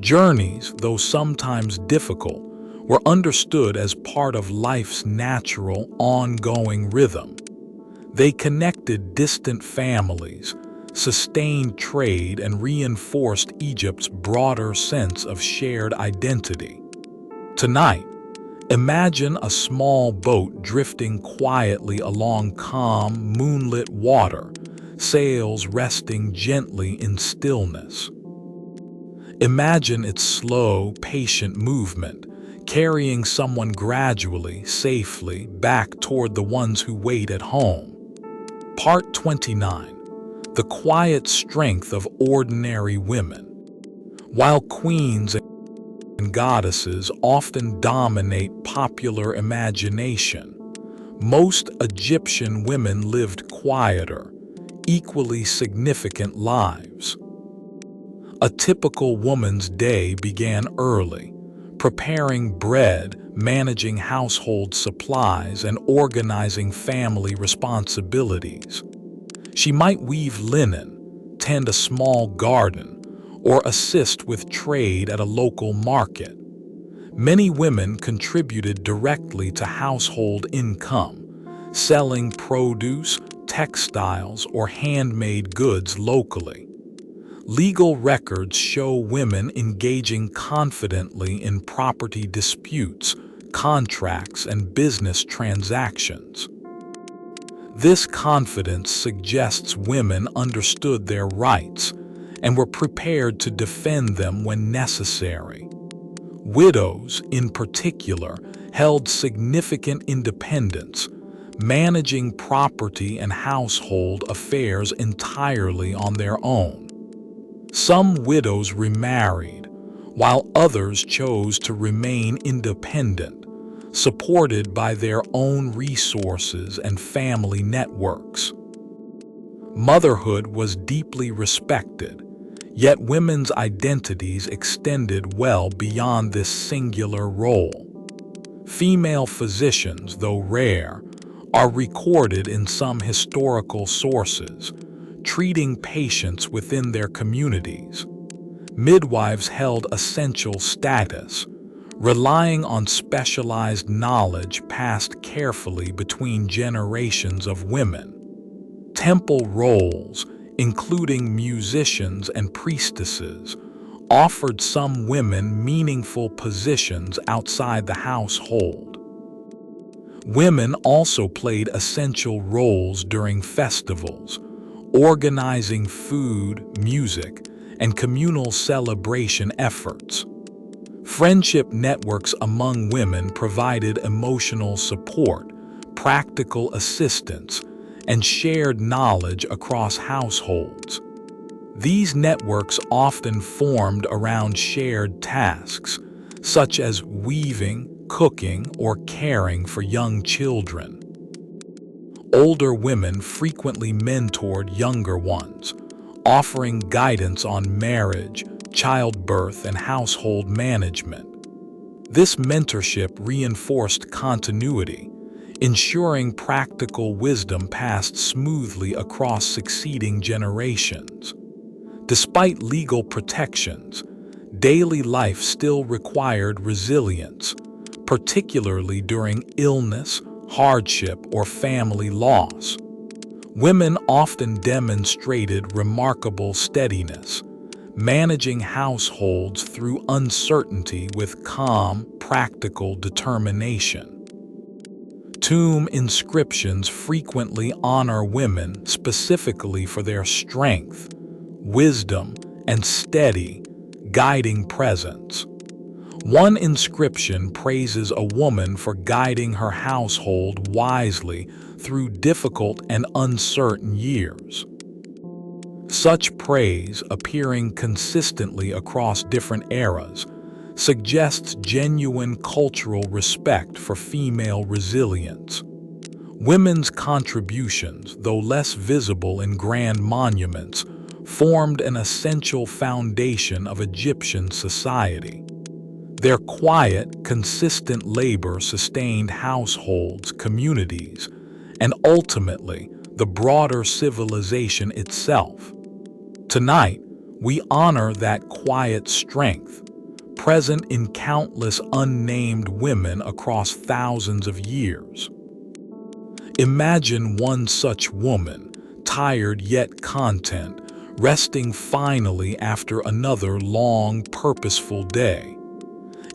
Journeys, though sometimes difficult, were understood as part of life's natural, ongoing rhythm. They connected distant families, sustained trade, and reinforced Egypt's broader sense of shared identity. Tonight, imagine a small boat drifting quietly along calm, moonlit water, sails resting gently in stillness. Imagine its slow, patient movement, carrying someone gradually, safely back toward the ones who wait at home. Part 29. The quiet strength of ordinary women. While queens and and goddesses often dominate popular imagination. Most Egyptian women lived quieter, equally significant lives. A typical woman's day began early, preparing bread, managing household supplies, and organizing family responsibilities. She might weave linen, tend a small garden, or assist with trade at a local market. Many women contributed directly to household income, selling produce, textiles, or handmade goods locally. Legal records show women engaging confidently in property disputes, contracts, and business transactions. This confidence suggests women understood their rights and were prepared to defend them when necessary. Widows, in particular, held significant independence, managing property and household affairs entirely on their own. Some widows remarried, while others chose to remain independent, supported by their own resources and family networks. Motherhood was deeply respected, yet women's identities extended well beyond this singular role. Female physicians, though rare, are recorded in some historical sources, treating patients within their communities. Midwives held essential status, relying on specialized knowledge passed carefully between generations of women. Temple roles, including musicians and priestesses, offered some women meaningful positions outside the household. Women also played essential roles during festivals, organizing food, music, and communal celebration efforts. Friendship networks among women provided emotional support, practical assistance, and shared knowledge across households. These networks often formed around shared tasks, such as weaving, cooking, or caring for young children. Older women frequently mentored younger ones, offering guidance on marriage, childbirth, and household management. This mentorship reinforced continuity, ensuring practical wisdom passed smoothly across succeeding generations. Despite legal protections, daily life still required resilience, particularly during illness, hardship, or family loss. Women often demonstrated remarkable steadiness, managing households through uncertainty with calm, practical determination. Tomb inscriptions frequently honor women specifically for their strength, wisdom, and steady, guiding presence. One inscription praises a woman for guiding her household wisely through difficult and uncertain years. Such praise, appearing consistently across different eras, suggests genuine cultural respect for female resilience. Women's contributions, though less visible in grand monuments, formed an essential foundation of Egyptian society. Their quiet, consistent labor sustained households, communities, and ultimately the broader civilization itself. Tonight, we honor that quiet strength, present in countless unnamed women across thousands of years. Imagine one such woman, tired yet content, resting finally after another long, purposeful day.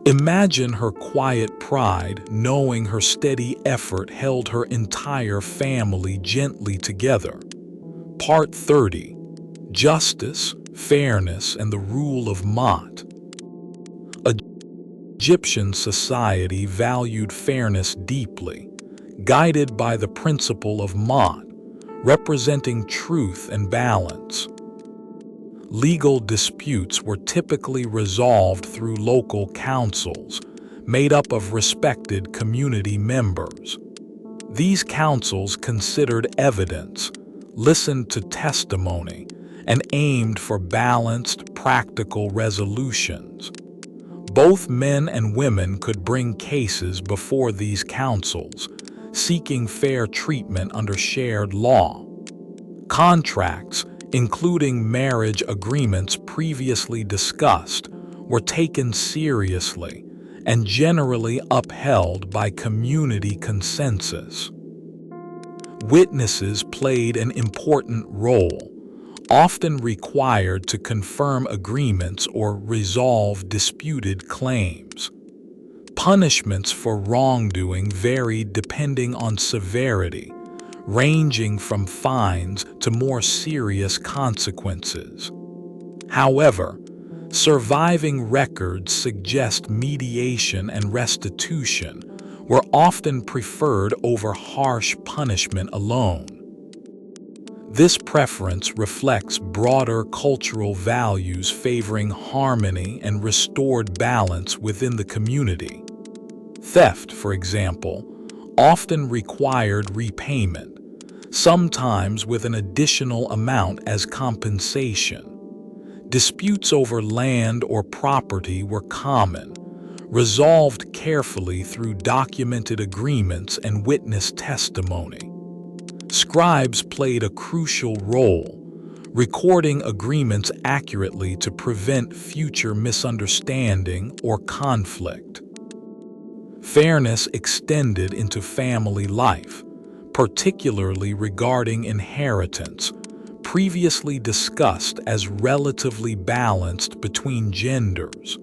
Imagine her quiet pride, knowing her steady effort held her entire family gently together. Part 30. Justice, Fairness, and the Rule of Maat. Egyptian society valued fairness deeply, guided by the principle of Maat, representing truth and balance. Legal disputes were typically resolved through local councils, made up of respected community members. These councils considered evidence, listened to testimony, and aimed for balanced, practical resolutions. Both men and women could bring cases before these councils, seeking fair treatment under shared law. Contracts, including marriage agreements previously discussed, were taken seriously and generally upheld by community consensus. Witnesses played an important role, often required to confirm agreements or resolve disputed claims. Punishments for wrongdoing varied depending on severity, ranging from fines to more serious consequences. However, surviving records suggest mediation and restitution were often preferred over harsh punishment alone. This preference reflects broader cultural values favoring harmony and restored balance within the community. Theft, for example, often required repayment, sometimes with an additional amount as compensation. Disputes over land or property were common, resolved carefully through documented agreements and witness testimony. Scribes played a crucial role, recording agreements accurately to prevent future misunderstanding or conflict. Fairness extended into family life, particularly regarding inheritance, previously discussed as relatively balanced between genders.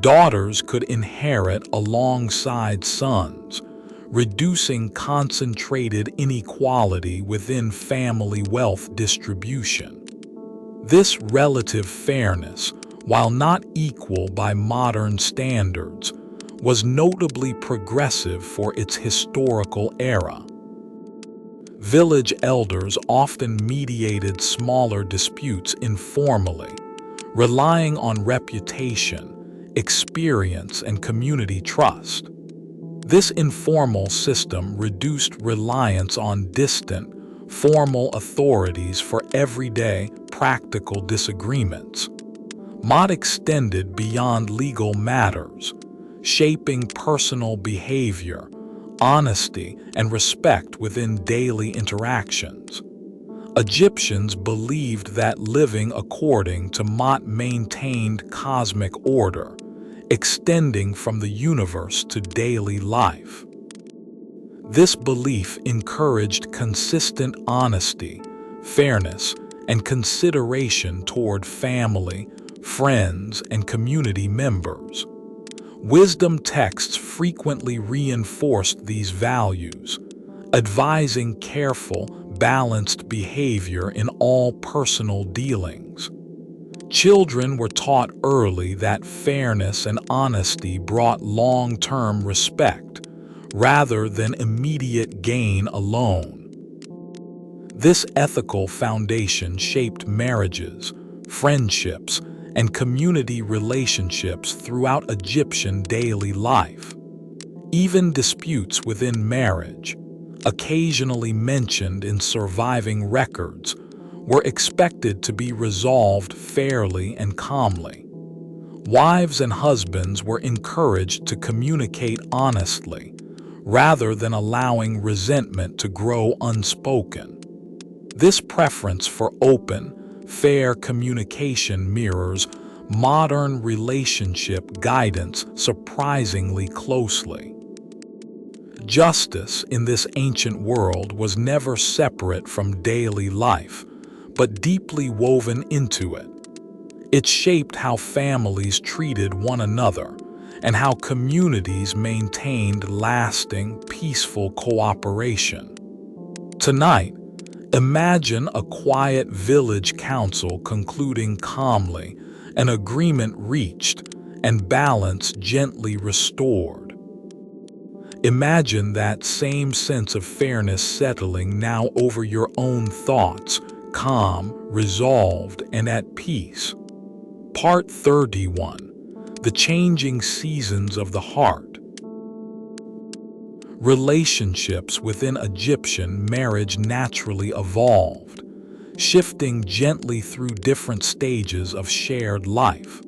Daughters could inherit alongside sons, reducing concentrated inequality within family wealth distribution. This relative fairness, while not equal by modern standards, was notably progressive for its historical era. Village elders often mediated smaller disputes informally, relying on reputation, experience, and community trust. This informal system reduced reliance on distant, formal authorities for everyday, practical disagreements. Mod extended beyond legal matters, shaping personal behavior, honesty, and respect within daily interactions. Egyptians believed that living according to Mot maintained cosmic order, extending from the universe to daily life. This belief encouraged consistent honesty, fairness, and consideration toward family, friends, and community members. Wisdom texts frequently reinforced these values, advising careful, balanced behavior in all personal dealings. Children were taught early that fairness and honesty brought long-term respect, rather than immediate gain alone. This ethical foundation shaped marriages, friendships, and community relationships throughout Egyptian daily life. Even disputes within marriage, occasionally mentioned in surviving records, were expected to be resolved fairly and calmly. Wives and husbands were encouraged to communicate honestly, rather than allowing resentment to grow unspoken. This preference for open, fair communication mirrors modern relationship guidance surprisingly closely. Justice in this ancient world was never separate from daily life, but deeply woven into it. It shaped how families treated one another and how communities maintained lasting, peaceful cooperation. Tonight, imagine a quiet village council concluding calmly, an agreement reached, and balance gently restored. Imagine that same sense of fairness settling now over your own thoughts, calm, resolved, and at peace. Part 31. The changing seasons of the heart. Relationships within Egyptian marriage naturally evolved, shifting gently through different stages of shared life.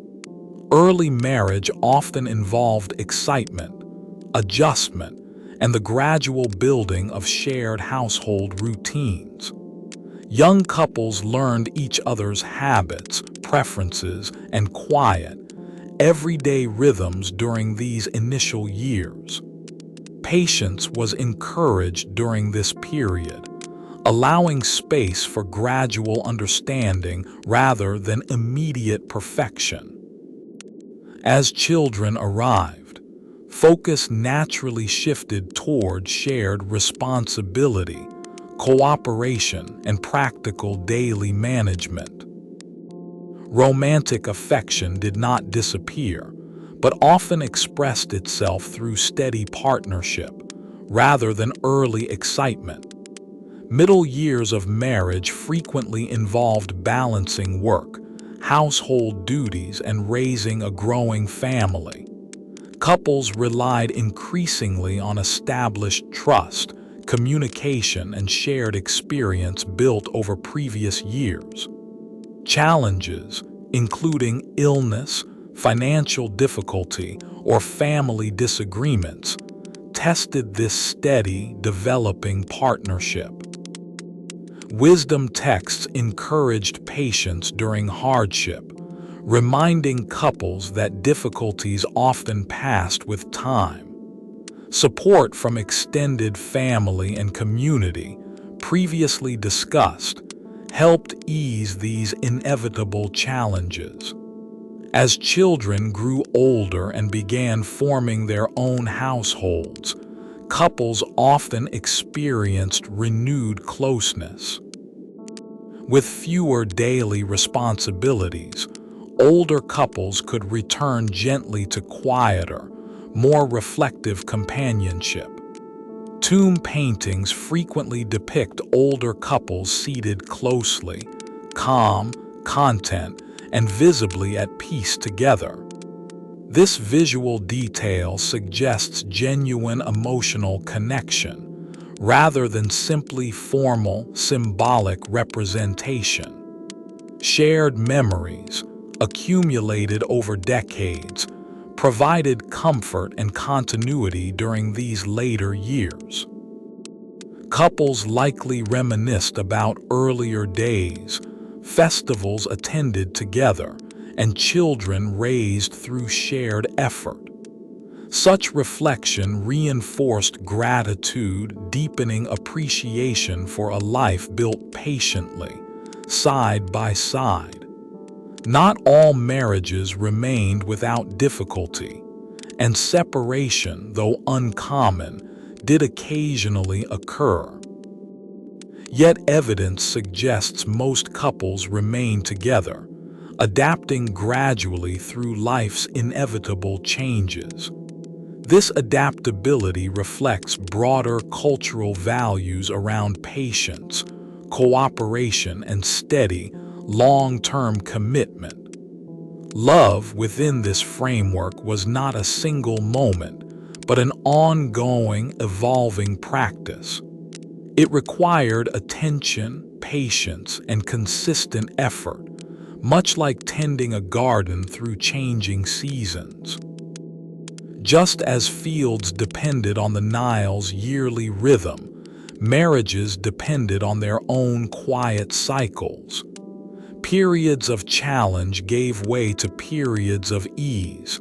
Early marriage often involved excitement, adjustment, and the gradual building of shared household routines. Young couples learned each other's habits, preferences, and quiet, everyday rhythms during these initial years. Patience was encouraged during this period, allowing space for gradual understanding rather than immediate perfection. As children arrived, focus naturally shifted toward shared responsibility, cooperation, and practical daily management. Romantic affection did not disappear, but often expressed itself through steady partnership rather than early excitement. Middle years of marriage frequently involved balancing work, household duties, and raising a growing family. Couples relied increasingly on established trust, communication, and shared experience built over previous years. Challenges, including illness, financial difficulty, or family disagreements, tested this steady, developing partnership. Wisdom texts encouraged patience during hardship, reminding couples that difficulties often passed with time. Support from extended family and community, previously discussed, helped ease these inevitable challenges. As children grew older and began forming their own households, couples often experienced renewed closeness. With fewer daily responsibilities, older couples could return gently to quieter, more reflective companionship. Tomb paintings frequently depict older couples seated closely, calm, content, and visibly at peace together. This visual detail suggests genuine emotional connection, rather than simply formal, symbolic representation. Shared memories, accumulated over decades, provided comfort and continuity during these later years. Couples likely reminisced about earlier days, festivals attended together, and children raised through shared effort. Such reflection reinforced gratitude, deepening appreciation for a life built patiently, side by side. Not all marriages remained without difficulty, and separation, though uncommon, did occasionally occur. Yet evidence suggests most couples remain together, adapting gradually through life's inevitable changes. This adaptability reflects broader cultural values around patience, cooperation, and steady, long-term commitment. Love within this framework was not a single moment, but an ongoing, evolving practice. It required attention, patience, and consistent effort, much like tending a garden through changing seasons. Just as fields depended on the Nile's yearly rhythm, marriages depended on their own quiet cycles. Periods of challenge gave way to periods of ease,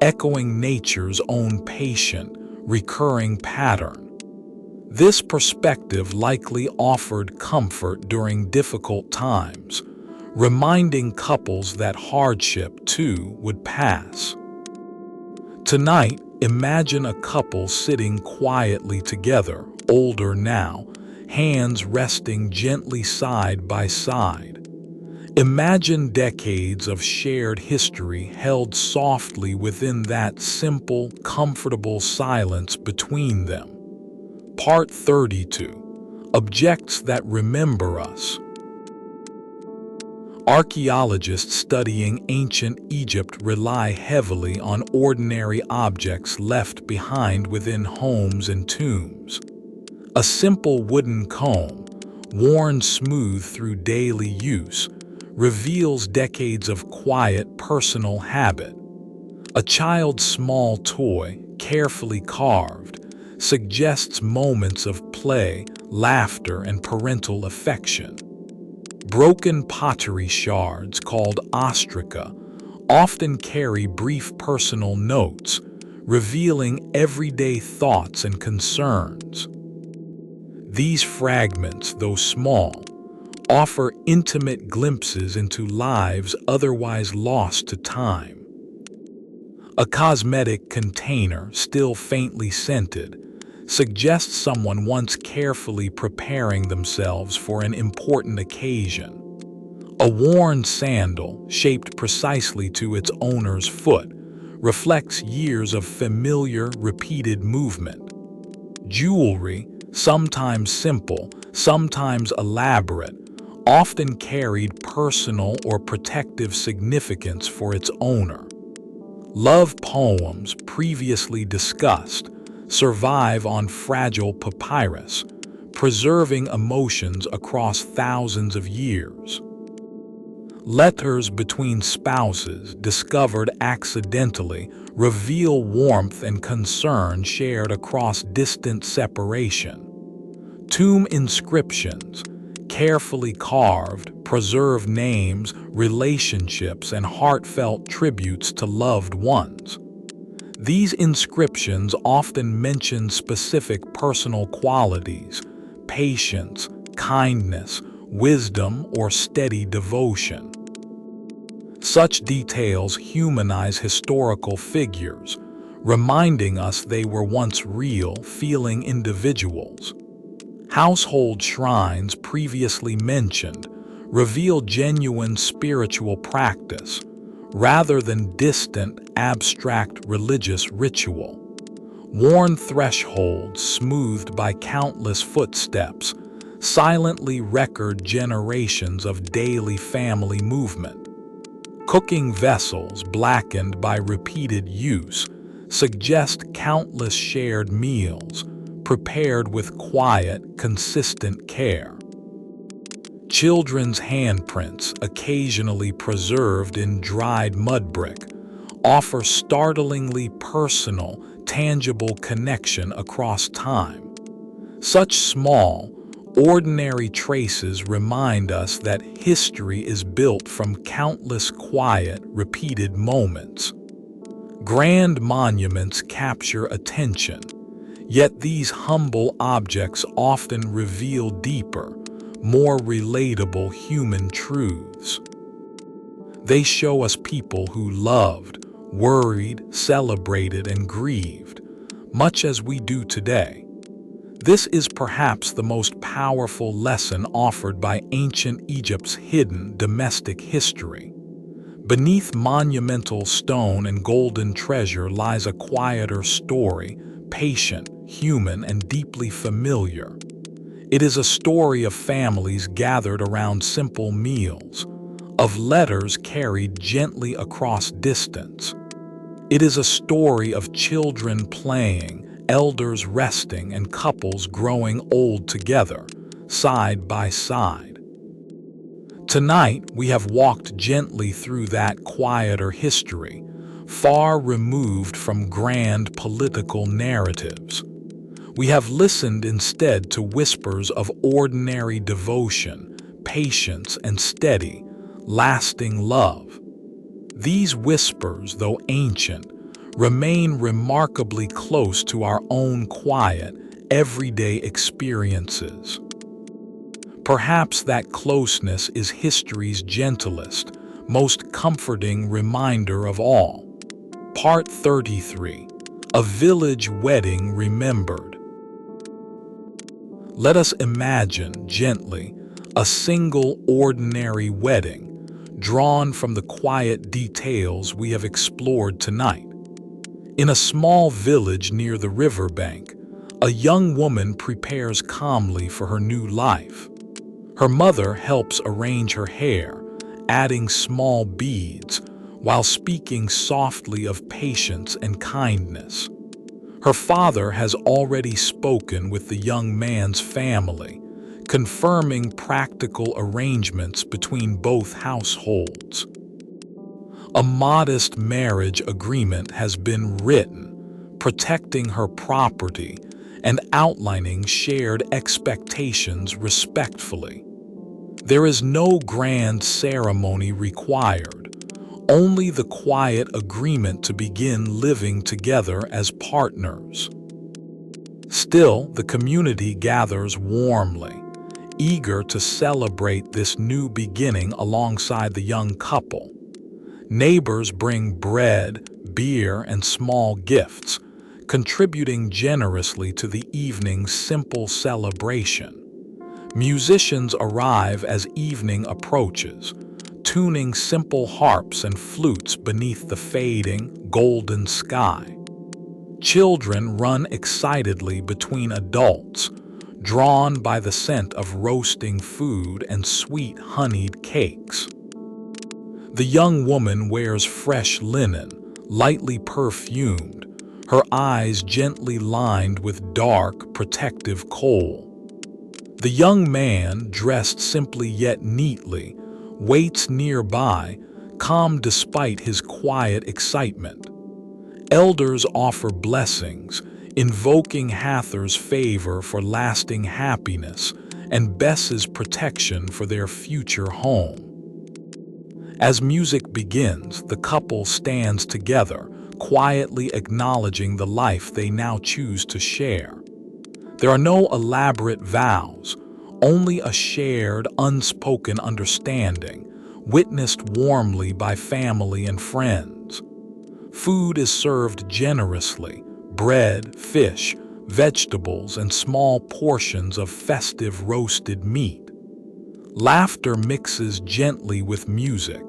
echoing nature's own patient, recurring pattern. This perspective likely offered comfort during difficult times, reminding couples that hardship, too, would pass. Tonight, imagine a couple sitting quietly together, older now, hands resting gently side by side. Imagine decades of shared history held softly within that simple, comfortable silence between them. Part 32. Objects that remember us. Archaeologists studying ancient Egypt rely heavily on ordinary objects left behind within homes and tombs. A simple wooden comb, worn smooth through daily use, reveals decades of quiet personal habit. A child's small toy, carefully carved, suggests moments of play, laughter, and parental affection. Broken pottery shards, called ostraca, often carry brief personal notes, revealing everyday thoughts and concerns. These fragments, though small, offer intimate glimpses into lives otherwise lost to time. A cosmetic container, still faintly scented, suggests someone once carefully preparing themselves for an important occasion. A worn sandal, shaped precisely to its owner's foot, reflects years of familiar, repeated movement. Jewelry, sometimes simple, sometimes elaborate, often carried personal or protective significance for its owner. Love poems, previously discussed, survive on fragile papyrus, preserving emotions across thousands of years. Letters between spouses, discovered accidentally, reveal warmth and concern shared across distant separation. Tomb inscriptions, carefully carved, preserve names, relationships, and heartfelt tributes to loved ones. These inscriptions often mention specific personal qualities: patience, kindness, wisdom, or steady devotion. Such details humanize historical figures, reminding us they were once real, feeling individuals. Household shrines, previously mentioned, reveal genuine spiritual practice, rather than distant, abstract religious ritual. Worn thresholds, smoothed by countless footsteps, silently record generations of daily family movement. Cooking vessels, blackened by repeated use, suggest countless shared meals, prepared with quiet, consistent care. Children's handprints, occasionally preserved in dried mud brick, offer startlingly personal, tangible connection across time. Such small, ordinary traces remind us that history is built from countless quiet, repeated moments. Grand monuments capture attention, yet these humble objects often reveal deeper, more relatable human truths. They show us people who loved, worried, celebrated, and grieved, much as we do today. This is perhaps the most powerful lesson offered by ancient Egypt's hidden domestic history. Beneath monumental stone and golden treasure lies a quieter story, patient, human, and deeply familiar. It is a story of families gathered around simple meals, of letters carried gently across distance. It is a story of children playing, elders resting, and couples growing old together, side by side. Tonight, we have walked gently through that quieter history, far removed from grand political narratives. We have listened instead to whispers of ordinary devotion, patience, and steady, lasting love. These whispers, though ancient, remain remarkably close to our own quiet, everyday experiences. Perhaps that closeness is history's gentlest, most comforting reminder of all. Part 33. A Village Wedding Remembered. Let us imagine, gently, a single ordinary wedding, drawn from the quiet details we have explored tonight. In a small village near the riverbank, a young woman prepares calmly for her new life. Her mother helps arrange her hair, adding small beads, while speaking softly of patience and kindness. Her father has already spoken with the young man's family, confirming practical arrangements between both households. A modest marriage agreement has been written, protecting her property and outlining shared expectations respectfully. There is no grand ceremony required, only the quiet agreement to begin living together as partners. Still, the community gathers warmly, eager to celebrate this new beginning alongside the young couple. Neighbors bring bread, beer, and small gifts, contributing generously to the evening's simple celebration. Musicians arrive as evening approaches, tuning simple harps and flutes beneath the fading, golden sky. Children run excitedly between adults, drawn by the scent of roasting food and sweet honeyed cakes. The young woman wears fresh linen, lightly perfumed, her eyes gently lined with dark, protective kohl. The young man, dressed simply yet neatly, waits nearby, calm despite his quiet excitement. Elders offer blessings, invoking Hather's favor for lasting happiness and Bess's protection for their future home. As music begins, the couple stands together, quietly acknowledging the life they now choose to share. There are no elaborate vows, only a shared, unspoken understanding, witnessed warmly by family and friends. Food is served generously: bread, fish, vegetables, and small portions of festive roasted meat. Laughter mixes gently with music,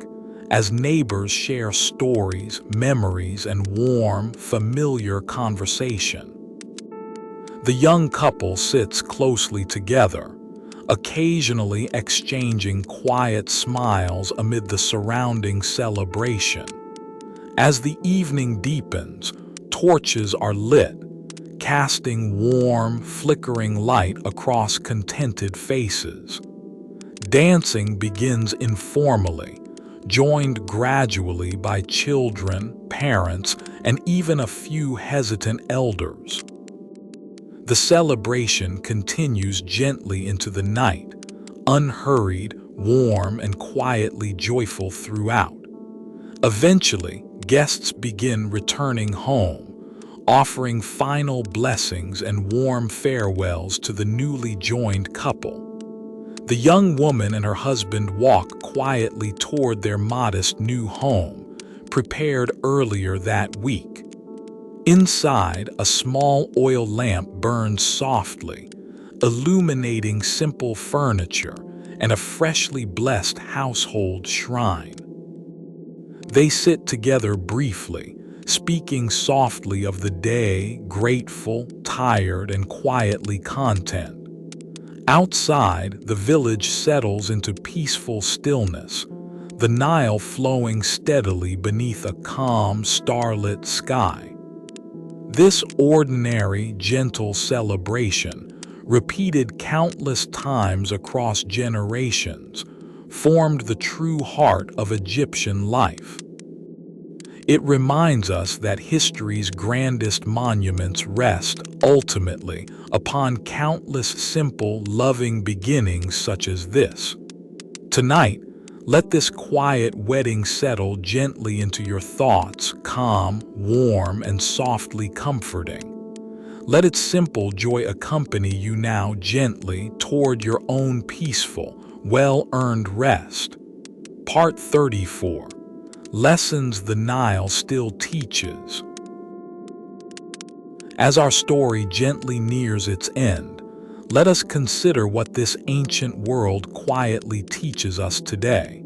as neighbors share stories, memories, and warm, familiar conversation. The young couple sits closely together, occasionally exchanging quiet smiles amid the surrounding celebration. As the evening deepens, torches are lit, casting warm, flickering light across contented faces. Dancing begins informally, joined gradually by children, parents, and even a few hesitant elders. The celebration continues gently into the night, unhurried, warm, and quietly joyful throughout. Eventually, guests begin returning home, offering final blessings and warm farewells to the newly joined couple. The young woman and her husband walk quietly toward their modest new home, prepared earlier that week. Inside, a small oil lamp burns softly, illuminating simple furniture and a freshly blessed household shrine. They sit together briefly, speaking softly of the day, grateful, tired, and quietly content. Outside, the village settles into peaceful stillness, the Nile flowing steadily beneath a calm, starlit sky. This ordinary, gentle celebration, repeated countless times across generations, formed the true heart of Egyptian life. It reminds us that history's grandest monuments rest, ultimately, upon countless simple, loving beginnings such as this. Tonight, let this quiet wedding settle gently into your thoughts, calm, warm, and softly comforting. Let its simple joy accompany you now gently toward your own peaceful, well-earned rest. Part 34. Lessons the Nile Still Teaches. As our story gently nears its end, let us consider what this ancient world quietly teaches us today.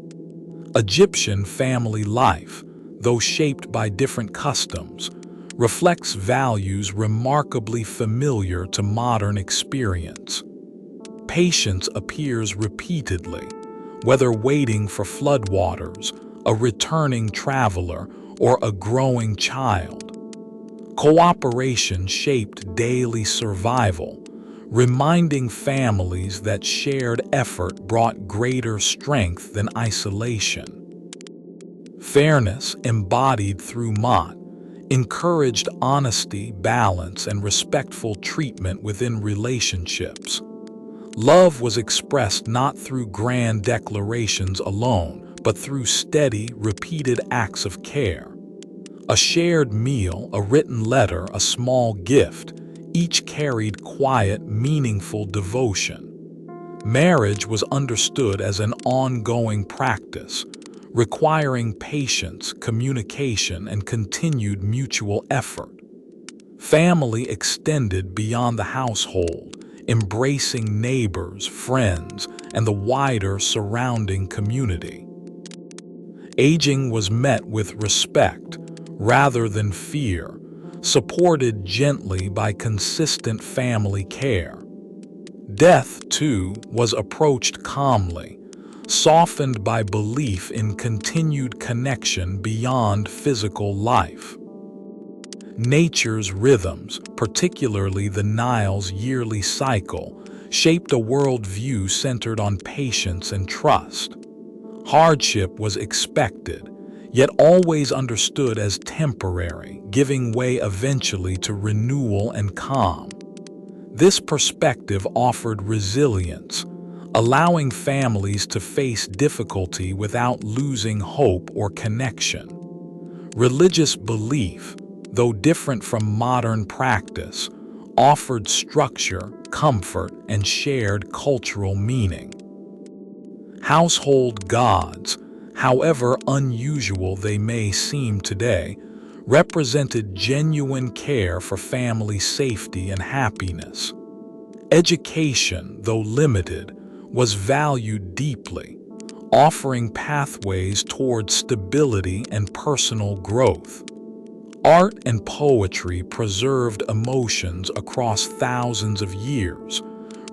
Egyptian family life, though shaped by different customs, reflects values remarkably familiar to modern experience. Patience appears repeatedly, whether waiting for floodwaters, a returning traveler, or a growing child. Cooperation shaped daily survival, reminding families that shared effort brought greater strength than isolation. Fairness, embodied through Mott, encouraged honesty, balance, and respectful treatment within relationships. Love was expressed not through grand declarations alone, but through steady, repeated acts of care. A shared meal, a written letter, a small gift, each carried quiet, meaningful devotion. Marriage was understood as an ongoing practice, requiring patience, communication, and continued mutual effort. Family extended beyond the household, embracing neighbors, friends, and the wider surrounding community. Aging was met with respect rather than fear, supported gently by consistent family care. Death, too, was approached calmly, softened by belief in continued connection beyond physical life. Nature's rhythms, particularly the Nile's yearly cycle, shaped a worldview centered on patience and trust. Hardship was expected, yet always understood as temporary, giving way eventually to renewal and calm. This perspective offered resilience, allowing families to face difficulty without losing hope or connection. Religious belief, though different from modern practice, offered structure, comfort, and shared cultural meaning. Household gods, however unusual they may seem today, represented genuine care for family safety and happiness. Education, though limited, was valued deeply, offering pathways toward stability and personal growth. Art and poetry preserved emotions across thousands of years,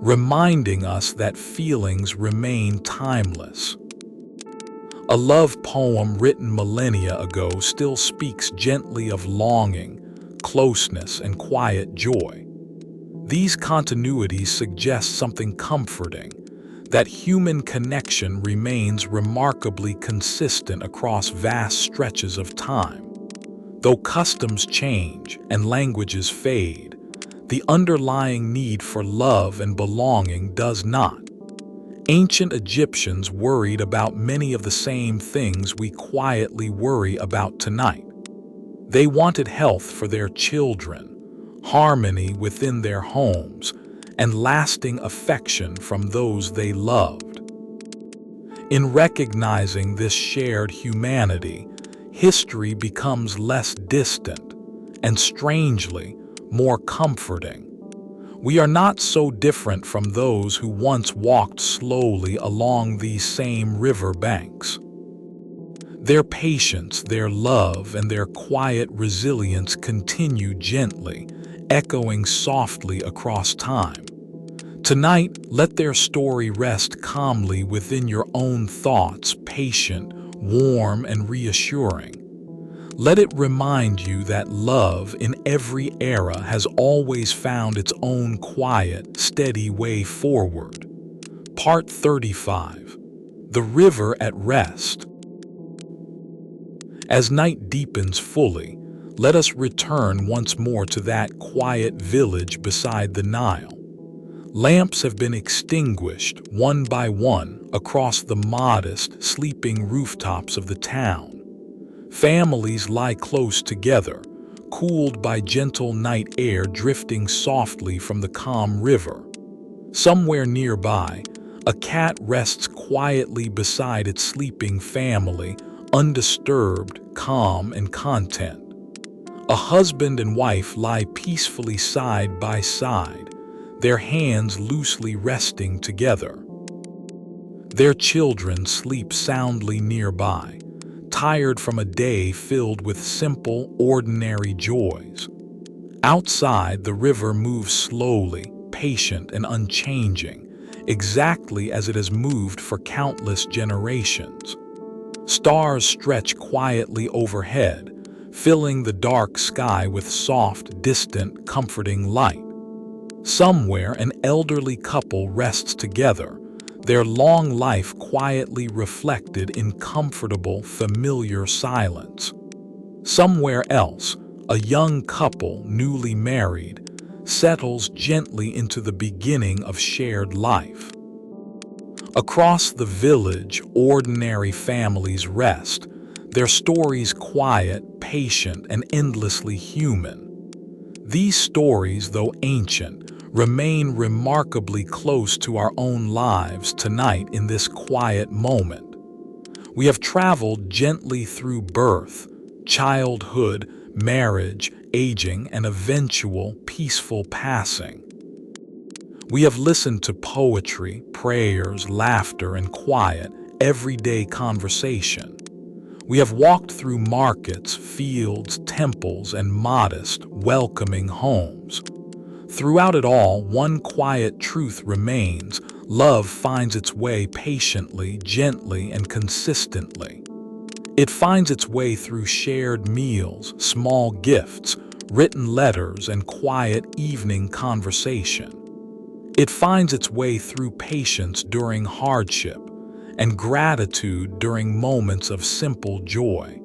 reminding us that feelings remain timeless. A love poem written millennia ago still speaks gently of longing, closeness, and quiet joy. These continuities suggest something comforting, that human connection remains remarkably consistent across vast stretches of time. Though customs change and languages fade, the underlying need for love and belonging does not. Ancient Egyptians worried about many of the same things we quietly worry about tonight. They wanted health for their children, harmony within their homes, and lasting affection from those they loved. In recognizing this shared humanity, history becomes less distant and, strangely, more comforting. We are not so different from those who once walked slowly along these same river banks. Their patience, their love, and their quiet resilience continue gently, echoing softly across time. Tonight, let their story rest calmly within your own thoughts, patient, warm, and reassuring. Let it remind you that love in every era has always found its own quiet, steady way forward. Part 35. The River at Rest. As night deepens fully, let us return once more to that quiet village beside the Nile. Lamps have been extinguished, one by one, across the modest, sleeping rooftops of the town. Families lie close together, cooled by gentle night air drifting softly from the calm river. Somewhere nearby, a cat rests quietly beside its sleeping family, undisturbed, calm, and content. A husband and wife lie peacefully side by side, their hands loosely resting together. Their children sleep soundly nearby, tired from a day filled with simple, ordinary joys. Outside, the river moves slowly, patient and unchanging, exactly as it has moved for countless generations. Stars stretch quietly overhead, filling the dark sky with soft, distant, comforting light. Somewhere, an elderly couple rests together, their long life quietly reflected in comfortable, familiar silence. Somewhere else, a young couple, newly married, settles gently into the beginning of shared life. Across the village, ordinary families rest, their stories quiet, patient, and endlessly human. These stories, though ancient, remain remarkably close to our own lives tonight in this quiet moment. We have traveled gently through birth, childhood, marriage, aging, and eventual peaceful passing. We have listened to poetry, prayers, laughter, and quiet, everyday conversation. We have walked through markets, fields, temples, and modest, welcoming homes. Throughout it all, one quiet truth remains: love finds its way patiently, gently, and consistently. It finds its way through shared meals, small gifts, written letters, and quiet evening conversation. It finds its way through patience during hardship and gratitude during moments of simple joy.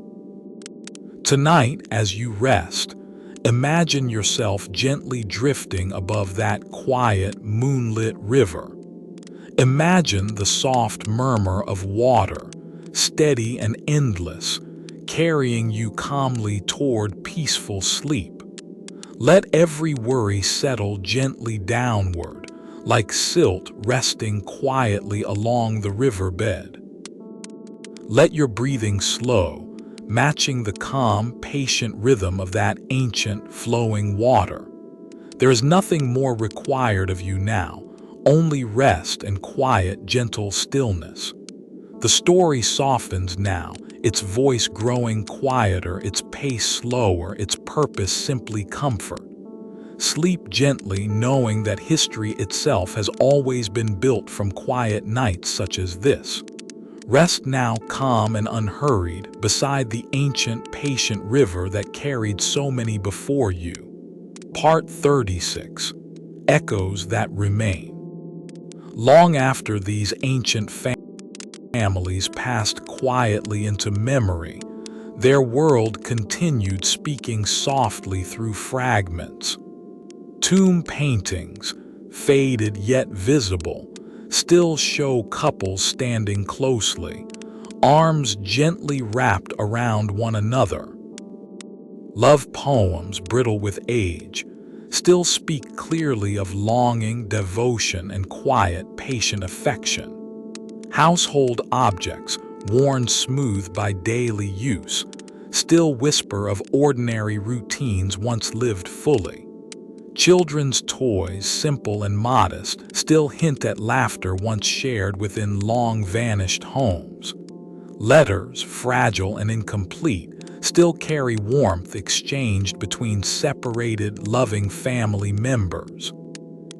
Tonight, as you rest, imagine yourself gently drifting above that quiet, moonlit river. Imagine the soft murmur of water, steady and endless, carrying you calmly toward peaceful sleep. Let every worry settle gently downward, like silt resting quietly along the riverbed. Let your breathing slow, matching the calm, patient rhythm of that ancient, flowing water. There is nothing more required of you now, only rest and quiet, gentle stillness. The story softens now, its voice growing quieter, its pace slower, its purpose simply comfort. Sleep gently, knowing that history itself has always been built from quiet nights such as this. Rest now calm and unhurried beside the ancient, patient river that carried so many before you. Part 36. Echoes that remain. Long after these ancient families passed quietly into memory, their world continued speaking softly through fragments. Tomb paintings, faded yet visible, still show couples standing closely, arms gently wrapped around one another. Love poems, brittle with age, still speak clearly of longing, devotion, and quiet, patient affection. Household objects, worn smooth by daily use, still whisper of ordinary routines once lived fully. Children's toys, simple and modest, still hint at laughter once shared within long-vanished homes. Letters, fragile and incomplete, still carry warmth exchanged between separated, loving family members.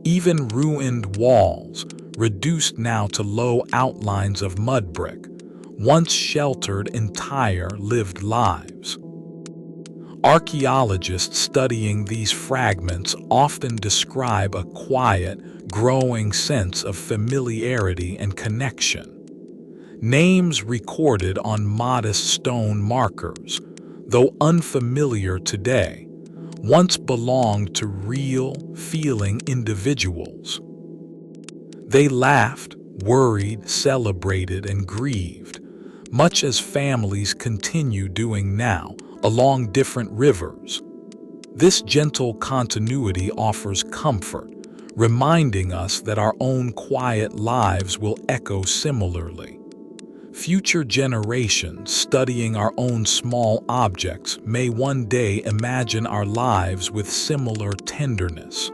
Even ruined walls, reduced now to low outlines of mud brick, once sheltered entire lived lives. Archaeologists studying these fragments often describe a quiet, growing sense of familiarity and connection. Names recorded on modest stone markers, though unfamiliar today, once belonged to real, feeling individuals. They laughed, worried, celebrated, and grieved, much as families continue doing now, along different rivers. This gentle continuity offers comfort, reminding us that our own quiet lives will echo similarly. Future generations studying our own small objects may one day imagine our lives with similar tenderness.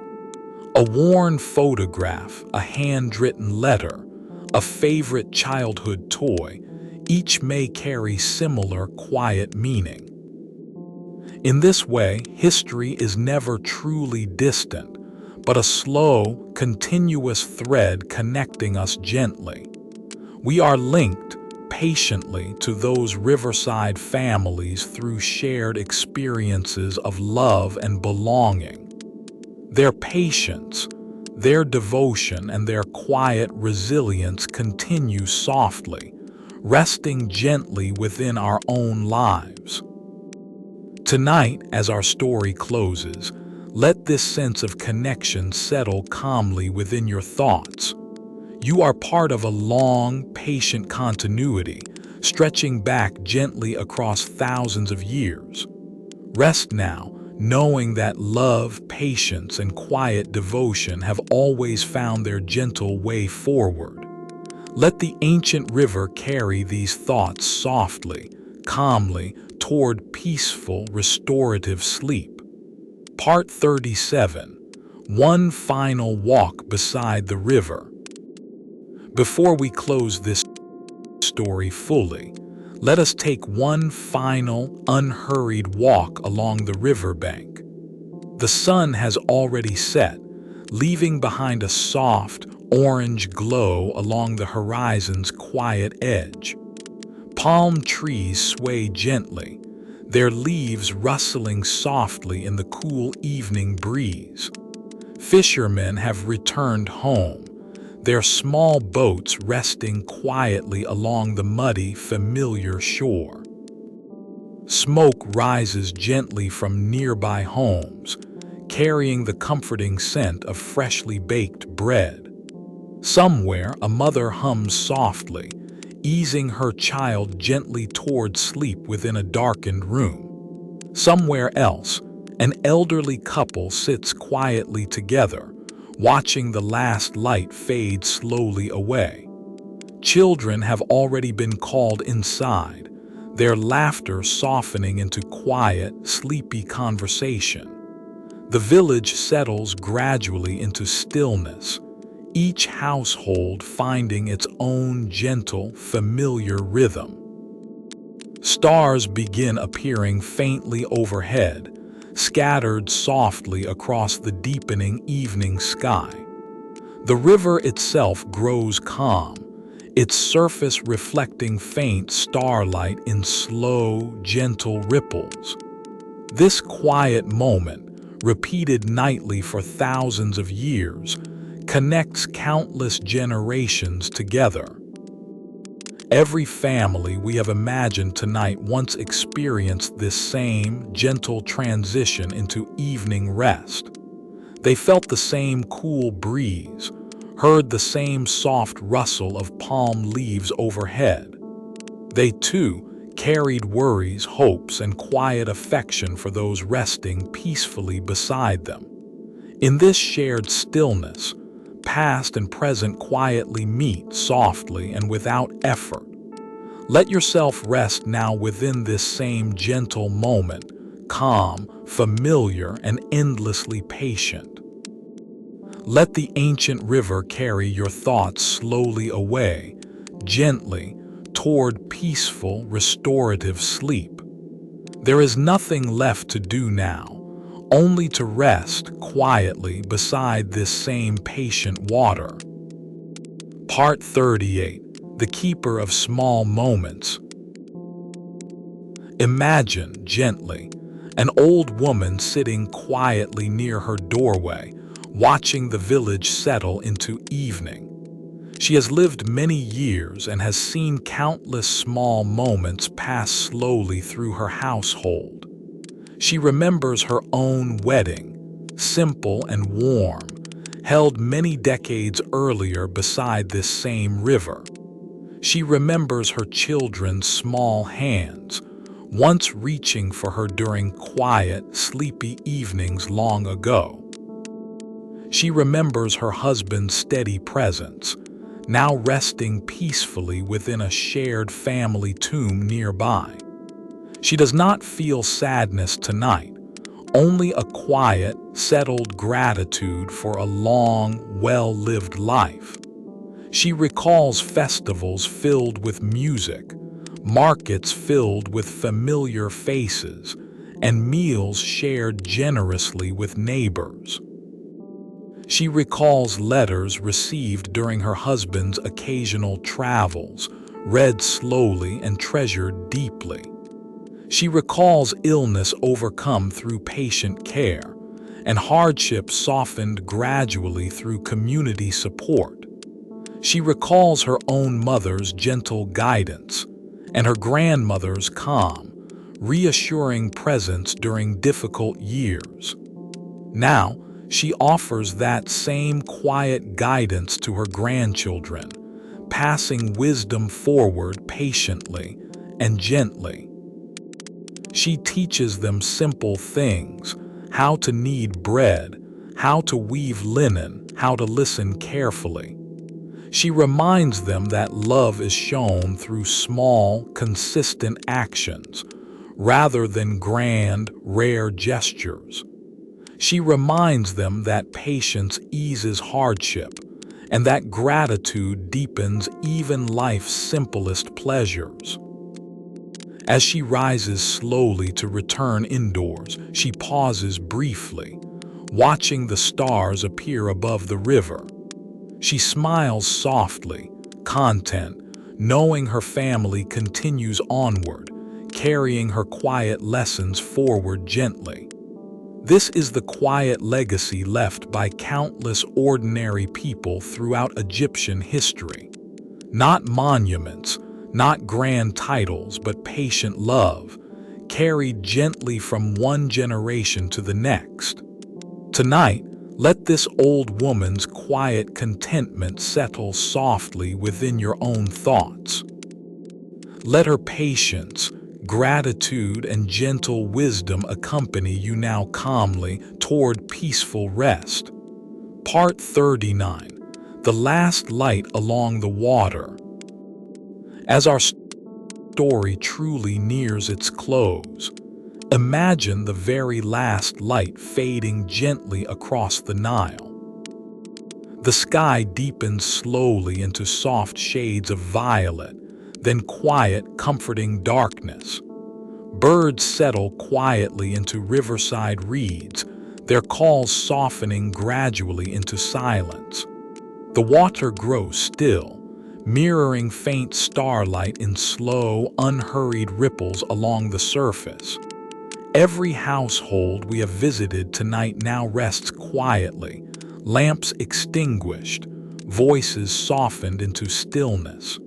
A worn photograph, a handwritten letter, a favorite childhood toy, each may carry similar quiet meaning. In this way, history is never truly distant, but a slow, continuous thread connecting us gently. We are linked patiently to those riverside families through shared experiences of love and belonging. Their patience, their devotion, and their quiet resilience continue softly, resting gently within our own lives. Tonight, as our story closes, let this sense of connection settle calmly within your thoughts. You are part of a long, patient continuity, stretching back gently across thousands of years. Rest now, knowing that love, patience, and quiet devotion have always found their gentle way forward. Let the ancient river carry these thoughts softly, calmly, toward peaceful, restorative sleep. Part 37. One final walk beside the river. Before we close this story fully, let us take one final, unhurried walk along the riverbank. The sun has already set, leaving behind a soft, orange glow along the horizon's quiet edge. Palm trees sway gently, their leaves rustling softly in the cool evening breeze. Fishermen have returned home, their small boats resting quietly along the muddy, familiar shore. Smoke rises gently from nearby homes, carrying the comforting scent of freshly baked bread. Somewhere, a mother hums softly, easing her child gently toward sleep within a darkened room. Somewhere else, an elderly couple sits quietly together, watching the last light fade slowly away. Children have already been called inside, their laughter softening into quiet, sleepy conversation. The village settles gradually into stillness, each household finding its own gentle, familiar rhythm. Stars begin appearing faintly overhead, scattered softly across the deepening evening sky. The river itself grows calm, its surface reflecting faint starlight in slow, gentle ripples. This quiet moment, repeated nightly for thousands of years, connects countless generations together. Every family we have imagined tonight once experienced this same gentle transition into evening rest. They felt the same cool breeze, heard the same soft rustle of palm leaves overhead. They too carried worries, hopes, and quiet affection for those resting peacefully beside them. In this shared stillness, past and present quietly meet softly and without effort. Let yourself rest now within this same gentle moment, calm, familiar, and endlessly patient. Let the ancient river carry your thoughts slowly away, gently, toward peaceful, restorative sleep. There is nothing left to do now, only to rest quietly beside this same patient water. Part 38. The Keeper of Small Moments. Imagine, gently, an old woman sitting quietly near her doorway, watching the village settle into evening. She has lived many years and has seen countless small moments pass slowly through her household. She remembers her own wedding, simple and warm, held many decades earlier beside this same river. She remembers her children's small hands, once reaching for her during quiet, sleepy evenings long ago. She remembers her husband's steady presence, now resting peacefully within a shared family tomb nearby. She does not feel sadness tonight, only a quiet, settled gratitude for a long, well-lived life. She recalls festivals filled with music, markets filled with familiar faces, and meals shared generously with neighbors. She recalls letters received during her husband's occasional travels, read slowly and treasured deeply. She recalls illness overcome through patient care, and hardship softened gradually through community support. She recalls her own mother's gentle guidance and her grandmother's calm, reassuring presence during difficult years. Now, she offers that same quiet guidance to her grandchildren, passing wisdom forward patiently and gently. She teaches them simple things: how to knead bread, how to weave linen, how to listen carefully. She reminds them that love is shown through small, consistent actions, rather than grand, rare gestures. She reminds them that patience eases hardship, and that gratitude deepens even life's simplest pleasures. As she rises slowly to return indoors, she pauses briefly, watching the stars appear above the river. She smiles softly, content, knowing her family continues onward, carrying her quiet lessons forward gently. This is the quiet legacy left by countless ordinary people throughout Egyptian history. Not monuments, not grand titles, but patient love, carried gently from one generation to the next. Tonight, let this old woman's quiet contentment settle softly within your own thoughts. Let her patience, gratitude, and gentle wisdom accompany you now calmly toward peaceful rest. Part 39. The Last Light Along the Water. As our story truly nears its close, imagine the very last light fading gently across the Nile. The sky deepens slowly into soft shades of violet, then quiet, comforting darkness. Birds settle quietly into riverside reeds, their calls softening gradually into silence. The water grows still, mirroring faint starlight in slow, unhurried ripples along the surface. Every household we have visited tonight now rests quietly, lamps extinguished, voices softened into stillness.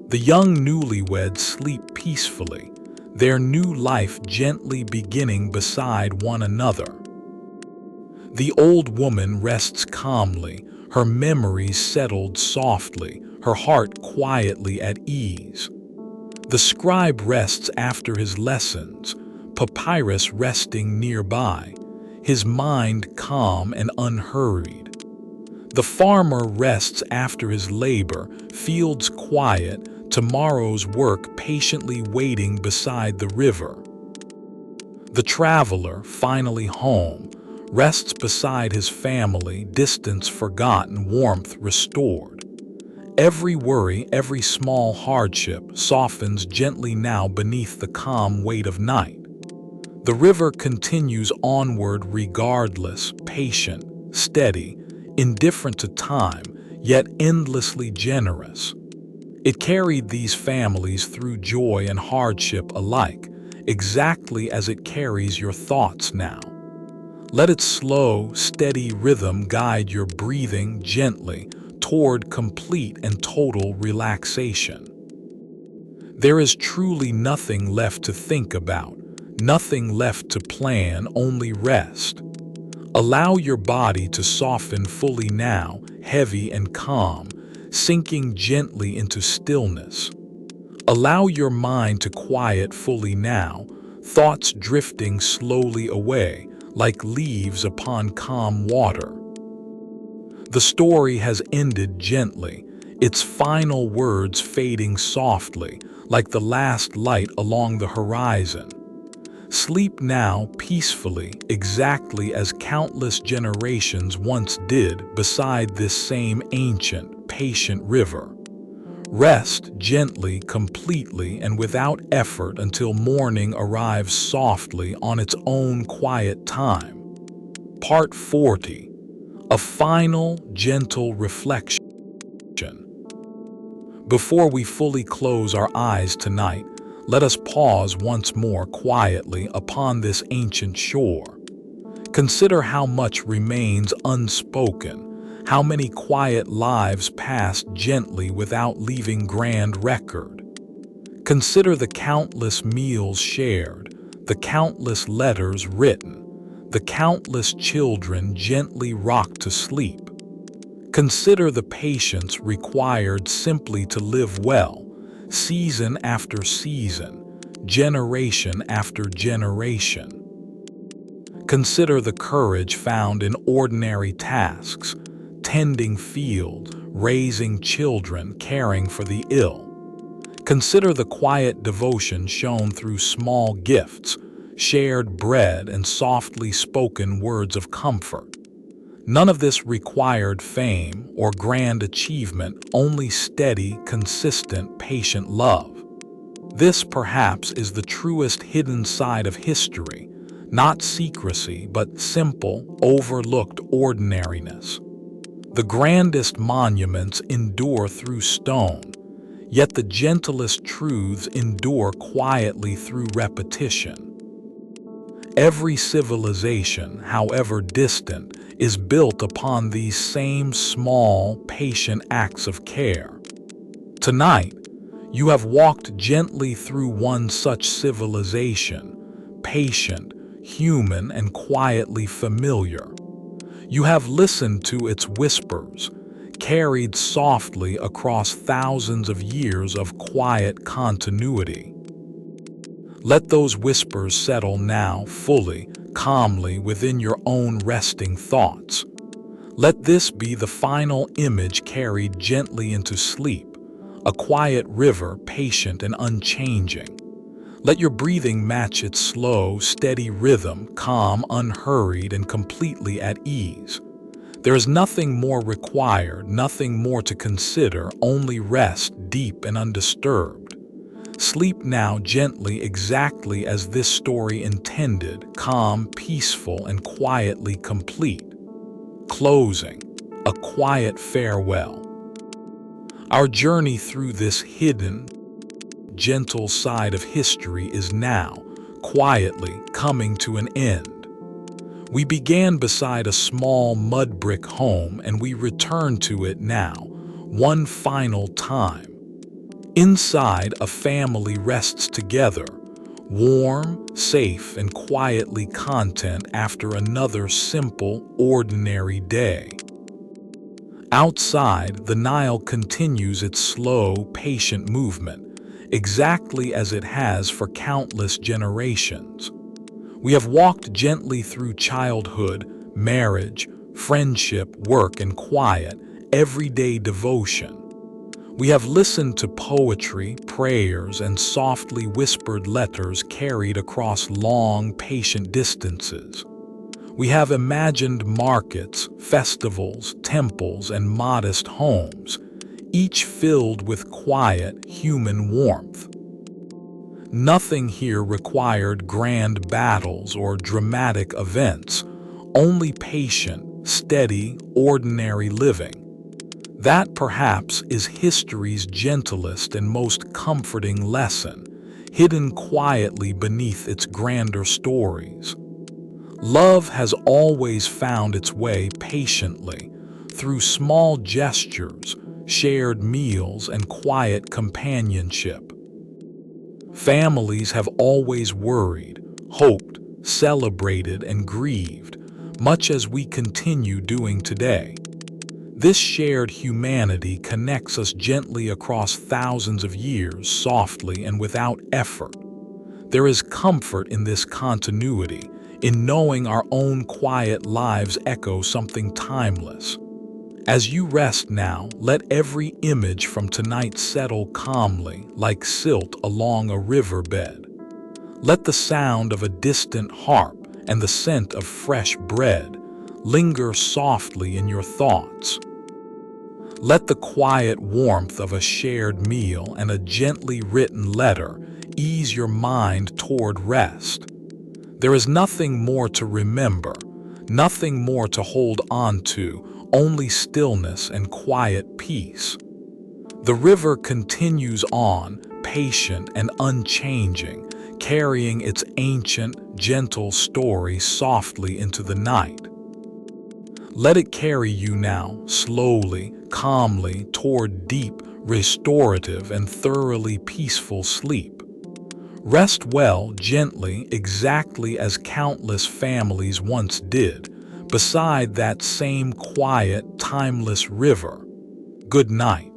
The young newlyweds sleep peacefully, their new life gently beginning beside one another. The old woman rests calmly, her memories settled softly, her heart quietly at ease. The scribe rests after his lessons, papyrus resting nearby, his mind calm and unhurried. The farmer rests after his labor, fields quiet, tomorrow's work patiently waiting beside the river. The traveler, finally home, rests beside his family, distance forgotten, warmth restored. Every worry, every small hardship softens gently now beneath the calm weight of night. The river continues onward regardless, patient, steady, indifferent to time, yet endlessly generous. It carried these families through joy and hardship alike, exactly as it carries your thoughts now. Let its slow, steady rhythm guide your breathing gently toward complete and total relaxation. There is truly nothing left to think about, nothing left to plan, only rest. Allow your body to soften fully now, heavy and calm, sinking gently into stillness. Allow your mind to quiet fully now, thoughts drifting slowly away, like leaves upon calm water. The story has ended gently, its final words fading softly, like the last light along the horizon. Sleep now peacefully, exactly as countless generations once did beside this same ancient, patient river. Rest gently, completely, and without effort until morning arrives softly on its own quiet time. Part 40. A final, gentle reflection. Before we fully close our eyes tonight, let us pause once more quietly upon this ancient shore. Consider how much remains unspoken, how many quiet lives passed gently without leaving grand record. Consider the countless meals shared, the countless letters written, the countless children gently rocked to sleep. Consider the patience required simply to live well, season after season, generation after generation. Consider the courage found in ordinary tasks, tending fields, raising children, caring for the ill. Consider the quiet devotion shown through small gifts, shared bread, and softly spoken words of comfort. None of this required fame or grand achievement, only steady, consistent, patient love. This, perhaps, is the truest hidden side of history, not secrecy, but simple, overlooked ordinariness. The grandest monuments endure through stone, yet the gentlest truths endure quietly through repetition. Every civilization, however distant, is built upon these same small, patient acts of care. Tonight, you have walked gently through one such civilization, patient, human, and quietly familiar. You have listened to its whispers, carried softly across thousands of years of quiet continuity. Let those whispers settle now fully, calmly within your own resting thoughts. Let this be the final image carried gently into sleep, a quiet river, patient and unchanging. Let your breathing match its slow, steady rhythm, calm, unhurried, and completely at ease. There is nothing more required, nothing more to consider, only rest, deep and undisturbed. Sleep now gently, exactly as this story intended, calm, peaceful, and quietly complete. Closing, a quiet farewell. Our journey through this hidden, gentle side of history is now, quietly, coming to an end. We began beside a small mud brick home and we return to it now, one final time. Inside, a family rests together, warm, safe, and quietly content after another simple, ordinary day. Outside, the Nile continues its slow, patient movement, exactly as it has for countless generations. We have walked gently through childhood, marriage, friendship, work, and quiet, everyday devotion. We have listened to poetry, prayers, and softly whispered letters carried across long, patient distances. We have imagined markets, festivals, temples, and modest homes, each filled with quiet, human warmth. Nothing here required grand battles or dramatic events, only patient, steady, ordinary living. That, perhaps, is history's gentlest and most comforting lesson, hidden quietly beneath its grander stories. Love has always found its way patiently, through small gestures, shared meals, and quiet companionship. Families have always worried, hoped, celebrated, and grieved, much as we continue doing today. This shared humanity connects us gently across thousands of years, softly and without effort. There is comfort in this continuity, in knowing our own quiet lives echo something timeless. As you rest now, let every image from tonight settle calmly, like silt along a riverbed. Let the sound of a distant harp and the scent of fresh bread linger softly in your thoughts. Let the quiet warmth of a shared meal and a gently written letter ease your mind toward rest. There is nothing more to remember, Nothing more to hold on to, only stillness and quiet peace. The river continues on, patient and unchanging, carrying its ancient, gentle story softly into the night. Let it carry you now, slowly, calmly, toward deep, restorative, and thoroughly peaceful sleep. Rest well, gently, exactly as countless families once did, beside that same quiet, timeless river. Good night.